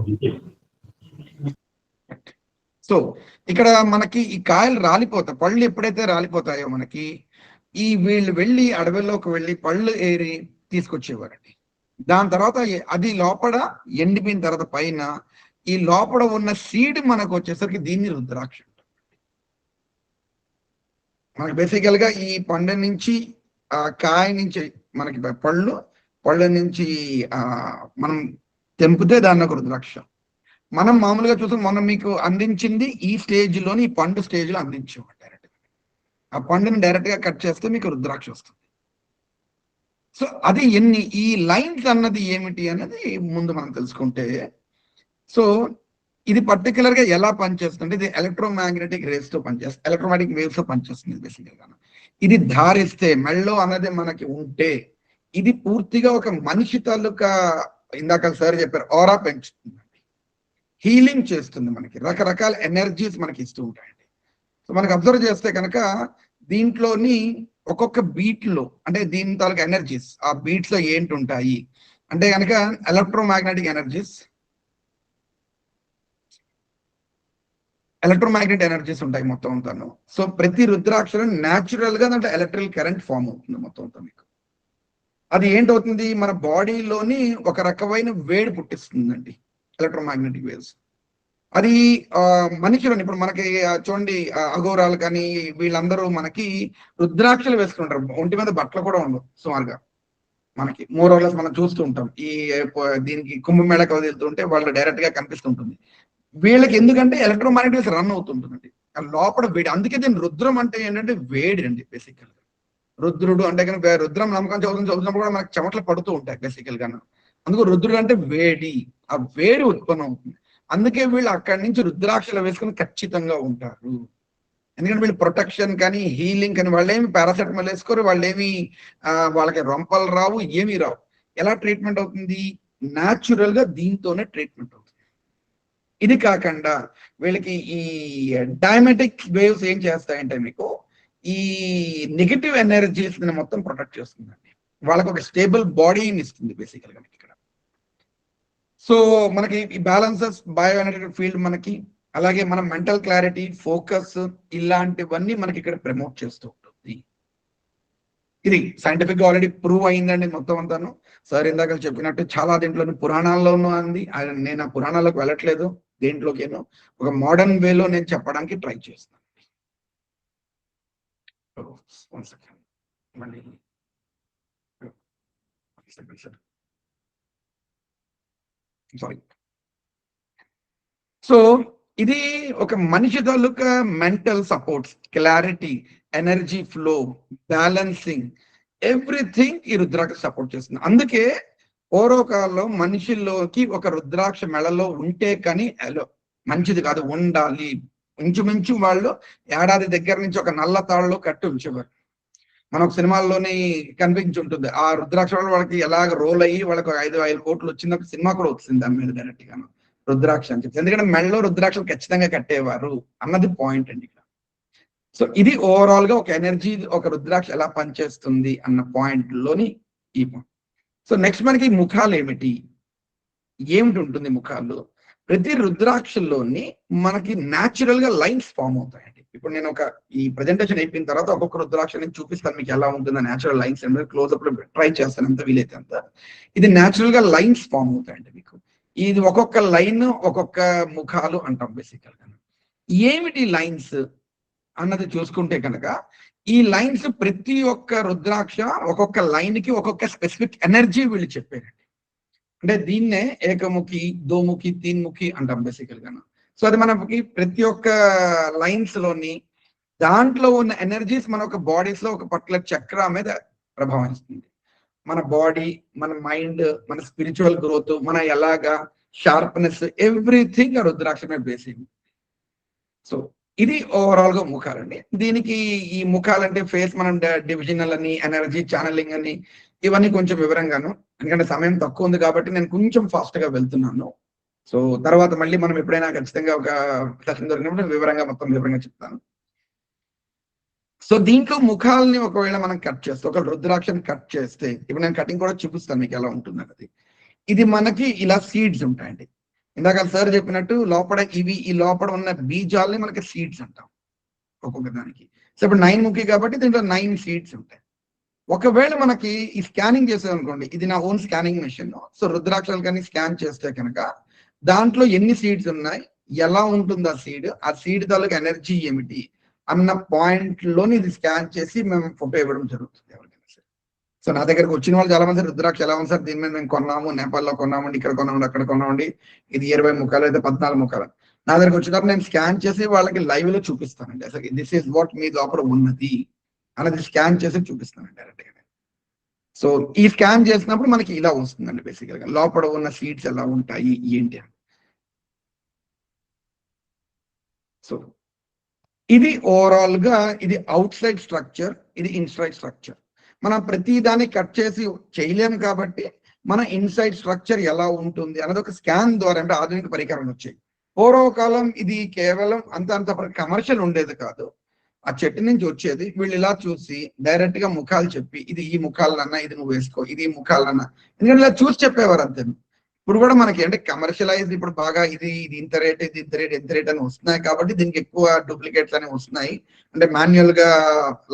సో ఇక్కడ మనకి ఈ కాయలు రాలిపోతాయి, పళ్ళు ఎప్పుడైతే రాలిపోతాయో మనకి ఈ వీళ్ళు వెళ్ళి అడవిలోకి వెళ్ళి పళ్ళు ఏరి తీసుకొచ్చేవారండి. దాని తర్వాత అది లోపల ఎండిపోయిన తర్వాత పైన ఈ లోపల ఉన్న సీడ్ మనకు వచ్చేసరికి దీన్ని రుద్రాక్ష. మనకి బేసికల్ గా ఈ పండు నుంచి ఆ కాయ నుంచి మనకి పళ్ళు నుంచి మనం తెంపితే దాన్ని ఒక రుద్రాక్ష. మనం మామూలుగా చూసాం, మనం మీకు అందించింది ఈ స్టేజ్ లోని, ఈ పండు స్టేజ్ లో అందించేవాడు డైరెక్ట్. ఆ పండుని డైరెక్ట్ గా కట్ చేస్తే మీకు రుద్రాక్ష వస్తుంది. సో అది ఈ లైన్స్ అన్నది ఏమిటి అనేది ముందు మనం తెలుసుకుంటే, సో ఇది పర్టికులర్ గా ఎలా పనిచేస్తుంది, ఇది ఎలక్ట్రోమాగ్నెటిక్ రేస్ తో పనిచేస్తుంది, ఎలక్ట్రోమాగ్నెటిక్ వేవ్స్ తో పనిచేస్తుంది బేసికల్ గా. ఇది ధారిస్తే మెళ్ళో అన్నది మనకి ఉంటే ఇది పూర్తిగా ఒక మనిషి తాలూకా, ఇందాక సార్ చెప్పారు, ఆరా పెంచుతుందండి, హీలింగ్ చేస్తుంది, మనకి రకరకాల ఎనర్జీస్ మనకి ఇస్తూ ఉంటాయండి. సో మనకి అబ్జర్వ్ చేస్తే కనుక దీంట్లోని ఒక్కొక్క బీట్ లో, అంటే దీని తాలూకా ఎనర్జీస్ ఆ బీట్స్ లో ఏంటి ఉంటాయి అంటే కనుక ఎలక్ట్రోమాగ్నెటిక్ ఎనర్జీస్ ఉంటాయి మొత్తం అంతాను. సో ప్రతి రుద్రాక్షరం న్యాచురల్ గా దాంట్లో ఎలక్ట్రికల్ కరెంట్ ఫామ్ అవుతుంది మొత్తం అంతా మీకు. అది ఏంటవుతుంది, మన బాడీలోని ఒక రకమైన వేడి పుట్టిస్తుందండి ఎలక్ట్రోమాగ్నెటిక్ వేవ్స్. అది మనుషులని ఇప్పుడు మనకి చూడండి అఘోరాలు కానీ వీళ్ళందరూ మనకి రుద్రాక్షలు వేసుకుంటారు, ఒంటి మీద బట్టలు కూడా ఉండవు సుమారుగా. మనకి మోరోలెస్ మనం చూస్తూ ఉంటాం ఈ దీనికి కుంభమేళకు వెళ్తుంటే వాళ్ళు డైరెక్ట్ గా కనిపిస్తుంటుంది. వీళ్ళకి ఎందుకంటే ఎలక్ట్రోమాగ్నెటిక్ రన్ అవుతుంటుందండి లోపల వేడి. అందుకే దీని రుద్రం అంటే ఏంటంటే వేడి అండి బేసికల్ గా. రుద్రుడు అంటే కనుక రుద్రం నమ్మకం చదువుతున్నప్పుడు కూడా మనకి చెమటలు పడుతూ ఉంటాయి బేసికల్ గా. అందుకు రుద్రుడు అంటే వేడి, ఆ వేడి ఉత్పన్నం అవుతుంది. అందుకే వీళ్ళు అక్కడి నుంచి రుద్రాక్షలు వేసుకుని ఖచ్చితంగా ఉంటారు. ఎందుకంటే వీళ్ళు ప్రొటెక్షన్ కానీ హీలింగ్ కానీ, వాళ్ళు ఏమి పారాసెటమాల్ వేసుకోరు, వాళ్ళు ఏమి వాళ్ళకి రొంపలు రావు, ఏమీ రావు. ఎలా ట్రీట్మెంట్ అవుతుంది, న్యాచురల్ గా దీంతోనే ట్రీట్మెంట్ అవుతుంది. ఇది కాకుండా వీళ్ళకి ఈ డైమెటిక్ వేవ్స్ ఏం చేస్తాయంటే మీకు ఈ నెగటివ్ ఎనర్జీస్ మొత్తం ప్రొటెక్ట్ చేస్తుందండి. వాళ్ళకి ఒక స్టేబుల్ బాడీని ఇస్తుంది బేసికల్ గా ఇక్కడ. సో మనకి ఈ బ్యాలెన్సెస్ బయో ఎనర్జెటిక్ ఫీల్డ్ మనకి, అలాగే మన మెంటల్ క్లారిటీ, ఫోకస్, ఇలాంటివన్నీ మనకి ఇక్కడ ప్రమోట్ చేస్తూ ఉంటుంది. ఇది సైంటిఫిక్ గా ఆల్రెడీ ప్రూవ్ అయిందండి మొత్తం అంతాను. సార్ ఇందాక చెప్పినట్టు చాలా దీంట్లో పురాణాల్లోనూ అంది. నేను ఆ పురాణాలకు వెళ్ళట్లేదు, దేంట్లోకేనో ఒక మోడర్న్ వేలో నేను చెప్పడానికి ట్రై చేస్తాను. మళ్ళీ సారీ. సో ఇది ఒక మనిషి తాలూకా mental supports, clarity, energy flow, balancing, everything ఈ రుద్రాక్ష సపోర్ట్ చేస్తుంది. అందుకే పూర్వకాలంలో మనిషిలోకి ఒక రుద్రాక్ష మెడలో ఉంటే కానీ మంచిది కాదు, ఉండాలి. ఇంచుమించు వాళ్ళు ఏడాది దగ్గర నుంచి ఒక నల్ల తాళ్ళలో కట్టి ఉంచేవారు. మనకు సినిమాల్లోనే కనిపించి ఉంటుంది. ఆ రుద్రాక్ష వాళ్ళకి ఎలాగ రోల్ అయ్యి వాళ్ళకి 5 కోట్లు వచ్చినప్పుడు సినిమా కూడా వచ్చింది దాని మీద డైరెక్ట్ గాను, రుద్రాక్ష అని చెప్పి. ఎందుకంటే మెడలో రుద్రాక్షలు ఖచ్చితంగా కట్టేవారు అన్నది పాయింట్ అండి ఇక్కడ. సో ఇది ఓవరాల్ గా ఒక ఎనర్జీ, ఒక రుద్రాక్ష ఎలా పనిచేస్తుంది అన్న పాయింట్ లోని ఈ పాయింట్. సో నెక్స్ట్ మనకి ముఖాలు ఏమిటి ఉంటుంది ముఖాలు. ప్రతి రుద్రాక్షల్లోని మనకి న్యాచురల్ గా లైన్స్ ఫామ్ అవుతాయండి. ఇప్పుడు నేను ఈ ప్రెజెంటేషన్ అయిపోయిన తర్వాత ఒక్కొక్క రుద్రాక్ష నేను చూపిస్తాను మీకు ఎలా ఉంటుందో న్యాచురల్ లైన్స్ అనేది. క్లోజ్అప్ లో ట్రై చేస్తాను ఎంత వీలైతే అంత. ఇది న్యాచురల్ గా లైన్స్ ఫామ్ అవుతాయండి మీకు. ఇది ఒక్కొక్క లైన్ ఒక్కొక్క ముఖాలు అంటాం బేసికల్ గా. ఏమిటి లైన్స్ అన్నది చూసుకుంటే కనుక, ఈ లైన్స్ ప్రతి ఒక్క రుద్రాక్ష ఒక్కొక్క లైన్ కి ఒక్కొక్క స్పెసిఫిక్ ఎనర్జీ వీళ్ళు చెప్పారండి. అంటే దీన్నే ఏకముఖి, దోముఖి, తీన్ముఖి అంటాం బేసికల్ గా. సో అది మనకి ప్రతి ఒక్క లైన్స్ లోని దాంట్లో ఉన్న ఎనర్జీస్ మన ఒక బాడీస్ లో ఒక పర్టికులర్ చక్ర మీద ప్రభావం ఇస్తుంది. మన బాడీ, మన మైండ్, మన స్పిరిచువల్ గ్రోత్, మన ఎలాగా షార్ప్నెస్, ఎవ్రీథింగ్ ఆ రుద్రాక్ష మీద బేసింగ్. సో ఇది ఓవరాల్ గా ముఖాలండి. దీనికి ఈ ముఖాలంటే ఫేస్ మనం డివిజనల్ అని, ఎనర్జీ ఛానలింగ్ అని, ఇవన్నీ కొంచెం వివరంగాను, ఎందుకంటే సమయం తక్కువ ఉంది కాబట్టి నేను కొంచెం ఫాస్ట్ గా వెళ్తున్నాను. సో తర్వాత మళ్ళీ మనం ఎప్పుడైనా ఖచ్చితంగా ఒక సెషన్ దొరికినప్పుడు వివరంగా చెప్తాను. సో దీంట్లో ముఖాలని ఒకవేళ మనం కట్ చేస్తే, ఒక రుద్రాక్షని కట్ చేస్తే, ఇప్పుడు నేను కటింగ్ కూడా చూపిస్తాను మీకు ఎలా ఉంటుంది అన్నది. ఇది మనకి ఇలా సీడ్స్ ఉంటాయండి. ఇందాక సార్ చెప్పినట్టు లోపల ఈ లోపల ఉన్న బీజాలని మనకి సీడ్స్ అంటాం ఒక్కొక్క దానికి. సో ఇప్పుడు 9 ముఖి కాబట్టి దీంట్లో 9 సీడ్స్ ఉంటాయి. ఒకవేళ మనకి ఈ స్కానింగ్ చేసేదనుకోండి, ఇది నా ఓన్ స్కానింగ్ మెషిన్. సో రుద్రాక్షలు కానీ స్కాన్ చేస్తే కనుక దాంట్లో ఎన్ని సీడ్స్ ఉన్నాయి, ఎలా ఉంటుంది ఆ సీడ్ తాలూకు ఎనర్జీ ఏమిటి అన్న పాయింట్ లోని ఇది స్కాన్ చేసి మేము ఫోటో ఇవ్వడం జరుగుతుంది ఎవరికైనా సరే. సో నా దగ్గరకు వచ్చిన వాళ్ళు చాలా మంది రుద్రాక్ష ఎలా ఉంది సార్, దీని మీద మేము కొన్నాము, నేపాల్లో కొన్నామండి, ఇక్కడ కొన్నామండి, అక్కడ కొన్నామండి, ఇది 20 ముఖాలు అయితే 14 ముఖాలు. నా దగ్గరకు వచ్చినప్పుడు నేను స్కాన్ చేసి వాళ్ళకి లైవ్ లో చూపిస్తానండి. అసలు దిస్ ఈస్ వాట్ మీ లోపల ఉన్నది అనేది స్కాన్ చేసి చూపిస్తానండి డైరెక్ట్ గా. సో ఈ స్కాన్ చేసినప్పుడు మనకి ఇలా వస్తుందండి బేసికల్ గా లోపల ఉన్న సీడ్స్ ఎలా ఉంటాయి ఏంటి అని. సో ఇది ఓవరాల్ గా ఇది అవుట్ సైడ్ స్ట్రక్చర్, ఇది ఇన్సైడ్ స్ట్రక్చర్. మనం ప్రతి దాన్ని కట్ చేసి చేయలేము కాబట్టి మన ఇన్సైడ్ స్ట్రక్చర్ ఎలా ఉంటుంది అన్నది ఒక స్కాన్ ద్వారా, అంటే ఆధునిక పరికరాలు వచ్చాయి. పూర్వకాలం ఇది కేవలం అంత కమర్షియల్ ఉండేది కాదు, ఆ చెట్టు నుంచి వచ్చేది. వీళ్ళు ఇలా చూసి డైరెక్ట్ గా ముఖాలు చెప్పి, ఇది ఈ ముఖాలన్నా, ఇది నువ్వు వేసుకో, ఇది ఈ ముఖాలన్నా, ఎందుకంటే ఇలా చూసి చెప్పేవారు అంతే. ఇప్పుడు కూడా మనకి అంటే కమర్షియలైజ్ ఇప్పుడు బాగా ఇది ఇంత రేట్, ఇది ఇంత రేట్ అని వస్తున్నాయి కాబట్టి దీనికి ఎక్కువ డూప్లికేట్స్ అనేవి వస్తున్నాయి, అంటే మాన్యువల్ గా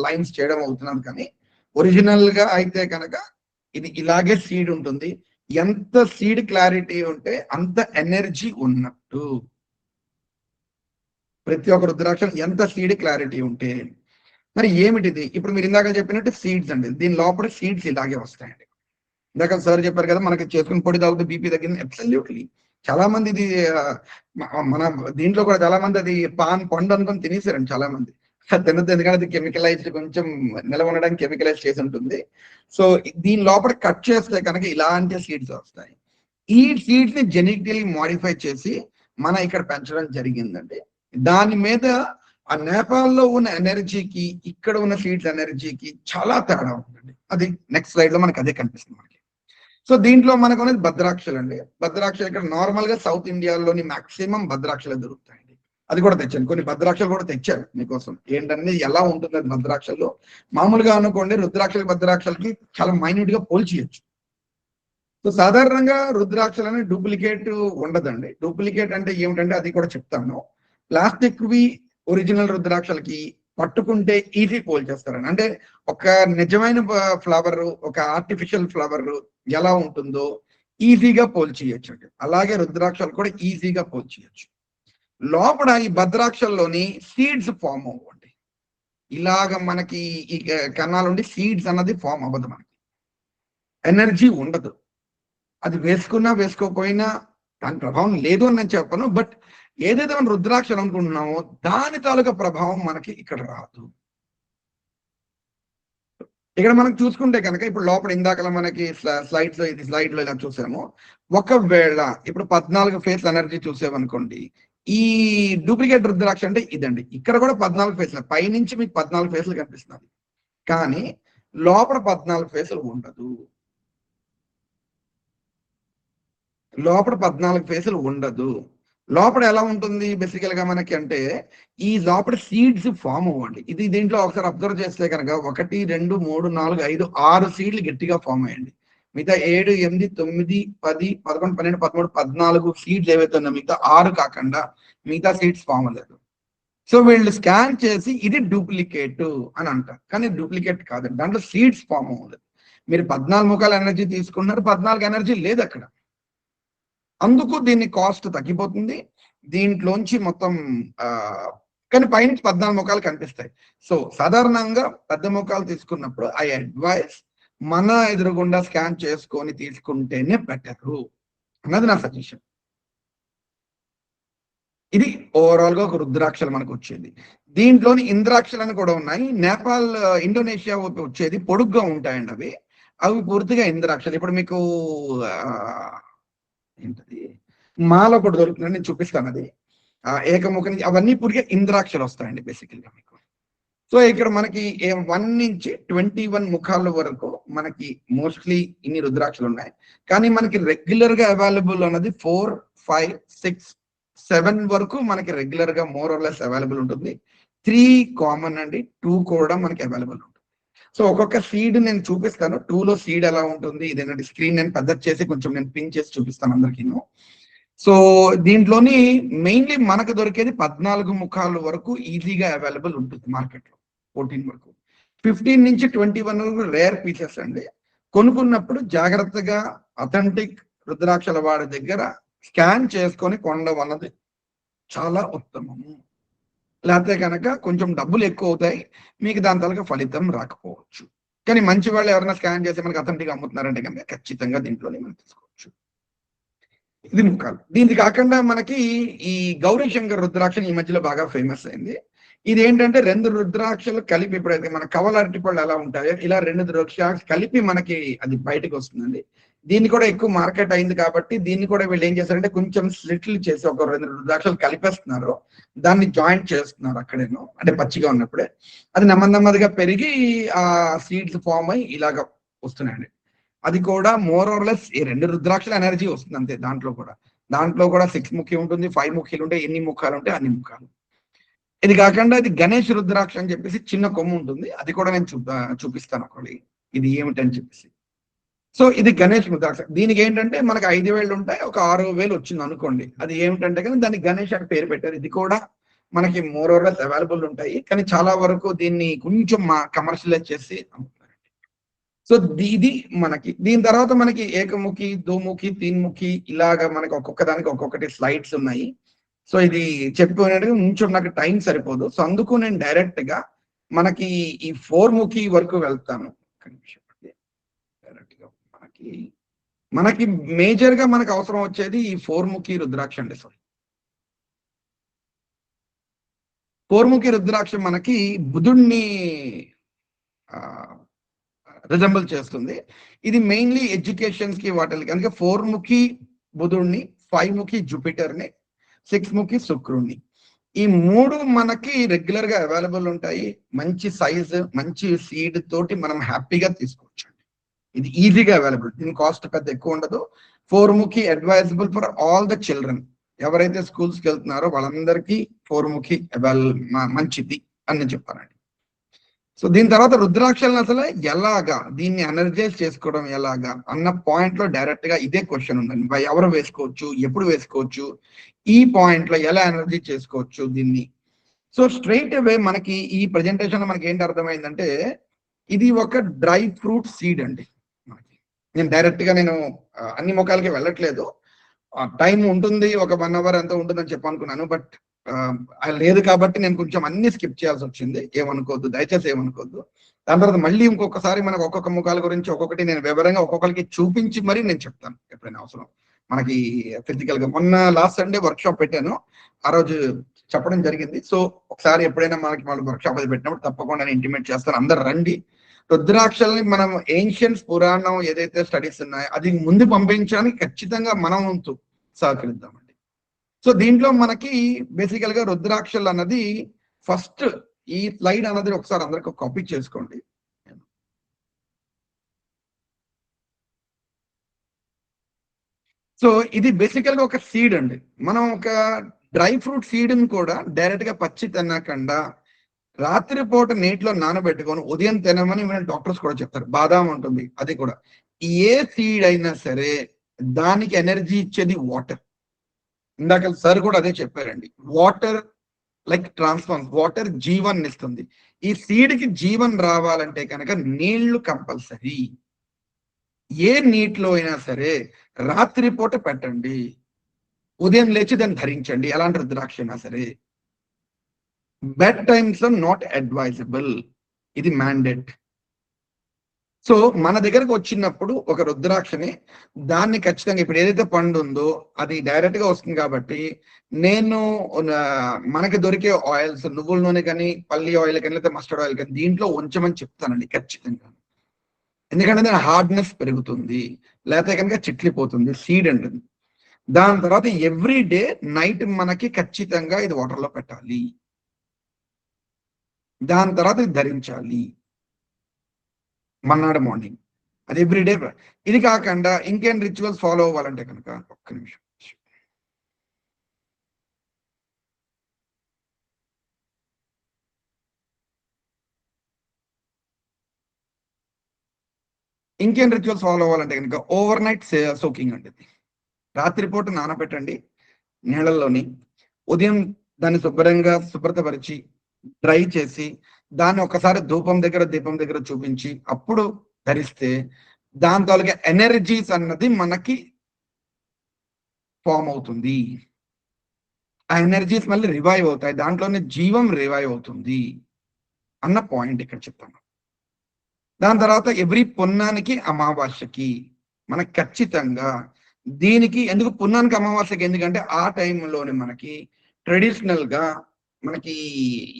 లైన్స్ చేయడం అవుతున్నది. కానీ ఒరిజినల్ గా అయితే కనుక ఇది ఇలాగే సీడ్ ఉంటుంది. ఎంత సీడ్ క్లారిటీ ఉంటే అంత ఎనర్జీ ఉన్నట్టు. ప్రతి ఒక్క రుద్రాక్ష ఎంత సీడ్ క్లారిటీ ఉంటే. మరి ఏమిటిది? ఇప్పుడు మీరు ఇందాక చెప్పినట్టు సీడ్స్ అండి, దీని లోపల సీడ్స్ ఇలాగే వస్తాయండి. ఇందాక సార్ చెప్పారు కదా మనకి చేసుకుని పొడి తాగుతూ బీపీ తగ్గింది. అబ్సల్యూట్లీ చాలా మంది ఇది మన దీంట్లో కూడా చాలా మంది అది పండు అనుకుని తినేసారండి చాలా మంది. తినద్దు, ఎందుకంటే అది కెమికలైజ్డ్, కొంచెం నిలవ ఉండడానికి కెమికలైజ్ చేసి ఉంటుంది. సో దీని లోపల కట్ చేస్తే కనుక ఇలాంటి సీడ్స్ వస్తాయి. ఈ సీడ్స్ ని జెనెటికల్లీ మోడిఫై చేసి మన ఇక్కడ పెంచడం జరిగిందండి. దాని మీద ఆ నేపాల్లో ఉన్న ఎనర్జీకి ఇక్కడ ఉన్న సీడ్స్ ఎనర్జీకి చాలా తేడా ఉందండి. అది నెక్స్ట్ స్లైడ్ లో మనకి అదే కనిపిస్తుంది మనకి. సో దీంట్లో మనకు అనేది భద్రాక్షలు అండి. భద్రాక్షలు ఇక్కడ నార్మల్ గా సౌత్ ఇండియాలోని మాక్సిమం భద్రాక్షలు దొరుకుతాయండి. అది కూడా తెచ్చాను, కొన్ని భద్రాక్షలు కూడా తెచ్చాను మీకోసం. ఏంటంటే ఎలా ఉంటుంది అది భద్రాక్షల్లో. మామూలుగా అనుకోండి రుద్రాక్షలకి భద్రాక్షలకి చాలా మైన్యూట్ గా పోల్చియచ్చు. సో సాధారణంగా రుద్రాక్షలని డూప్లికేట్ ఉండదండి. డూప్లికేట్ అంటే ఏమిటంటే అది కూడా చెప్తాను. ప్లాస్టిక్వి ఒరిజినల్ రుద్రాక్షలకి పట్టుకుంటే ఈజీ పోల్చేస్తారండి. అంటే ఒక నిజమైన ఫ్లవర్, ఒక ఆర్టిఫిషియల్ ఫ్లవర్ ఎలా ఉంటుందో ఈజీగా పోల్చేయచ్చు అండి. అలాగే రుద్రాక్షలు కూడా ఈజీగా పోల్చేయచ్చు. లోపల ఈ భద్రాక్షల్లోని సీడ్స్ ఫామ్ అవ్వండి. ఇలాగ మనకి ఈ కణాలుండి సీడ్స్ అన్నది ఫామ్ అవ్వదు. మనకి ఎనర్జీ ఉండదు. అది వేసుకున్నా వేసుకోకపోయినా దాని ప్రభావం లేదు అని నేను చెప్పను. బట్ ఏదైతే మనం రుద్రాక్షలు అనుకుంటున్నామో దాని తాలూకా ప్రభావం మనకి ఇక్కడ రాదు. ఇక్కడ మనం చూసుకుంటే కనుక ఇప్పుడు లోపల ఇందాక మనకి స్లైడ్ లో ఇలా చూసాము. ఒకవేళ ఇప్పుడు 14 ఫేస్ ఎనర్జీ చూసామనుకోండి, ఈ డూప్లికేట్ రుద్రాక్ష అంటే ఇదండి. ఇక్కడ కూడా 14 ఫేస్లు, పైనుంచి మీకు 14 ఫేస్లు కనిపిస్తుంది, కానీ లోపల 14 ఫేసులు ఉండదు. లోపల 14 ఫేసులు ఉండదు. లోపల ఎలా ఉంటుంది బేసికల్ గా మనకి అంటే ఈ లోపల సీడ్స్ ఫామ్ అవ్వండి. ఇది దీంట్లో ఒకసారి అబ్జర్వ్ చేస్తే కనుక 1, 2, 3, 4, 5, 6 సీడ్లు గట్టిగా ఫామ్ అయ్యండి. మిగతా 7, 8, 9, 10, 11, 12, 13, 14 సీడ్స్ ఏవైతే ఉన్నాయో మిగతా 6 కాకుండా మిగతా సీడ్స్ ఫామ్ అవ్వలేదు. సో వీళ్ళు స్కాన్ చేసి ఇది డూప్లికేట్ అని అంటారు, కానీ డూప్లికేట్ కాదండి. దాంట్లో సీడ్స్ ఫామ్ అవ్వలేదు. మీరు 14 ముఖాల ఎనర్జీ తీసుకున్నారు, 14 ఎనర్జీ లేదు అక్కడ. అందుకు దీన్ని కాస్ట్ తగ్గిపోతుంది. దీంట్లోంచి మొత్తం కానీ పైనుంచి 14 ముఖాలు కనిపిస్తాయి. సో సాధారణంగా పెద్ద ముఖాలు తీసుకున్నప్పుడు ఐ అడ్వైస్ మన ఎదురుగుండా స్కాన్ చేసుకొని తీసుకుంటేనే బెటరు అన్నది నా సజెషన్. ఇది ఓవరాల్ గా ఒక రుద్రాక్షలు మనకు వచ్చేది. దీంట్లోని ఇంద్రాక్షలని కూడా ఉన్నాయి. నేపాల్, ఇండోనేషియా వచ్చేది పొడుగ్గా ఉంటాయండి. అవి పూర్తిగా ఇంద్రాక్షలు. ఇప్పుడు మీకు ఏంటది మాల ఒకటి దొరుకుతుందని నేను చూపిస్తాను. అది ఏకముఖ నుంచి అవన్నీ పూర్తిగా ఇంద్రాక్షలు వస్తాయండి బేసికల్ గా మీకు. సో ఇక్కడ మనకి 1 నుంచి 21 ముఖాల వరకు మనకి మోస్ట్లీ ఇన్ని రుద్రాక్షలు ఉన్నాయి. కానీ మనకి రెగ్యులర్ గా అవైలబుల్ అన్నది 4, 5, 6, 7 వరకు మనకి రెగ్యులర్ గా మోర్ ఆర్ లెస్ అవైలబుల్ ఉంటుంది. 3 కామన్ అండి, 2 కూడా మనకి అవైలబుల్ ఉంటుంది. సో ఒక్కొక్క సీడ్ నేను చూపిస్తాను. 2లో సీడ్ ఎలా ఉంటుంది ఇదేనండి. స్క్రీన్ నేను పెద్దది చేసి కొంచెం నేను పిన్ చేసి చూపిస్తాను అందరికీ. సో దీంట్లోని మెయిన్లీ మనకు దొరికేది 14 ముఖాల వరకు ఈజీగా అవైలబుల్ ఉంటుంది మార్కెట్ లో. 14 వరకు, 15 నుంచి 21 వరకు రేర్ పీసెస్ అండి. కొనుక్కున్నప్పుడు జాగ్రత్తగా అథెంటిక్ రుద్రాక్షల వాడి దగ్గర స్కాన్ చేసుకొని కొనడం అన్నది చాలా ఉత్తమము. లేకపోతే కనుక కొంచెం డబ్బులు ఎక్కువ అవుతాయి, మీకు దాని తలక ఫలితం రాకపోవచ్చు. కానీ మంచి వాళ్ళు ఎవరైనా స్కాన్ చేసి మనకి అథెంటిక్ అమ్ముతున్నారంటే కనుక ఖచ్చితంగా దీంట్లోనే మనం తీసుకోవచ్చు. ఇది ముఖాలు. దీనికి కాకుండా మనకి ఈ గౌరీ శంకర్ రుద్రాక్ష ఈ మధ్యలో బాగా ఫేమస్ అయింది. ఇది ఏంటంటే 2 రుద్రాక్షలు కలిపి, ఇప్పుడైతే మన కవల అరటిపళ్ళు ఎలా ఉంటాయో ఇలా 2 రుద్రాక్షలు కలిపి మనకి అది బయటకు వస్తుందండి. దీన్ని కూడా ఎక్కువ మార్కెట్ అయింది కాబట్టి దీన్ని కూడా వీళ్ళు ఏం చేస్తారంటే కొంచెం స్లిట్లు చేసి ఒక 2 రుద్రాక్షలు కలిపేస్తున్నారు, దాన్ని జాయింట్ చేస్తున్నారు అక్కడేనో, అంటే పచ్చిగా ఉన్నప్పుడే అది నెమ్మదిగా పెరిగి ఆ సీడ్స్ ఫామ్ అయ్యి ఇలాగ వస్తున్నాయండి. అది కూడా మోర్ ఆర్ లెస్ ఈ 2 రుద్రాక్షల ఎనర్జీ వస్తుంది అంతే. దాంట్లో కూడా 6 ముఖి ఉంటుంది, 5 ముఖీలు ఉంటాయి. ఎన్ని ముఖాలు ఉంటాయి అన్ని ముఖాలు. ఇది కాకుండా ఇది గణేష్ రుద్రాక్ష అని చెప్పేసి చిన్న కొమ్ము ఉంటుంది, అది కూడా నేను చూపిస్తాను ఒకటి ఇది ఏమిటని చెప్పేసి. సో ఇది గణేష్ రుద్రాక్ష. దీనికి ఏంటంటే మనకి 5 వేలు ఉంటాయి, ఒక 6 వేలు వచ్చింది అనుకోండి. అది ఏమిటంటే కానీ దానికి గణేష్ అని పేరు పెట్టారు. ఇది కూడా మనకి మోర్ ఆర్ లెస్ అవైలబుల్ ఉంటాయి, కానీ చాలా వరకు దీన్ని కొంచెం కమర్షియలైజ్ చేసి అమ్ముతారండి. సో ఇది మనకి. దీని తర్వాత మనకి ఏకముఖి, దోముఖి, తీన్ముఖి ఇలాగా మనకి ఒక్కొక్క దానికి ఒక్కొక్కటి స్లైడ్స్ ఉన్నాయి. సో ఇది చెప్పినట్టుగా కొంచెం నాకు టైం సరిపోదు. సో అందుకు నేను డైరెక్ట్ గా మనకి ఈ 4 ముఖి వరకు వెళ్తాను. డైరెక్ట్ గా మనకి మేజర్ గా మనకు అవసరం వచ్చేది ఈ 4 ముఖి రుద్రాక్ష అండి. సారీ, 4 ముఖి రుద్రాక్ష మనకి బుధుడిని రిజంబుల్ చేస్తుంది. ఇది మెయిన్లీ ఎడ్యుకేషన్స్ కి వాటికి కనుక 4 ముఖి బుధుడిని, 5 ముఖి జూపిటర్ని, 6 ముఖి శుక్రుడిని. ఈ 3 మనకి రెగ్యులర్ గా అవైలబుల్ ఉంటాయి. మంచి సైజ్, మంచి సీడ్ తోటి మనం హ్యాపీగా తీసుకోవచ్చు. ఇది ఈజీగా అవైలబుల్, దీని కాస్ట్ పెద్ద ఎక్కువ ఉండదు. 4 ముఖి advisable for all the children. ఎవరైతే స్కూల్స్కి వెళ్తున్నారో వాళ్ళందరికీ 4 ముఖి మంచిది అని చెప్పానండి. సో దీని తర్వాత రుద్రాక్షలను అసలు ఎలాగా దీన్ని ఎనర్జైజ్ చేసుకోవడం ఎలాగా అన్న పాయింట్ లో డైరెక్ట్ గా ఇదే క్వశ్చన్ ఉందండి. ఎవరు వేసుకోవచ్చు, ఎప్పుడు వేసుకోవచ్చు, ఈ పాయింట్ లో ఎలా ఎనర్జీ చేసుకోవచ్చు దీన్ని. సో స్ట్రైట్ అవే మనకి ఈ ప్రెజెంటేషన్ లో మనకి ఏంటి అర్థమైందంటే ఇది ఒక డ్రై ఫ్రూట్ సీడ్ అండి. నేను డైరెక్ట్ గా నేను అన్ని ముఖాలకి వెళ్ళట్లేదు, టైం ఉంటుంది, ఒక 1 hour ఎంతో ఉంటుందని చెప్పనుకున్నాను, బట్ లేదు కాబట్టి నేను కొంచెం అన్ని స్కిప్ చేయాల్సి వచ్చింది. ఏమనుకోవద్దు, దయచేసి ఏమనుకోవద్దు. దాని తర్వాత మళ్ళీ ఇంకొకసారి మనకు ఒక్కొక్క ముఖాల గురించి ఒక్కొక్కటి నేను వివరంగా ఒక్కొక్కరికి చూపించి మరీ నేను చెప్తాను ఎప్పుడైనా అవసరం. మనకి ఫిజికల్ గా మొన్న లాస్ట్ సండే వర్క్ షాప్ పెట్టాను, ఆ రోజు చెప్పడం జరిగింది. సో ఒకసారి ఎప్పుడైనా మనకి వాళ్ళు వర్క్ షాప్ అది పెట్టినప్పుడు తప్పకుండా నేను ఇంటిమేట్ చేస్తాను, అందరు రండి. రుద్రాక్షల్ని మనం ఏన్షియన్స్ పురాణం ఏదైతే స్టడీస్ ఉన్నాయో అది ముందు పంపించడానికి ఖచ్చితంగా మనం వంతు సహకరిద్దామండి. సో దీంట్లో మనకి బేసికల్ గా రుద్రాక్షలు అన్నది ఫస్ట్ ఈ స్లైడ్ అన్నది ఒకసారి అందరికి కాపీ చేసుకోండి. సో ఇది బేసికల్ గా ఒక సీడ్ అండి. మనం ఒక డ్రై ఫ్రూట్ సీడ్ ని కూడా డైరెక్ట్ గా పచ్చి తినకుండా రాత్రిపూట నీటిలో నానబెట్టుకొని ఉదయం తినమని డాక్టర్స్ కూడా చెప్తారు. బాదాం ఉంటుంది, అది కూడా. ఏ సీడ్ అయినా సరే దానికి ఎనర్జీ ఇచ్చేది వాటర్. ఇందాక సార్ కూడా అదే చెప్పారండి, water like transform, water Jeevan ఇస్తుంది. ఈ సీడ్ కి జీవన్ రావాలంటే కనుక నీళ్లు కంపల్సరీ. ఏ నీటిలో అయినా సరే రాత్రిపూట పెట్టండి, ఉదయం లేచి దాన్ని ధరించండి. ఎలాంటి రుద్రాక్ష అయినా సరే బెడ్ టైమ్స్ లో నాట్ అడ్వైజబుల్, ఇది మ్యాండేట్. సో మన దగ్గరకు వచ్చినప్పుడు ఒక రుద్రాక్షని దాన్ని ఖచ్చితంగా ఇప్పుడు ఏదైతే పండు ఉందో అది డైరెక్ట్ గా వస్తుంది కాబట్టి నేను మనకి దొరికే ఆయిల్స్, నువ్వుల నూనె కానీ, పల్లి ఆయిల్ కానీ, లేకపోతే మస్టర్డ్ ఆయిల్ కానీ దీంట్లో ఉంచమని చెప్తానండి ఖచ్చితంగా. ఎందుకంటే దాని హార్డ్నెస్ పెరుగుతుంది, లేకపోతే కనుక చిట్లిపోతుంది, సీడ్ అంటుంది. దాని తర్వాత ఎవ్రీ డే నైట్ మనకి ఖచ్చితంగా ఇది వాటర్లో పెట్టాలి, దాని తర్వాత ఇది ధరించాలి మన్నాడు మార్నింగ్, అది ఎవ్రీడే. ఇది కాకుండా ఇంకేం రిచువల్స్ ఫాలో అవ్వాలంటే కనుక ఒక్క నిమిషం, ఇంకేం రిచువల్స్ ఫాలో అవ్వాలంటే కనుక ఓవర్ నైట్ సోకింగ్ అండి. రాత్రిపూట నానబెట్టండి నీళ్ళల్లోని, ఉదయం దాన్ని శుభ్రతపరిచి డ్రై చేసి దాన్ని ఒకసారి దీపం దగ్గర చూపించి అప్పుడు ధరిస్తే దాని తాలూకా ఎనర్జీస్ అన్నది మనకి ఫామ్ అవుతుంది. ఆ ఎనర్జీస్ మళ్ళీ రివైవ్ అవుతాయి, దాంట్లోనే జీవం రివైవ్ అవుతుంది అన్న పాయింట్ ఇక్కడ చెప్తాను. దాని తర్వాత ఎవ్రీ పున్నానికి అమావాస్యకి మనకి ఖచ్చితంగా దీనికి, ఎందుకు పున్నానికి అమావాస్యకి, ఎందుకంటే ఆ టైంలోనే మనకి ట్రెడిషనల్ గా మనకి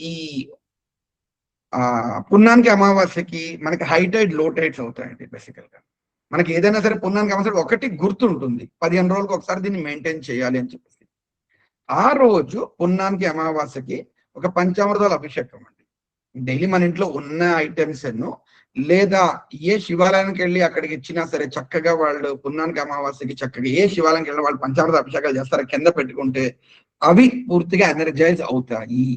ఈ పున్నానికి అమావాస్యకి మనకి హై టైడ్ లో టైడ్స్ అవుతాయండి. బేసికల్ గా మనకి ఏదైనా సరే పున్నానికి అమావాస్య ఒకటి గుర్తుంటుంది, 15 రోజులకు ఒకసారి దీన్ని మెయింటైన్ చేయాలి అని చెప్పేసి. ఆ రోజు పున్నానికి అమావాస్యకి ఒక పంచామృతాల అభిషేకం అండి. డైలీ మన ఇంట్లో ఉన్న ఐటమ్స్ ఎన్నో, లేదా ఏ శివాలయానికి వెళ్ళి అక్కడికి ఇచ్చినా సరే చక్కగా వాళ్ళు పున్నానికి అమావాస్యకి చక్కగా ఏ శివాలయానికి వెళ్ళిన వాళ్ళు పంచామృత అభిషేకాలు చేస్తారు, కింద పెట్టుకుంటే అవి పూర్తిగా ఎనర్జైజ్ అవుతాయి.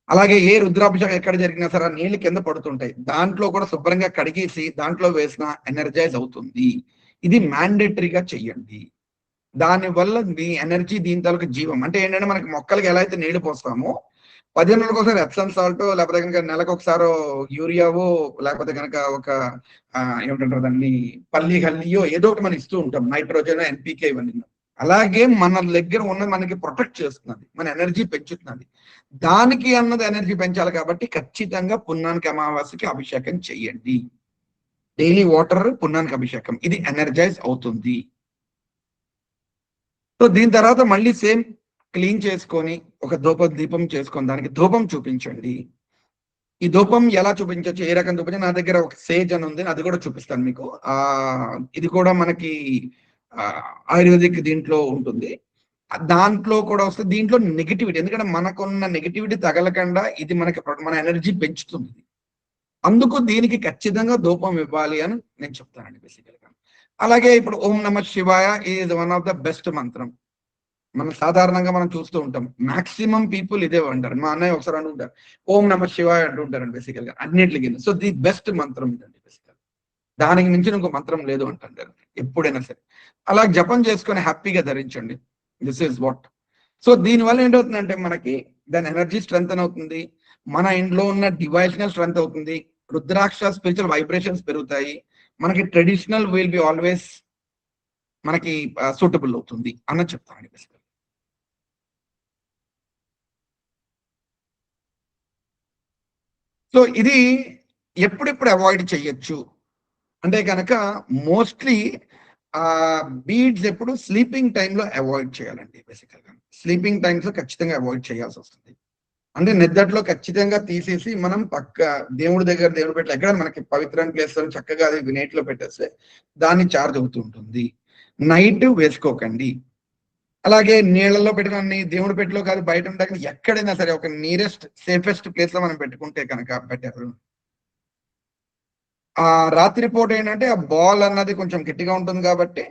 అలాగే ఏ రుద్రాభిషేకం ఎక్కడ జరిగినా సరే నీళ్ళు కింద పడుతుంటాయి, దాంట్లో కూడా శుభ్రంగా కడిగేసి దాంట్లో వేసిన ఎనర్జైజ్ అవుతుంది. ఇది మ్యాండేటరీగా చెయ్యండి. దానివల్ల మీ ఎనర్జీ దీని తాలూకు జీవం. అంటే ఏంటంటే మనకి మొక్కలకి ఎలా అయితే నీళ్లు పోస్తామో 15 రోజులకు ఒకసారి ఎప్సమ్ సాల్ట్, లేకపోతే కనుక నెలకు ఒకసారి యూరియావో, లేకపోతే కనుక ఒక ఏమిటంటారు దాన్ని పల్లి హల్లియో ఏదో ఒకటి మనం ఇస్తూ ఉంటాం, నైట్రోజన్, ఎన్పికే ఇవన్నీ. అలాగే మన దగ్గర ఉన్నది మనకి ప్రొటెక్ట్ చేస్తున్నది, మన ఎనర్జీ పెంచుతున్నది. దానికి అన్నది ఎనర్జీ పెంచాలి కాబట్టి ఖచ్చితంగా పున్నానికి అమావాస్యకి అభిషేకం చెయ్యండి. డైలీ వాటర్, పున్నానికి అభిషేకం, ఇది ఎనర్జైజ్ అవుతుంది. సో దీని తర్వాత మళ్ళీ సేమ్ క్లీన్ చేసుకొని ఒక దీపం చేసుకొని దానికి ధూపం చూపించండి. ఈ ధూపం ఎలా చూపించవచ్చు, ఏ రకం చూపించి, నా దగ్గర ఒక సేజ్ అని ఉంది, అది కూడా చూపిస్తాను మీకు. ఇది కూడా మనకి ఆయుర్వేదిక్ దీంట్లో ఉంటుంది, దాంట్లో కూడా వస్తుంది. దీంట్లో నెగిటివిటీ, ఎందుకంటే మనకున్న నెగిటివిటీ తగలకుండా ఇది మనకి మన ఎనర్జీ పెంచుతుంది. అందుకు దీనికి ఖచ్చితంగా ధూపం ఇవ్వాలి అని నేను చెప్తానండి బేసికల్గా. అలాగే ఇప్పుడు ఓం నమ శివాయ is one of the best మంత్రం. మనం సాధారణంగా మనం చూస్తూ ఉంటాం. మాక్సిమం పీపుల్ ఇదే అంటారు. మా అన్నయ్య ఒకసారి అంటుంటారు, ఓం నమ శివాయ అంటుంటారండి బేసికల్ గా అన్నిటికి. సో ది బెస్ట్ మంత్రం ఇదండి బేసికల్. దానికి మించిన ఇంకో మంత్రం లేదు అంటారు ఎప్పుడైనా సరే. అలా జపం చేసుకొని హ్యాపీగా ధరించండి. This is what. సో దీనివల్ల ఏంటవుతుందంటే మనకి దాని ఎనర్జీ స్ట్రెంగ్ అవుతుంది, మన ఇంట్లో ఉన్న డివైషనల్ స్ట్రెంగ్ అవుతుంది, రుద్రాక్ష స్పిరిచువల్ వైబ్రేషన్స్ పెరుగుతాయి, మనకి ట్రెడిషనల్ విల్ బి ఆల్వేస్ మనకి సూటబుల్ అవుతుంది అన్నది చెప్తామండి బేసికల్. సో ఇది ఎప్పుడెప్పుడు అవాయిడ్ చేయొచ్చు అంటే కనుక మోస్ట్లీ బీడ్స్ ఎప్పుడు స్లీపింగ్ టైంలో అవాయిడ్ చేయాలండి బేసికల్ గా. స్లీపింగ్ టైమ్స్ లో ఖచ్చితంగా అవాయిడ్ చేయాల్సి వస్తుంది. అంటే నిద్దట్లో ఖచ్చితంగా తీసేసి మనం పక్క దేవుడి దగ్గర దేవుడి పెట్టలు ఎక్కడ మనకి పవిత్రమైన ప్లేస్ లో చక్కగా అది నీటిలో పెట్టేస్తే దాన్ని చార్జ్ అవుతూ ఉంటుంది. నైట్ వేసుకోకండి. అలాగే నీళ్ళలో పెట్టుకొని దేవుడి పెట్టలో కాదు బయట ఉండగా ఎక్కడైనా సరే ఒక నియరెస్ట్ సేఫెస్ట్ ప్లేస్ లో మనం పెట్టుకుంటే కనుక బెటర్. ఆ రాత్రిపూట ఏంటంటే ఆ బాల్ అన్నది కొంచెం గట్టిగా ఉంటుంది కాబట్టి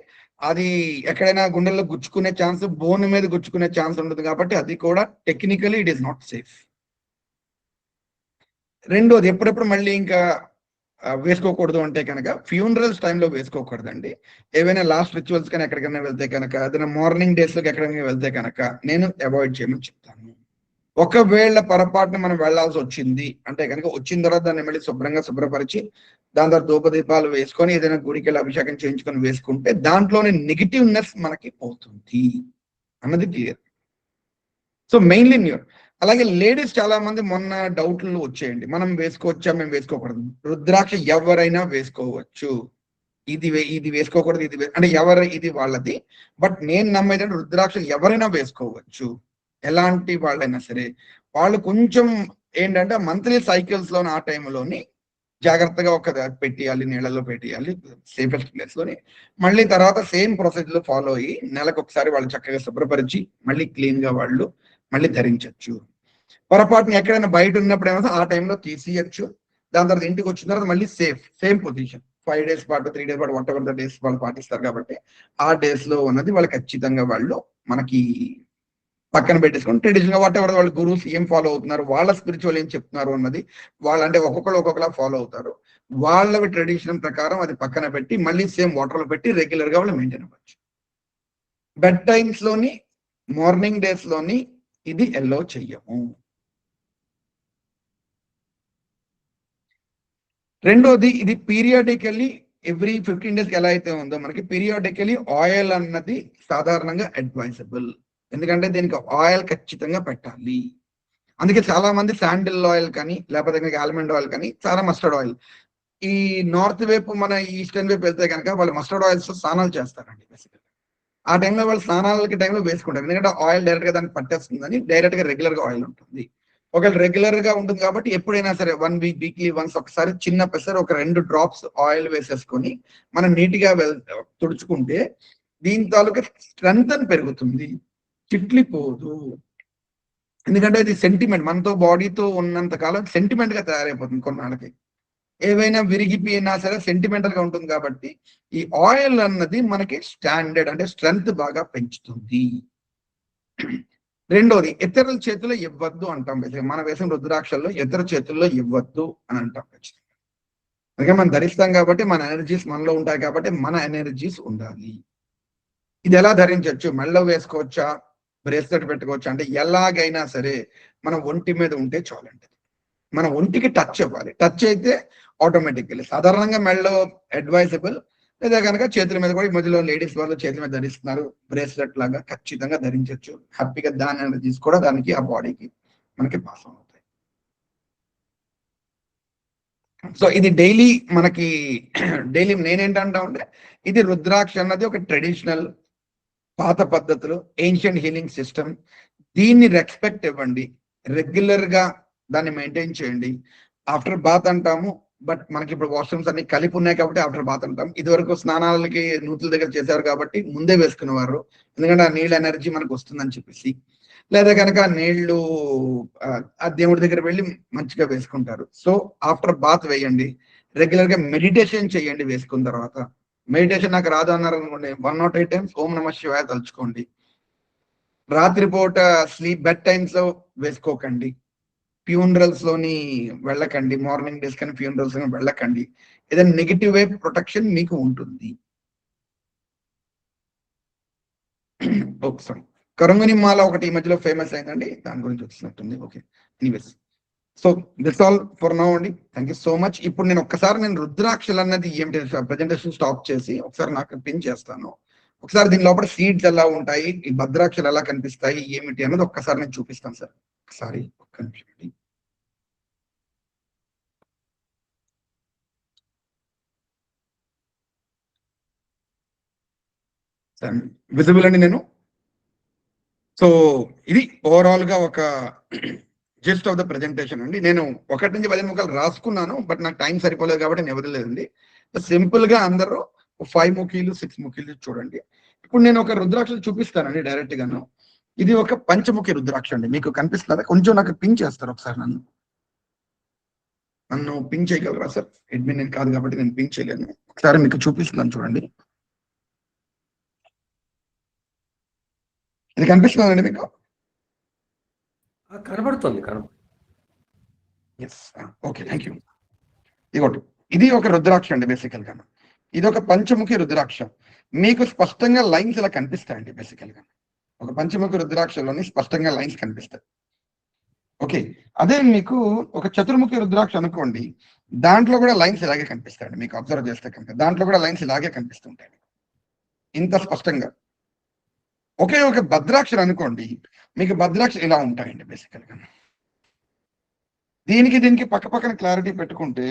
అది ఎక్కడైనా గుండెల్లో గుచ్చుకునే ఛాన్స్, బోన్ మీద గుచ్చుకునే ఛాన్స్ ఉంటుంది కాబట్టి అది కూడా technically it is not safe. రెండోది ఎప్పుడెప్పుడు మళ్ళీ ఇంకా వేసుకోకూడదు అంటే కనుక ఫ్యూనరల్స్ టైంలో వేసుకోకూడదండి. ఏవైనా లాస్ట్ రిచువల్స్ కానీ ఎక్కడికైనా వెళ్తే కనుక ఏదైనా మార్నింగ్ డేస్ లోకి ఎక్కడికైనా వెళ్తే కనుక నేను అవాయిడ్ చేయమని చెప్తాను. ఒకవేళ పొరపాటున మనం వెళ్లాల్సి వచ్చింది అంటే కనుక వచ్చిన తర్వాత దాన్ని మళ్ళీ శుభ్రంగా శుభ్రపరిచి దాని తర్వాత ధూపదీపాలు వేసుకొని ఏదైనా గుడికి వెళ్ళి అభిషేకం చేయించుకొని వేసుకుంటే దాంట్లోని నెగిటివ్నెస్ మనకి పోతుంది అన్నది క్లియర్. So mainly newer. అలాగే లేడీస్ చాలా మంది మొన్న డౌట్లు వచ్చేయండి, మనం వేసుకోవచ్చా మేము వేసుకోకూడదు. రుద్రాక్ష ఎవరైనా వేసుకోవచ్చు, ఇది వేసుకోకూడదు, అంటే ఇది వాళ్ళది. బట్ నేను నమ్మేది రుద్రాక్ష ఎవరైనా వేసుకోవచ్చు, ఎలాంటి వాళ్ళైనా సరే. వాళ్ళు కొంచెం ఏంటంటే మంత్లీ సైకిల్స్ లోని ఆ టైంలోని జాగ్రత్తగా ఒక పెట్టేయాలి, నీళ్ళలో పెట్టేయాలి సేఫెస్ట్ ప్లేస్ లోని. మళ్ళీ తర్వాత సేమ్ ప్రొసీజర్ ఫాలో అయ్యి నెలకు ఒకసారి వాళ్ళు చక్కగా శుభ్రపరిచి మళ్ళీ క్లీన్ గా వాళ్ళు మళ్ళీ ధరించవచ్చు. పొరపాటున ఎక్కడైనా బయట ఉన్నప్పుడు ఏమో ఆ టైంలో తీసేయచ్చు. దాని తర్వాత ఇంటికి వచ్చిన తర్వాత మళ్ళీ సేమ్ పొజిషన్ 5 days పాటు 3 days పాటు వాట్ ఎవర్ ద డేస్ వాళ్ళు పాటిస్తారు కాబట్టి ఆ డేస్ లో ఉన్నది వాళ్ళు ఖచ్చితంగా వాళ్ళు మనకి పక్కన పెట్టేసుకొని ట్రెడిషనల్ గా వాట్ ఎవర్ వాళ్ళ గురువుస్ ఏం ఫాలో అవుతున్నారు, వాళ్ళ స్పిరిచువల్ ఏం చెప్తున్నారు అన్నది వాళ్ళంటే ఒక్కొక్కలా ఫాలో అవుతారు. వాళ్ళ ట్రెడిషన్ ప్రకారం అది పక్కన పెట్టి మళ్ళీ సేమ్ వాటర్ లో పెట్టి రెగ్యులర్ గా వాళ్ళు మెయింటైన్ అవ్వచ్చు. బెడ్ టైమ్స్ లోని మార్నింగ్ డేస్ లోని ఇది ఎల్లో చెయ్యము. రెండోది ఇది పీరియాడికల్లీ ఎవ్రీ 15 days ఎలా అయితే ఉందో మనకి పీరియాడికల్లీ ఆయిల్ అన్నది సాధారణంగా అడ్వైజబుల్. ఎందుకంటే దీనికి ఆయిల్ ఖచ్చితంగా పెట్టాలి. అందుకే చాలా మంది శాండిల్ ఆయిల్ కానీ లేకపోతే ఆల్మండ్ ఆయిల్ కానీ చాలా మస్టర్డ్ ఆయిల్. ఈ నార్త్ వైపు మన ఈస్టర్న్ వైపు వెళ్తే కనుక వాళ్ళు మస్టర్డ్ ఆయిల్స్ స్నానాలు చేస్తారండి బేసికల్గా. ఆ టైంలో వాళ్ళు స్నానాలకి టైంలో వేసుకుంటారు, ఎందుకంటే ఆయిల్ డైరెక్ట్ గా దానికి పట్టేస్తుందని డైరెక్ట్ గా రెగ్యులర్ గా ఆయిల్ ఉంటుంది. ఒకవేళ రెగ్యులర్ గా ఉంటుంది కాబట్టి ఎప్పుడైనా సరే 1 week వీక్లీ వన్స్ ఒకసారి చిన్న పెసర్ ఒక 2 drops ఆయిల్ వేసేసుకొని మనం నీట్గా తుడుచుకుంటే దీని తాలూకా స్ట్రెంగ్త్ పెరుగుతుంది, చిట్లిపోదు. ఎందుకంటే ఇది సెంటిమెంట్, మనతో బాడీతో ఉన్నంత కాలం సెంటిమెంట్ గా తయారైపోతుంది. కొన్నాళ్ళకి ఏవైనా విరిగిపోయినా సరే సెంటిమెంటల్ గా ఉంటుంది కాబట్టి ఈ ఆయిల్ అన్నది మనకి స్టాండర్డ్ అంటే స్ట్రెంగ్త్ బాగా పెంచుతుంది. రెండోది ఇతరుల చేతుల్లో ఇవ్వద్దు అంటాం. మన వేసిన రుద్రాక్షల్లో ఇతర చేతుల్లో ఇవ్వద్దు అని అంటాం ఖచ్చితంగా. అందుకే మనం ధరిస్తాం కాబట్టి మన ఎనర్జీస్ మనలో ఉంటాయి కాబట్టి మన ఎనర్జీస్ ఉండాలి. ఇది ఎలా ధరించవచ్చు, మెడలో వేసుకోవచ్చా, బ్రేస్లెట్ పెట్టుకోవచ్చా అంటే ఎలాగైనా సరే మన ఒంటి మీద ఉంటే చాలండి. మన ఒంటికి టచ్ అవ్వాలి. టచ్ అయితే ఆటోమేటిక్గా సాధారణంగా మెడలో అడ్వైజబుల్, లేదా కనుక చేతుల మీద కూడా ఈ మధ్యలో లేడీస్ వాళ్ళు చేతుల మీద ధరిస్తున్నారు బ్రేస్లెట్ లాగా, ఖచ్చితంగా ధరించవచ్చు. హ్యాపీగా దాని ఎనర్జీస్ కూడా దానికి ఆ బాడీకి మనకి పాస్ అవుతాయి. సో ఇది డైలీ మనకి డైలీ నేనేంటంటా ఉంటే ఇది రుద్రాక్ష అన్నది ఒక ట్రెడిషనల్ పాత పద్ధతులు ఏన్షియంట్ హీలింగ్ సిస్టమ్. దీన్ని రెస్పెక్ట్ ఇవ్వండి, రెగ్యులర్ గా దాన్ని మెయింటైన్ చేయండి. ఆఫ్టర్ బాత్ అంటాము, బట్ మనకి ఇప్పుడు వాష్రూమ్స్ అన్ని కలిపి ఉన్నాయి కాబట్టి ఆఫ్టర్ బాత్ అంటాం. ఇదివరకు స్నానాలకి నూతుల దగ్గర చేశారు కాబట్టి ముందే వేసుకునేవారు, ఎందుకంటే ఆ నీళ్ళ ఎనర్జీ మనకు వస్తుందని చెప్పేసి. లేదా కనుక నీళ్లు ఆ దేవుడి దగ్గర వెళ్ళి మంచిగా వేసుకుంటారు. సో ఆఫ్టర్ బాత్ వేయండి, రెగ్యులర్ గా మెడిటేషన్ చేయండి. వేసుకున్న తర్వాత మెడిటేషన్ నాకు రాదు అన్నారు అనుకోండి 108 times ఓం నమ శివాయ తలుచుకోండి. రాత్రిపూట బెడ్ టైమ్స్ లో వేసుకోకండి. ఫ్యూనరల్స్ లోని వెళ్ళకండి. మార్నింగ్ డేస్ కానీ ఫ్యూనరల్స్ కానీ వెళ్ళకండి. ఏదైనా నెగిటివ్ వైపు ప్రొటెక్షన్ మీకు ఉంటుంది. సారీ, కరంగుని మాల ఒకటి ఈ మధ్యలో ఫేమస్ అయిందండి, దాని గురించి వచ్చినట్టుంది. Okay, anyways, so that's all for now అండి. Thank you so much. ఇప్పుడు నేను ఒక్కసారి రుద్రాక్షలు అన్నది ఏమిటి ప్రెజెంటేషన్ స్టాప్ చేసి ఒకసారి నాకు పిన్ చేస్తాను. ఒకసారి దీని లోపల సీడ్స్ ఎలా ఉంటాయి, ఈ భద్రాక్షలు ఎలా కనిపిస్తాయి, ఏమిటి అన్నది ఒక్కసారి నేను చూపిస్తాను సార్. ఒకసారి ఒక్క నిమిషం అండి. విజిబుల్ అండి నేను. సో ఇది ఓవరాల్ గా ఒక జస్ట్ ఆఫ్ ద ప్రెజెంటేషన్ అండి. నేను 1 నుంచి 10 ముక్కలు రాసుకున్నాను, బట్ నాకు టైం సరిపోలేదు కాబట్టి నేను వదిలేదండి. సింపుల్ గా అందరూ 5 ముఖీలు 6 ముఖీలు చూడండి. ఇప్పుడు నేను ఒక రుద్రాక్షలు చూపిస్తానండి డైరెక్ట్ గాను. ఇది ఒక పంచముఖి రుద్రాక్ష అండి. మీకు కనిపిస్తుందా? కొంచెం నాకు పిన్ చేస్తారు ఒకసారి. నన్ను పిన్ చేయగలరా సార్? అడ్మిన్ నేను కాదు కాబట్టి నేను పిన్ చేయలేను. ఒకసారి మీకు చూపిస్తున్నాను చూడండి. ఇది కనిపిస్తుందండి మీకు? కనబడుతుంది. Yes, okay, thank you. ఇదిగోటి, ఇది ఒక రుద్రాక్ష అండి బేసికల్ గా. ఇది ఒక పంచముఖి రుద్రాక్ష. మీకు స్పష్టంగా లైన్స్ ఇలా కనిపిస్తాయండి బేసికల్ గా. ఒక పంచముఖి రుద్రాక్షలోని స్పష్టంగా లైన్స్ కనిపిస్తాయి. ఓకే, అదే మీకు ఒక చతుర్ముఖి రుద్రాక్ష అనుకోండి, దాంట్లో కూడా లైన్స్ ఇలాగే కనిపిస్తాయండి. మీకు అబ్జర్వ్ చేస్తే కనుక దాంట్లో కూడా లైన్స్ ఇలాగే కనిపిస్తుంటాయి ఇంత స్పష్టంగా. ఒకే ఒక భద్రాక్షలు అనుకోండి, మీకు భద్రాక్ష ఇలా ఉంటాయండి బేసికల్ గా. దీనికి పక్క పక్కన క్లారిటీ పెట్టుకుంటే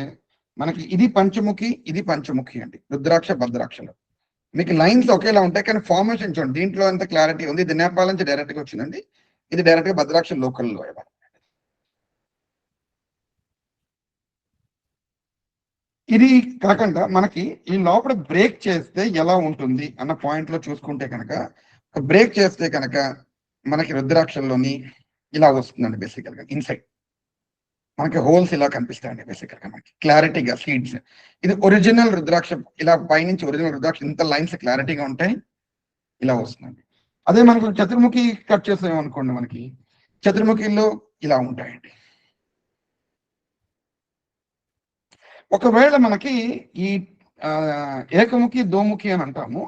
మనకి ఇది పంచముఖి, ఇది పంచముఖి అండి. రుద్రాక్ష భద్రాక్షలు మీకు లైన్స్ ఒకేలా ఉంటాయి, కానీ ఫార్మేషన్ చూడండి. దీంట్లో ఎంత క్లారిటీ ఉంది. ఇది నేపాల్ నుంచి డైరెక్ట్ గా వచ్చిందండి. ఇది డైరెక్ట్ గా భద్రాక్ష లోకల్లో. ఇది కాకుండా మనకి ఈ లోపల బ్రేక్ చేస్తే ఎలా ఉంటుంది అన్న పాయింట్ లో చూసుకుంటే కనుక, బ్రేక్ చేస్తే కనుక మనకి రుద్రాక్షల్లోని ఇలా వస్తుందండి బేసికల్ గా. ఇన్సైడ్ మనకి హోల్స్ ఇలా కనిపిస్తాయండి బేసికల్ గా మనకి క్లారిటీగా సీడ్స్. ఇది ఒరిజినల్ రుద్రాక్ష. ఇలా పైనుంచి ఒరిజినల్ రుద్రాక్ష ఇంత లైన్స్ క్లారిటీగా ఉంటాయి, ఇలా వస్తుందండి. అదే మనకు చతుర్ముఖి కట్ చేస్తాం అనుకోండి, మనకి చతుర్ముఖిలో ఇలా ఉంటాయండి. ఒకవేళ మనకి ఈ ఏకముఖి దోముఖి అని అంటాము.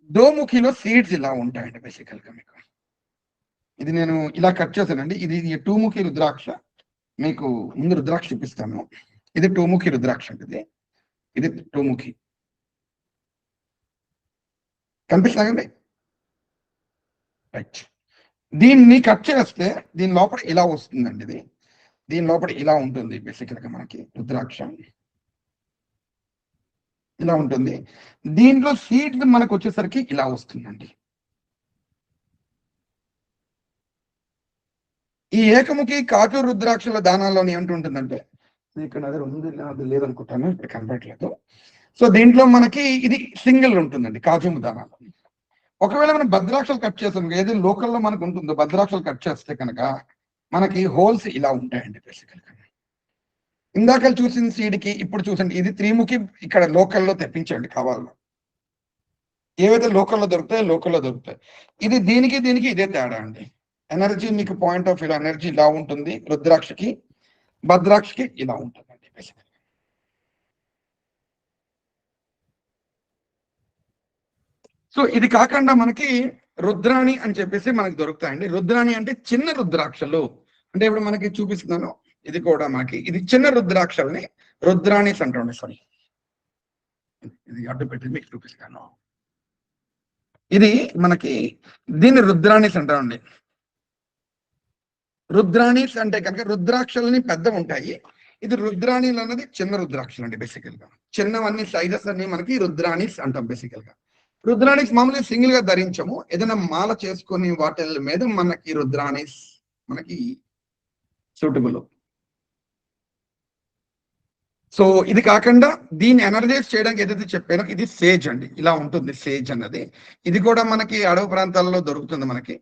దోముఖిలో సీడ్స్ ఇలా ఉంటాయండి బేసికల్ గా మీకు. ఇది నేను ఇలా కట్ చేశానండి. ఇది 2ముఖి రుద్రాక్ష. మీకు ముందు రుద్రాక్ష చూపిస్తాను. ఇది 2ముఖి రుద్రాక్ష అండి. ఇది 2ముఖి కనిపిస్తుందండి. రైట్, దీన్ని కట్ చేస్తే దీని లోపల ఇలా వస్తుందండి. దీని లోపల ఇలా ఉంటుంది బేసికల్ గా మనకి రుద్రాక్ష ఇలా ఉంటుంది. దీంట్లో సీడ్స్ మనకు వచ్చేసరికి ఇలా వస్తుందండి. ఈ ఏకముఖి కాటు రుద్రాక్షల దానాల్లోని ఏమిటి ఇక్కడ దగ్గర ఉంది, అది లేదనుకుంటాను, ఇక్కడ కనపడట్లేదు. సో దీంట్లో మనకి ఇది సింగిల్ ఉంటుందండి కాజుము దానాలు. ఒకవేళ మనం భద్రాక్షలు కట్ చేస్తాం, ఏది లోకల్లో మనకు ఉంటుందో భద్రాక్షలు కట్ చేస్తే కనుక మనకి హోల్స్ ఇలా ఉంటాయండి బేసికల్ గా. ఇందాక చూసిన సీడ్కి ఇప్పుడు చూసండి, ఇది 3ముఖి ఇక్కడ లోకల్లో తెప్పించండి కావాలి. ఏవైతే లోకల్లో దొరుకుతాయి. ఇది దీనికి ఇదే తేడా అండి. ఎనర్జీ మీకు పాయింట్ ఆఫ్ వ్యూ ఎనర్జీ ఇలా ఉంటుంది. రుద్రాక్షకి భద్రాక్షకి ఇలా ఉంటుందండి బేసికల్. సో ఇది కాకుండా మనకి రుద్రాణి అని చెప్పేసి మనకి దొరుకుతాయండి. రుద్రాణి అంటే చిన్న రుద్రాక్షలు. అంటే ఇప్పుడు మనకి చూపిస్తున్నాను, ఇది కూడా మనకి ఇది చిన్న రుద్రాక్షల్ని రుద్రాణిస్ అంటాండి. సారీ, ఇది అడ్డు పెట్టి మీకు చూపిస్తాను. ఇది మనకి దీన్ని రుద్రాణిస్ అంటామండి. రుద్రాణిస్ అంటే కనుక రుద్రాక్షల్ని పెద్ద ఉంటాయి. ఇది రుద్రాణిలు అన్నది చిన్న రుద్రాక్షలు అండి బేసికల్ గా. చిన్నవన్నీ సైజెస్ అన్ని మనకి రుద్రాణిస్ అంటాం బేసికల్ గా. రుద్రాణిస్ మామూలుగా సింగిల్ గా ధరించము, ఏదైనా మాల చేసుకుని వాటి మీద మనకి రుద్రాణిస్ మనకి సూటబుల్. సో ఇది కాకుండా దీన్ని ఎనర్జైజ్ చేయడానికి ఏదైతే చెప్పానో ఇది సేజ్ అండి. ఇలా ఉంటుంది సేజ్ అన్నది. ఇది కూడా మనకి అడవి ప్రాంతాల్లో దొరుకుతుంది, మనకి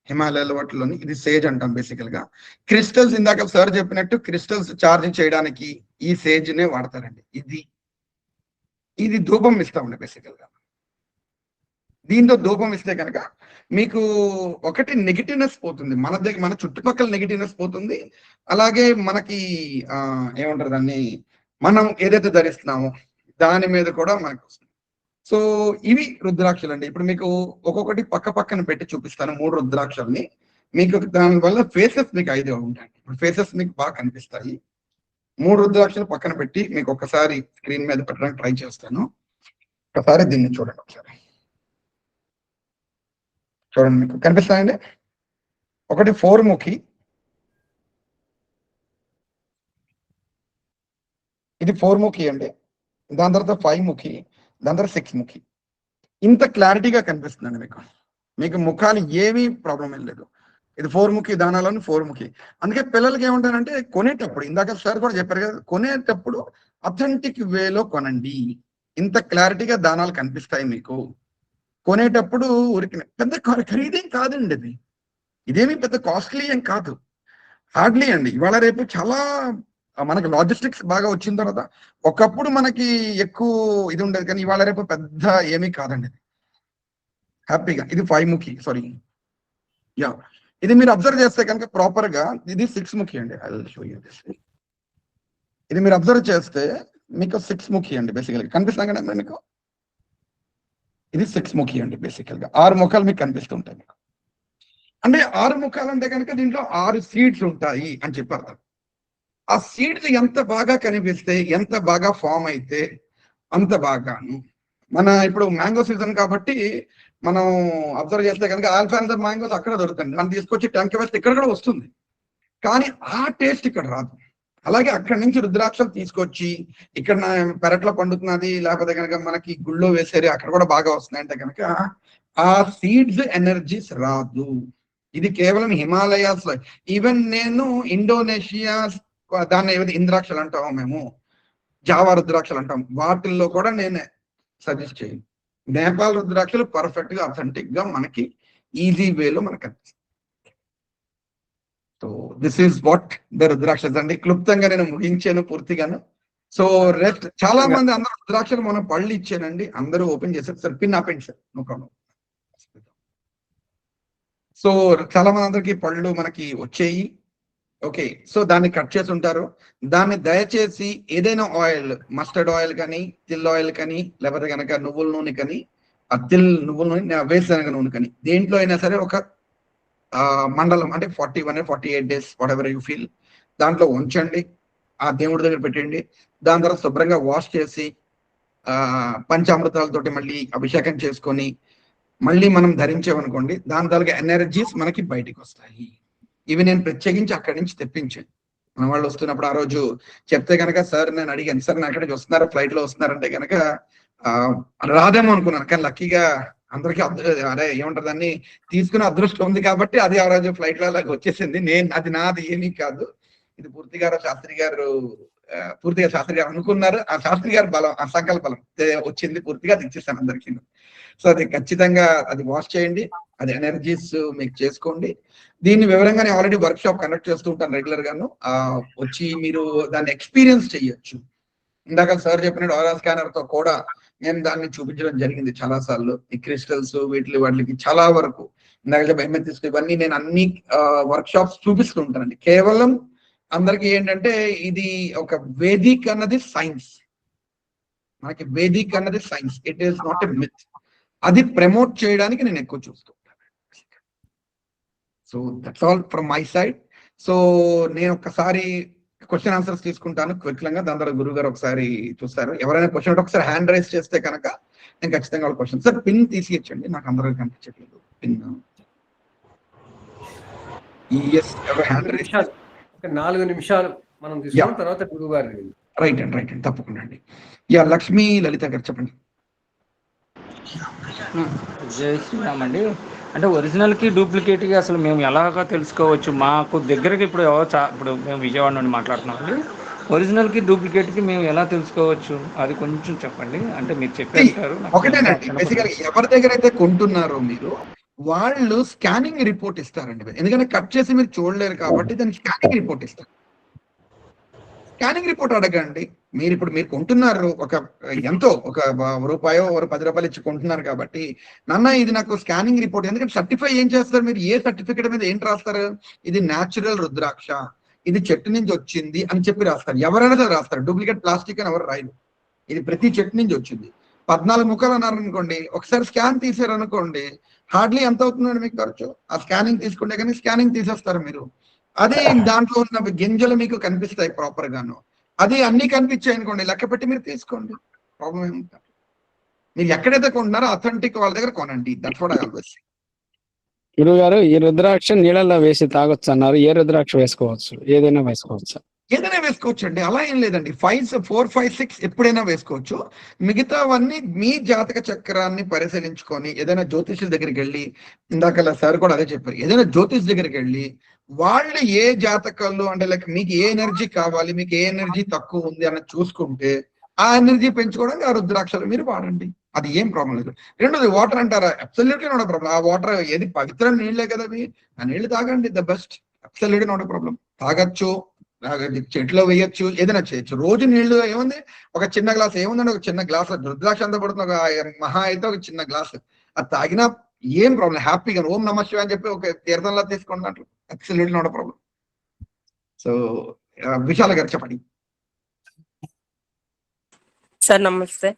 హిమాలయాల వాటిలోని. ఇది సేజ్ అంటాం బేసికల్ గా. క్రిస్టల్స్ ఇందాక సార్ చెప్పినట్టు క్రిస్టల్స్ ఛార్జింగ్ చేయడానికి ఈ సేజ్ నే వాడతారండి. ఇది ధూపం ఇస్తామండి బేసికల్ గా. దీంతో ధూపం ఇస్తే కనుక మీకు ఒకటి నెగిటివ్నెస్ పోతుంది, మన చుట్టుపక్కల నెగిటివ్నెస్ పోతుంది. అలాగే మనకి ఏమంటారు దాన్ని, మనం ఏదైతే ధరిస్తున్నామో దాని మీద కూడా మనకు వస్తుంది. సో ఇవి రుద్రాక్షలు అండి. ఇప్పుడు మీకు ఒక్కొక్కటి పక్క పక్కన పెట్టి చూపిస్తాను 3 రుద్రాక్షల్ని. మీకు దానివల్ల ఫేసెస్ మీకు ఐడియా ఉంటాయి. ఇప్పుడు ఫేసెస్ మీకు బాగా కనిపిస్తాయి. 3 రుద్రాక్షలు పక్కన పెట్టి మీకు ఒకసారి స్క్రీన్ మీద పెట్టడానికి ట్రై చేస్తాను. ఒకసారి దీన్ని చూడండి. ఒకసారి చూడండి, మీకు కనిపిస్తాయండి. ఒకటి 4 ముఖి, ఇది 4 ముఖి అండి. దాని తర్వాత 5 ముఖి, దాని తర్వాత 6 ముఖి. ఇంత క్లారిటీగా కనిపిస్తుందండి మీకు. మీకు ముఖాలు ఏమీ ప్రాబ్లం ఏం లేదు. ఇది 4 ముఖి దానాలను 4 ముఖి. అందుకే పిల్లలకి ఏమంటారంటే కొనేటప్పుడు, ఇందాక సార్ కూడా చెప్పారు కదా, కొనేటప్పుడు అథెంటిక్ వేలో కొనండి. ఇంత క్లారిటీగా దానాలు కనిపిస్తాయి మీకు. కొనేటప్పుడు ఊరికి పెద్ద ఖరీదేం కాదండి ఇది. ఇదేమి పెద్ద కాస్ట్లీ ఏం కాదు, హార్డ్లీ అండి. ఇవాళ రేపు చాలా మనకి లాజిస్టిక్స్ బాగా వచ్చిన తర్వాత ఒకప్పుడు మనకి ఎక్కువ ఇది ఉండేది, కానీ ఇవాళ రేపు పెద్ద ఏమీ కాదండి. హ్యాపీగా ఇది 5 ముఖి, సారీ యా, ఇది మీరు అబ్జర్వ్ చేస్తే కనుక ప్రాపర్ గా ఇది 6 ముఖి అండి. I will show you this. ఇది మీరు అబ్జర్వ్ చేస్తే మీకు 6 ముఖి అండి. బేసికల్గా కనిపిస్తాం కదా మీకు, ఇది 6 ముఖి అండి. బేసికల్ గా 6 ముఖాలు మీకు కనిపిస్తుంటాయి మీకు. అంటే 6 ముఖాలు అంటే కనుక దీంట్లో 6 సీడ్స్ ఉంటాయి అని చెప్పారు. ఆ సీడ్స్ ఎంత బాగా కనిపిస్తే, ఎంత బాగా ఫామ్ అయితే అంత బాగాను. మన ఇప్పుడు మ్యాంగో సీజన్ కాబట్టి మనం అబ్జర్వ్ చేస్తే కనుక ఆల్ఫాన్సర్ మ్యాంగోస్ అక్కడ దొరుకుతుంది, మనం తీసుకొచ్చి టెంక వేస్తే ఇక్కడ కూడా వస్తుంది, కానీ ఆ టేస్ట్ ఇక్కడ రాదు. అలాగే అక్కడి నుంచి రుద్రాక్షలు తీసుకొచ్చి ఇక్కడ పెరట్లో పండుతున్నది, లేకపోతే కనుక మనకి గుళ్ళో వేసేది అక్కడ కూడా బాగా వస్తున్నాయి అంటే కనుక ఆ సీడ్స్ ఎనర్జీస్ రాదు. ఇది కేవలం హిమాలయాస్ లో, ఈవెన్ నేను ఇండోనేషియా దాన్ని ఏదైతే ఇంద్రాక్షలు అంటామో మేము, జావా రుద్రాక్షలు అంటాం, వాటిల్లో కూడా నేను సజెస్ట్ చేయను. నేపాల్ రుద్రాక్షలు పర్ఫెక్ట్ గా అథెంటిక్ గా మనకి ఈజీ వేలో మనకు కనిపిస్తుంది. So this is what the rudrakshas అండి. క్లుప్తంగా నేను ముగించాను పూర్తిగాను. సో రెస్ట్ చాలా మంది అందరూ రుద్రాక్షలు మనం పళ్ళు ఇచ్చానండి, అందరూ ఓపెన్ చేశారు. సార్ పిన్ ఆపండి సార్, నో ప్రాబ్లం. సో చాలా మంది అందరికి పళ్ళు మనకి వచ్చేయి. ఓకే, సో దాన్ని కట్ చేసి ఉంటారు. దాన్ని దయచేసి ఏదైనా ఆయిల్, మస్టర్డ్ ఆయిల్ కానీ, తిల్ ఆయిల్ కానీ, లేకపోతే కనుక నువ్వుల నూనె కానీ, ఆ నువ్వుల నూనె, వేరుశనగ నూనె కానీ, దేంట్లో అయినా సరే ఒక మండలం అంటే 41 or 48 days what ever you feel, దాంట్లో ఉంచండి. ఆ దేవుడి దగ్గర పెట్టండి. దాని తర్వాత శుభ్రంగా వాష్ చేసి పంచామృతాలతోటి మళ్ళీ అభిషేకం చేసుకొని మళ్ళీ మనం ధరించామనుకోండి, దాని తాలూకా ఎనర్జీస్ మనకి బయటికి వస్తాయి. ఇవి నేను ప్రత్యేకించి అక్కడి నుంచి తెప్పించాను. మన వాళ్ళు వస్తున్నప్పుడు ఆ రోజు చెప్తే కనుక, సార్ నేను అడిగాను, సార్ నా అక్కడికి వస్తున్నారా, ఫ్లైట్ లో వస్తున్నారంటే కనుక రాదేమో అనుకున్నాను, కానీ లక్కీగా అందరికీ అదే ఏమంటారు దాన్ని తీసుకునే అదృష్టం ఉంది కాబట్టి అది ఆ రోజు ఫ్లైట్ లో అలాగ వచ్చేసింది. అది నాది ఏమీ కాదు. ఇది పూర్తిగా శాస్త్రి గారు అనుకున్నారు. ఆ శాస్త్రి గారి బలం, ఆ సంకల్ప బలం వచ్చింది, పూర్తిగా అది ఇచ్చేస్తాను అందరికీ. సో అది ఖచ్చితంగా అది వాష్ చేయండి, అది ఎనర్జీస్ మీకు చేసుకోండి. దీన్ని వివరంగా నేను ఆల్రెడీ వర్క్ షాప్ కండక్ట్ చేస్తూ ఉంటాను రెగ్యులర్ గాను. వచ్చి మీరు దాన్ని ఎక్స్పీరియన్స్ చేయొచ్చు. ఇందాక సార్ చెప్పినట్టు ఆరా స్కానర్ తో కూడా నేను దాన్ని చూపించడం జరిగింది చాలా సార్లు. ఈ క్రిస్టల్స్ వాటికి చాలా వరకు ఇందాక ఎంఎథిస్ట్ ఇవన్నీ నేను అన్ని వర్క్ షాప్స్ చూపిస్తూ ఉంటానండి. కేవలం అందరికి ఏంటంటే ఇది ఒక వేదిక్ అన్నది సైన్స్, మనకి వేదిక్ అన్నది science, it is not a myth. అది ప్రమోట్ చేయడానికి నేను ఎక్కువ చూస్తూ ఉంటాను. So that's all from my side. So నేను ఒకసారి క్వశ్చన్ ఆన్సర్స్ తీసుకుంటాను క్విక్లంగా, దాని తర్వాత గురువు గారు ఒకసారి చూస్తారు. ఎవరైనా క్వశ్చన్ ఒకసారి హ్యాండ్ రైజ్ చేస్తే కనుక నేను ఖచ్చితంగా వాళ్ళ క్వశ్చన్. సార్ పిన్ తీసిచ్చండి, నాకు అందరూ కనిపించట్లేదు పిన్. హ్యాండ్ రైజ్ 4 నిమిషాలు మనం తీసుకున్న తర్వాత గురువు గారు. రైట్ అండి తప్పకుండా అండి. యా, లక్ష్మీ లలిత గారు చెప్పండి. జై శ్రీరామ్ అండి. అంటే ఒరిజినల్కి డూప్లికేట్కి అసలు మేము ఎలాగా తెలుసుకోవచ్చు? మాకు దగ్గరకి ఇప్పుడు ఇప్పుడు మేము విజయవాడ నుండి మాట్లాడుతున్నాం అండి. ఒరిజినల్కి డూప్లికేట్కి మేము ఎలా తెలుసుకోవచ్చు అది కొంచెం చెప్పండి. అంటే మీరు చెప్పేస్తారు. ఒకటేనండి, బేసికల్గా ఎవరి దగ్గర అయితే కొంటున్నారో మీరు, వాళ్ళు స్కానింగ్ రిపోర్ట్ ఇస్తారండి. ఎందుకంటే కట్ చేసి మీరు చూడలేరు కాబట్టి దానికి స్కానింగ్ రిపోర్ట్ ఇస్తారు. స్కానింగ్ రిపోర్ట్ అడగండి, మీరు ఇప్పుడు మీరు కొంటున్నారు ఎంతో ఒక రూపాయో ఒక 10 రూపాయలు ఇచ్చి కొంటున్నారు కాబట్టి నాన్న ఇది నాకు స్కానింగ్ రిపోర్ట్, ఎందుకంటే సర్టిఫై ఏం చేస్తారు మీరు, ఏ సర్టిఫికేట్ మీద ఏంటి రాస్తారు, ఇది న్యాచురల్ రుద్రాక్ష, ఇది చెట్టు నుంచి వచ్చింది అని చెప్పి రాస్తారు. ఎవరైనా సరే రాస్తారు, డూప్లికేట్ ప్లాస్టిక్ అని ఎవరు రాయరు. ఇది ప్రతి చెట్టు నుంచి వచ్చింది. 14 ముక్కలు అన్నారు అనుకోండి, ఒకసారి స్కాన్ తీసారు అనుకోండి, హార్డ్లీ ఎంత అవుతుందండి మీకు ఖర్చు, ఆ స్కానింగ్ తీసుకుంటే కానీ స్కానింగ్ తీసేస్తారు మీరు. అదే దాంట్లో ఉన్న గింజలు మీకు కనిపిస్తాయి ప్రాపర్ గాను, అది అన్ని కనిపించాయి అనుకోండి, లెక్క పెట్టి మీరు తీసుకోండి, ప్రాబ్లం ఏముంది. మీరు ఎక్కడైతే కొంటున్నారో అథెంటిక్ వాళ్ళ దగ్గర కొనండి. That's what I always say. గురువు గారు, ఈ రుద్రాక్ష నీళ్ళల్లో వేసి తాగొచ్చు అన్నారు. ఏ రుద్రాక్ష వేసుకోవచ్చు? ఏదైనా వేసుకోవచ్చు? ఏదైనా వేసుకోవచ్చు అండి, అలా ఏం లేదండి. 4, 5, 6 ఎప్పుడైనా వేసుకోవచ్చు. మిగతావన్నీ మీ జాతక చక్రాన్ని పరిశీలించుకొని ఏదైనా జ్యోతిష్యుల దగ్గరికి వెళ్ళి, ఇందాక సార్ కూడా అదే చెప్పారు, ఏదైనా జ్యోతిష్ దగ్గరికి వెళ్ళి వాళ్ళు ఏ జాతకాల్లో అంటే లైక్ మీకు ఏ ఎనర్జీ కావాలి, మీకు ఏ ఎనర్జీ తక్కువ ఉంది అని చూసుకుంటే ఆ ఎనర్జీ పెంచుకోవడానికి ఆ రుద్రాక్షలు మీరు వాడండి, అది ఏం ప్రాబ్లం లేదు. రెండోది వాటర్ అంటారా, అబ్సల్యూట్లీ నాట్ ప్రాబ్లం. ఆ వాటర్ ఏది పవిత్రం నీళ్ళే కదా అవి, ఆ నీళ్లు తాగండి, the best, absolutely not problem. తాగొచ్చు, చెట్లో వేయొచ్చు, ఏదైనా చేయొచ్చు. రోజు నీళ్లు ఏముంది, ఒక చిన్న గ్లాస్ ఏముందండి, ఒక చిన్న గ్లాస్ రుద్రాక్ష అంతా పడుతుంది, ఒక మహా అయితే ఒక చిన్న గ్లాస్, అది తాగినా ఏం ప్రాబ్లం, హ్యాపీగా ఓం నమ శివాయ అని చెప్పి ఒక తీర్థంలా తీసుకున్నట్లు, అబ్సల్యూట్లీ నాట్ ప్రాబ్లం. సో విశాల గారు చెప్పండి. సార్ నమస్తే.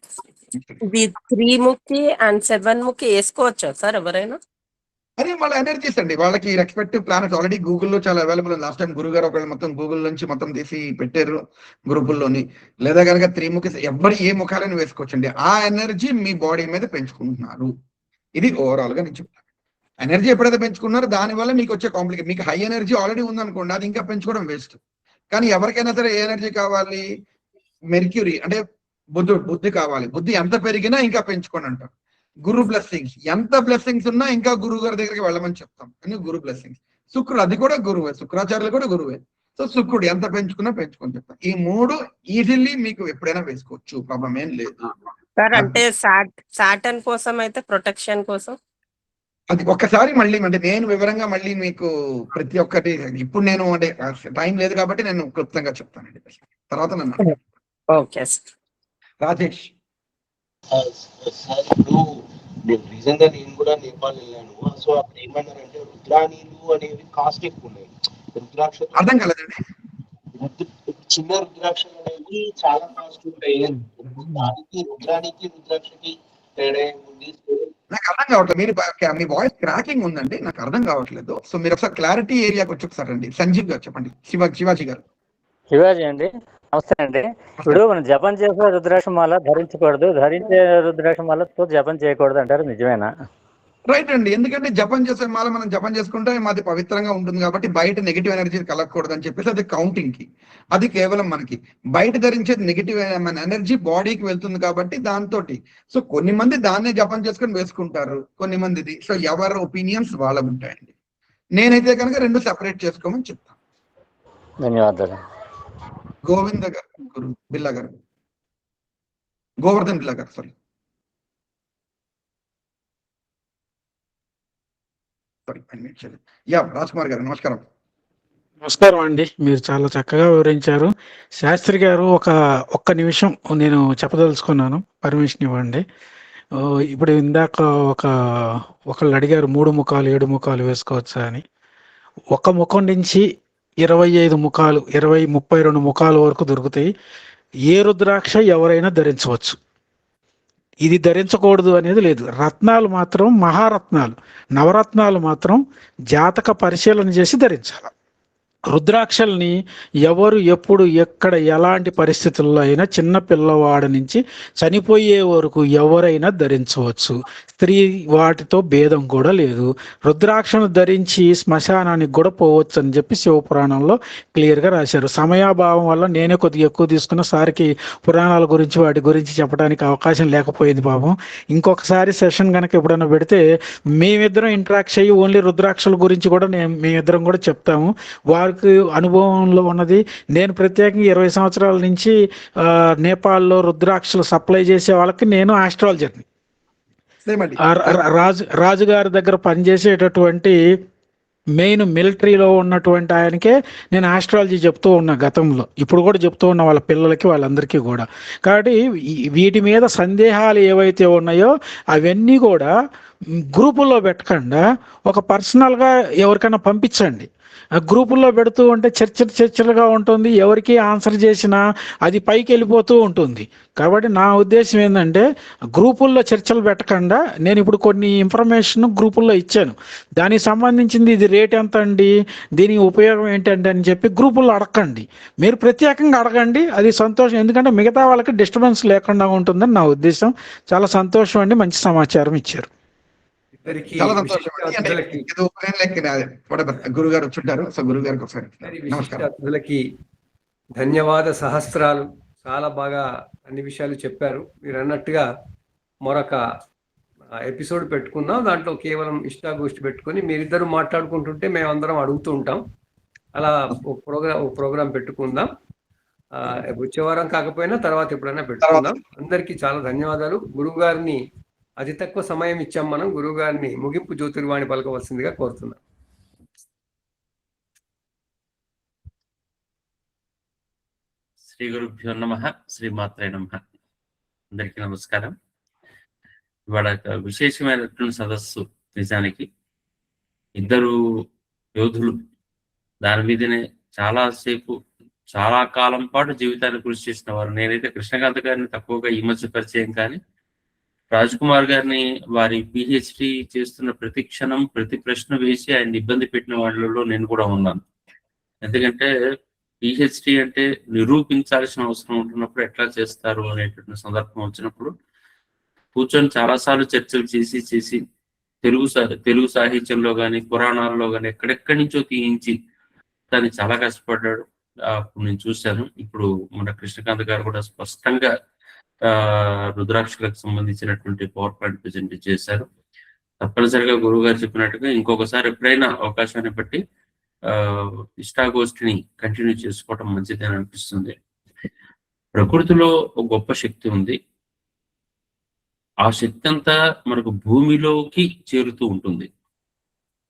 ఇది 3 ముక్కి అండ్ 7 ముక్కి వేసుకోవచ్చా సార్ ఎవరైనా? అది వాళ్ళ ఎనర్జీస్ అండి, వాళ్ళకి రెస్పెక్టివ్ ప్లానెట్స్ ఆల్రెడీ గూగుల్లో చాలా అవైలబుల్ ఉంది. లాస్ట్ టైం గురువు గారు ఒకళ్ళు మొత్తం గూగుల్ నుంచి మొత్తం తీసి పెట్టారు గ్రూపుల్లోని. లేదా కనుక 3 ముఖి ఎవరి ఏ ముఖాలను వేసుకోవచ్చండి, ఆ ఎనర్జీ మీ బాడీ మీద పెంచుకుంటున్నారు. ఇది ఓవరాల్ గా నేను చెప్తాను. ఎనర్జీ ఎప్పుడైతే పెంచుకున్నారో దానివల్ల మీకు వచ్చే కాంప్లికేట్, మీకు హై ఎనర్జీ ఆల్రెడీ ఉందనుకోండి, అది ఇంకా పెంచుకోవడం వేస్ట్. కానీ ఎవరికైనా సరే ఏ ఎనర్జీ కావాలి, మెర్క్యూరీ అంటే బుద్ధి కావాలి, బుద్ధి ఎంత పెరిగినా ఇంకా పెంచుకోండి అంటారు. గురు బ్లెస్సింగ్స్, ఎంత బ్లెస్సింగ్స్ ఉన్నా ఇంకా గురువు గారి దగ్గరికి వెళ్ళమని చెప్తాం, అని గురు బ్లెస్సింగ్స్. శుక్రుడు అది కూడా గురువే, శుక్రాచార్యులు కూడా గురువే. సో శుక్రుడు ఎంత పెంచుకున్నా పెంచుకొని చెప్తాం. ఈ 3 ఈజీలీ మీకు ఎప్పుడైనా వేసుకోవచ్చు, ప్రాబ్లం ఏం లేదు సార్. అంటే సాటర్న్ కోసం అయితే ప్రొటెక్షన్ కోసం అది ఒక్కసారి మళ్ళీ అంటే నేను వివరంగా మళ్ళీ మీకు ప్రతి ఒక్కటి, ఇప్పుడు నేను అంటే టైం లేదు కాబట్టి నేను క్లుప్తంగా చెప్తానండి, తర్వాత నన్ను. Okay sir. రాజేష్ సార్, ఇప్పుడు రీసెంట్ గా నేను కూడా నేపాల్ వెళ్ళాను. సో అప్పుడు ఏమన్నారంటే రుద్రాణీలు అనేవి కాస్ట్ ఎక్కువ ఉన్నాయి. రుద్రాక్ష అర్థం కాలేదండి. చిన్న రుద్రాక్షలు అనేవి చాలా కాస్ట్ ఉంటాయి. దానికి రుద్రాక్షకి తేడా ఏముంది? నాకు అర్థం కావట్లేదు, మీరు మీ వాయిస్ క్రాకింగ్ ఉందండి, నాకు అర్థం కావట్లేదు. సో మీరు ఒకసారి క్లారిటీ ఏరియాకి వచ్చి ఒకసారి రండి. సంజీవ్ గారు చెప్పండి. శివాజీ గారు. శివాజీ అండి, నమస్తే అండి. ఇప్పుడు మనం జపం చేసే రుద్రాక్షమాల ధరించకూడదు, ధరించే రుద్రాక్షమాలతో జపం చేయకూడదు అంటారు, నిజమేనా? రైట్ అండి, ఎందుకంటే జపం చేసే మాల మనం జపం చేసుకుంటే మాది పవిత్రంగా ఉంటుంది కాబట్టి బయట నెగిటివ్ ఎనర్జీ కలగకూడదు అని చెప్పేసి అది కౌంటింగ్ కి, అది కేవలం మనకి బయట ధరించేది నెగిటివ్ ఎనర్జీ బాడీకి వెళ్తుంది కాబట్టి దాంతో. సో కొన్ని మంది దాన్నే జపం చేసుకొని వేసుకుంటారు, కొన్ని మందిది. సో ఎవరి ఒపీనియన్స్ వాళ్ళ ఉంటాయండి. నేనైతే కనుక 2 సెపరేట్ చేసుకోమని చెప్తాను. ధన్యవాదాలు. గోవింద గారు, గురు బిల్లా గారు, గోవర్ధన్ బిల్లా గారు, సారీ యా రాజ్ కుమార్ గారు నమస్కారం. నమస్కారం అండి, మీరు చాలా చక్కగా వివరించారు. శాస్త్రి గారు ఒక్క నిమిషం నేను చెప్పదలుచుకున్నాను, పర్మిషన్ ఇవ్వండి. ఇప్పుడు ఇందాక ఒకళ్ళు అడిగారు 3 ముఖాలు 7 ముఖాలు వేసుకోవచ్చా అని. ఒక ముఖం నుంచి 25 ముఖాలు 32 ముఖాల వరకు దొరుకుతాయి. ఏ రుద్రాక్ష ఎవరైనా ధరించవచ్చు, ఇది ధరించకూడదు అనేది లేదు. రత్నాలు మాత్రం, మహారత్నాలు నవరత్నాలు మాత్రం జాతక పరిశీలన చేసి ధరించాలి. రుద్రాక్షల్ని ఎవరు ఎప్పుడు ఎక్కడ ఎలాంటి పరిస్థితుల్లో అయినా చిన్న పిల్లవాడి నుంచి చనిపోయే వరకు ఎవరైనా ధరించవచ్చు. స్త్రీ వాటితో భేదం కూడా లేదు. రుద్రాక్షను ధరించి శ్మశానానికి కూడా పోవచ్చు అని చెప్పి శివపురాణంలో క్లియర్గా రాశారు. సమయాభావం వల్ల నేనే కొద్దిగా ఎక్కువ తీసుకున్న, సారికి పురాణాల గురించి వాటి గురించి చెప్పడానికి అవకాశం లేకపోయింది పాపం. ఇంకొకసారి సెషన్ కనుక ఎప్పుడైనా పెడితే మేమిద్దరం ఇంటరాక్ట్ అయ్యి ఓన్లీ రుద్రాక్షల గురించి కూడా మేమిద్దరం కూడా చెప్తాము. వారికి అనుభవంలో ఉన్నది. నేను ప్రత్యేకంగా 20 సంవత్సరాల నుంచి నేపాల్లో రుద్రాక్షలు సప్లై చేసే వాళ్ళకి నేను ఆస్ట్రాలజర్ని. రాజుగారి దగ్గర పనిచేసేటటువంటి మెయిన్ మిలిటరీలో ఉన్నటువంటి ఆయనకే నేను ఆస్ట్రాలజీ చెప్తూ ఉన్నా గతంలో, ఇప్పుడు కూడా చెప్తూ ఉన్నా వాళ్ళ పిల్లలకి వాళ్ళందరికీ కూడా. కాబట్టి వీటి మీద సందేహాలు ఏవైతే ఉన్నాయో అవన్నీ కూడా గ్రూపుల్లో పెట్టకుండా ఒక పర్సనల్గా ఎవరికైనా పంపించండి. ఆ గ్రూపుల్లో పెడుతూ ఉంటే చర్చలుగా ఉంటుంది, ఎవరికి ఆన్సర్ చేసినా అది పైకి వెళ్ళిపోతూ ఉంటుంది. కాబట్టి నా ఉద్దేశం ఏంటంటే గ్రూపుల్లో చర్చలు పెట్టకుండా, నేను ఇప్పుడు కొన్ని ఇన్ఫర్మేషన్ గ్రూపుల్లో ఇచ్చాను, దానికి సంబంధించింది ఇది రేట్ ఎంత అండి, దీని ఉపయోగం ఏంటంటే అని చెప్పి గ్రూపుల్లో అడగండి. మీరు ప్రత్యేకంగా అడగండి, అది సంతోషం. ఎందుకంటే మిగతా వాళ్ళకి డిస్టర్బెన్స్ లేకుండా ఉంటుందని నా ఉద్దేశం. చాలా సంతోషం అండి, మంచి సమాచారం ఇచ్చారు. చాలా సంతోషం అండి. అంటే ఇది గురువు గారు వచ్చుంటారు. సో గురువు గారికి ఒకసారి నమస్కారం. అతిథులకి ధన్యవాద సహస్రాలు. చాలా బాగా అన్ని విషయాలు చెప్పారు. మీరు అన్నట్టుగా మరొక ఎపిసోడ్ పెట్టుకుందాం. దాంట్లో కేవలం ఇష్టాగోష్ఠి పెట్టుకొని మీరిద్దరు మాట్లాడుకుంటుంటే మేము అందరం అడుగుతూ ఉంటాం. అలా ఒక ప్రోగ్రాం పెట్టుకుందాం. వచ్చే వారం కాకపోయినా తర్వాత ఎప్పుడైనా పెట్టుకుందాం. అందరికీ చాలా ధన్యవాదాలు. గురువు గారిని అతి తక్కువ సమయం ఇచ్చాం మనం. గురువు గారిని ముగింపు జ్యోతిర్వాణి పలకవలసిందిగా కోరుతున్నాం. శ్రీ గురుభ్యో నమః, శ్రీమాత్రే నమః. అందరికీ నమస్కారం. ఇవాళ విశేషమైనటువంటి సదస్సు. నిజానికి ఇద్దరు యోధులు దాని మీదనే చాలాసేపు, చాలా కాలం పాటు జీవితాన్ని కృషి చేసిన వారు. నేనైతే కృష్ణకాంత్ గారిని తక్కువగా ఈ మధ్య పరిచయం, కానీ రాజ్ కుమార్ గారిని వారి పిహెచ్డి చేస్తున్న ప్రతి క్షణం ప్రతి ప్రశ్న వేసి ఆయన ఇబ్బంది పెట్టిన వాళ్ళలో నేను కూడా ఉన్నాను. ఎందుకంటే పిహెచ్డి అంటే నిరూపించాల్సిన అవసరం ఉంటున్నప్పుడు ఎట్లా చేస్తారు అనేటువంటి సందర్భం వచ్చినప్పుడు కూర్చొని చాలాసార్లు చర్చలు చేసి తెలుగు సాహిత్యంలో కానీ పురాణాల్లో కానీ ఎక్కడెక్కడి నుంచో తీయించి దాన్ని చాలా కష్టపడ్డాడు. అప్పుడు నేను చూశాను. ఇప్పుడు మన కృష్ణకాంత్ గారు కూడా స్పష్టంగా రుద్రాక్షలకు సంబంధించినటువంటి పవర్ పాయింట్ ప్రజెంట్ చేశారు. తప్పనిసరిగా గురువు గారు చెప్పినట్టుగా ఇంకొకసారి ఎప్పుడైనా అవకాశాన్ని బట్టి ఇష్టాగోష్ఠిని కంటిన్యూ చేసుకోవటం మంచిదని అనిపిస్తుంది. ప్రకృతిలో ఒక గొప్ప శక్తి ఉంది. ఆ శక్తి అంతా మనకు భూమిలోకి చేరుతూ ఉంటుంది.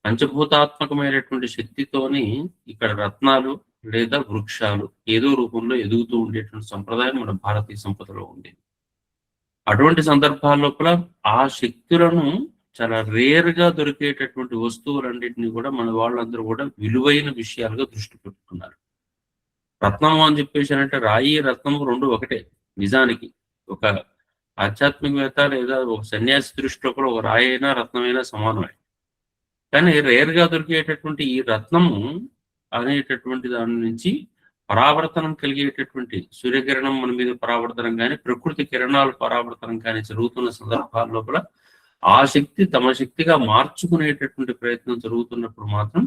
పంచభూతాత్మకమైనటువంటి శక్తితోని ఇక్కడ రత్నాలు లేదా వృక్షాలు ఏదో రూపంలో ఎదుగుతూ ఉండేటువంటి సంప్రదాయం మన భారతీయ సంపదలో ఉంది. అటువంటి సందర్భాల లోపల ఆ శక్తులను చాలా రేర్ గా దొరికేటటువంటి వస్తువులన్నింటినీ కూడా మన వాళ్ళందరూ కూడా విలువైన విషయాలుగా దృష్టి పెట్టుకున్నారు. రత్నము అని చెప్పేసి అంటే రాయి రత్నము రెండు ఒకటే. నిజానికి ఒక ఆధ్యాత్మికవేత్త లేదా ఒక సన్యాసి దృష్టిలో కూడా ఒక రాయి అయినా రత్నమైనా సమానమే. కానీ రేర్ గా దొరికేటటువంటి ఈ రత్నము అనేటటువంటి దాని నుంచి పరావర్తనం కలిగేటటువంటి సూర్యకిరణం మన మీద పరావర్తనం కానీ ప్రకృతి కిరణాలు పరావర్తనం కానీ జరుగుతున్న సందర్భాల లోపల ఆ శక్తి తమ శక్తిగా మార్చుకునేటటువంటి ప్రయత్నం జరుగుతున్నప్పుడు మాత్రం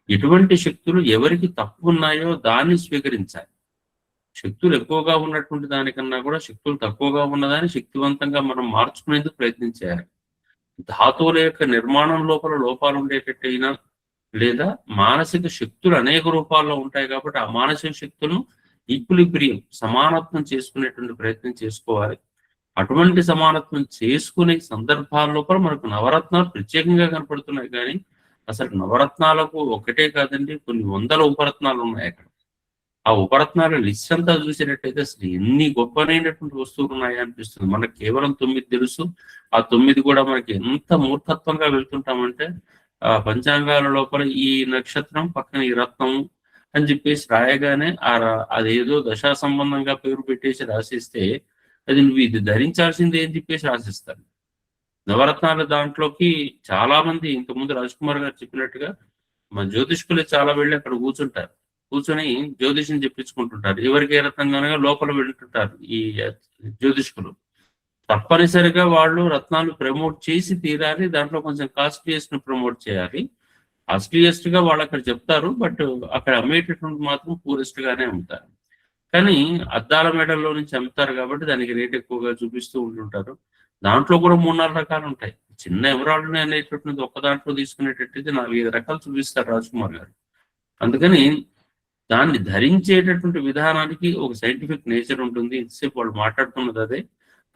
ఎటువంటి శక్తులు ఎవరికి తప్పు ఉన్నాయో దాన్ని స్వీకరించాలి. శక్తులు ఎక్కువగా ఉన్నటువంటి దానికన్నా కూడా శక్తులు తక్కువగా ఉన్నదాన్ని శక్తివంతంగా మనం మార్చుకునేందుకు ప్రయత్నం చేయాలి. ధాతువుల యొక్క నిర్మాణం లోపల లోపాలు ఉండేటట్టయినా లేదా మానసిక శక్తులు అనేక రూపాల్లో ఉంటాయి కాబట్టి ఆ మానసిక శక్తులను ఈక్విలిబ్రియం సమానత్వం చేసుకునేటువంటి ప్రయత్నం చేసుకోవాలి. అటువంటి సమానత్వం చేసుకునే సందర్భాల లోపల మనకు నవరత్నాలు ప్రత్యేకంగా కనపడుతున్నాయి. కానీ అసలు నవరత్నాలకు ఒకటే కాదండి, కొన్ని వందల ఉపరత్నాలు ఉన్నాయి అక్కడ. ఆ ఉపరత్నాల లిస్ట్ అంతా చూసినట్టయితే అసలు ఎన్ని గొప్పనైనటువంటి వస్తువులు ఉన్నాయా అనిపిస్తుంది. మనకు కేవలం 9 తెలుసు. ఆ 9 కూడా మనకి ఎంత మూర్ఖత్వంగా వెళ్తుంటామంటే ఆ పంచాంగాల లోపల ఈ నక్షత్రం పక్కన ఈ రత్నం అని చెప్పేసి రాయగానే అదేదో దశా సంబంధంగా పేరు పెట్టేసి రాసిస్తే అది నువ్వు ఇది ధరించాల్సిందే అని చెప్పేసి రాసిస్తారు. నవరత్నాల దాంట్లోకి చాలా మంది ఇంతకుముందు రాజ్ కుమార్ గారు చెప్పినట్టుగా మన జ్యోతిష్కులే చాలా వెళ్ళి అక్కడ కూర్చుంటారు. కూర్చొని జ్యోతిషం చెప్పించుకుంటుంటారు. ఎవరికి ఏ రత్నంగానగా లోపల వెళ్తుంటారు ఈ జ్యోతిష్కులు. తప్పనిసరిగా వాళ్ళు రత్నాలు ప్రమోట్ చేసి తీరాలి. దాంట్లో కొంచెం కాస్ట్లీయెస్ట్ ను ప్రమోట్ చేయాలి. కాస్ట్లీయెస్ట్ గా వాళ్ళు అక్కడ చెప్తారు, బట్ అక్కడ అమ్మేటటువంటి మాత్రం పూరెస్ట్ గానే అమ్ముతారు. కానీ అద్దాల మెడల్లో నుంచి అమ్ముతారు కాబట్టి దానికి రేట్ ఎక్కువగా చూపిస్తూ ఉంటుంటారు. దాంట్లో కూడా 3-4 రకాలు ఉంటాయి. చిన్న ఎమరాల్డ్ అనేటటువంటిది ఒక్క దాంట్లో తీసుకునేటట్టయితే 4-5 రకాలు చూపిస్తారు రాజ్ కుమార్ గారు. అందుకని దాన్ని ధరించేటటువంటి విధానానికి ఒక సైంటిఫిక్ నేచర్ ఉంటుంది. ఇంతసేపు వాళ్ళు మాట్లాడుతున్నది అదే.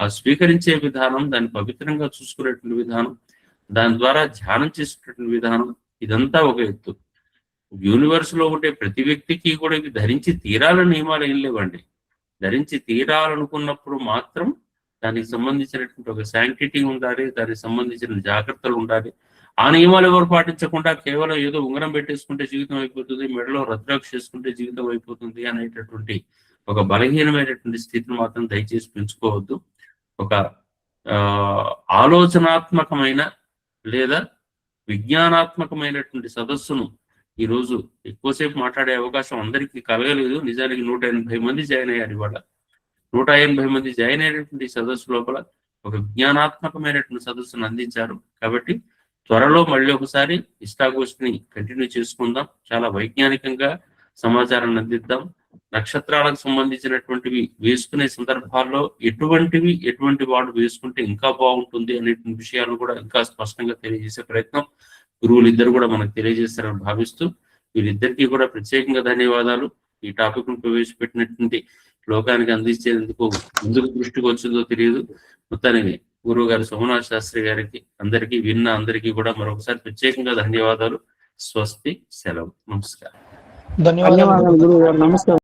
ఆ స్వీకరించే విధానం, దాన్ని పవిత్రంగా చూసుకునేటువంటి విధానం, దాని ద్వారా ధ్యానం చేసేటటువంటి విధానం, ఇదంతా ఒక ఎత్తు. యూనివర్స్ లో ఉండే ప్రతి వ్యక్తికి కూడా ఇది ధరించి తీరాలని నియమాలు ఏం లేవండి. ధరించి తీరాలనుకున్నప్పుడు మాత్రం దానికి సంబంధించినటువంటి ఒక శాంక్టిటీ ఉండాలి, దానికి సంబంధించిన జాగ్రత్తలు ఉండాలి. ఆ నియమాలు ఎవరు పాటించకుండా కేవలం ఏదో ఉంగరం పెట్టేసుకుంటే జీవితం అయిపోతుంది, మెడలో రుద్రాక్ష చేసుకుంటే జీవితం అయిపోతుంది అనేటటువంటి ఒక బలహీనమైనటువంటి స్థితిని మాత్రం దయచేసి పెంచుకోవద్దు. ఒక ఆలోచనాత్మకమైన లేదా విజ్ఞానాత్మకమైనటువంటి సదస్సును ఈరోజు ఎక్కువసేపు మాట్లాడే అవకాశం అందరికీ కలగలేదు. నిజానికి 180 మంది జాయిన్ అయ్యారు. ఇవాళ 180 మంది జాయిన్ అయినటువంటి సదస్సు లోపల ఒక విజ్ఞానాత్మకమైనటువంటి సదస్సును అందించారు. కాబట్టి త్వరలో మళ్ళీ ఒకసారి ఇష్టాగోష్ఠిని కంటిన్యూ చేసుకుందాం. చాలా వైజ్ఞానికంగా సమాచారాన్ని అందిద్దాం. నక్షత్రాలకు సంబంధించినటువంటివి వేసుకునే సందర్భాల్లో ఎటువంటి వాడు వేసుకుంటే ఇంకా బాగుంటుంది అనేటువంటి విషయాలను కూడా ఇంకా స్పష్టంగా తెలియజేసే ప్రయత్నం గురువులు ఇద్దరు కూడా మనకు తెలియజేస్తారని భావిస్తూ వీరిద్దరికీ కూడా ప్రత్యేకంగా ధన్యవాదాలు. ఈ టాపిక్ ను ప్రవేశపెట్టినటువంటి లోకానికి అందించేందుకు ముందుకు దృష్టికి వచ్చిందో తెలియదు. మొత్తానికి గురువు గారు సోమనాథ్ శాస్త్రి గారికి అందరికీ విన్న అందరికీ కూడా మరొకసారి ప్రత్యేకంగా ధన్యవాదాలు. స్వస్తి, సెలవు, నమస్కారం. ధన్యవాదాలు గురువు గారు. నమస్కారం.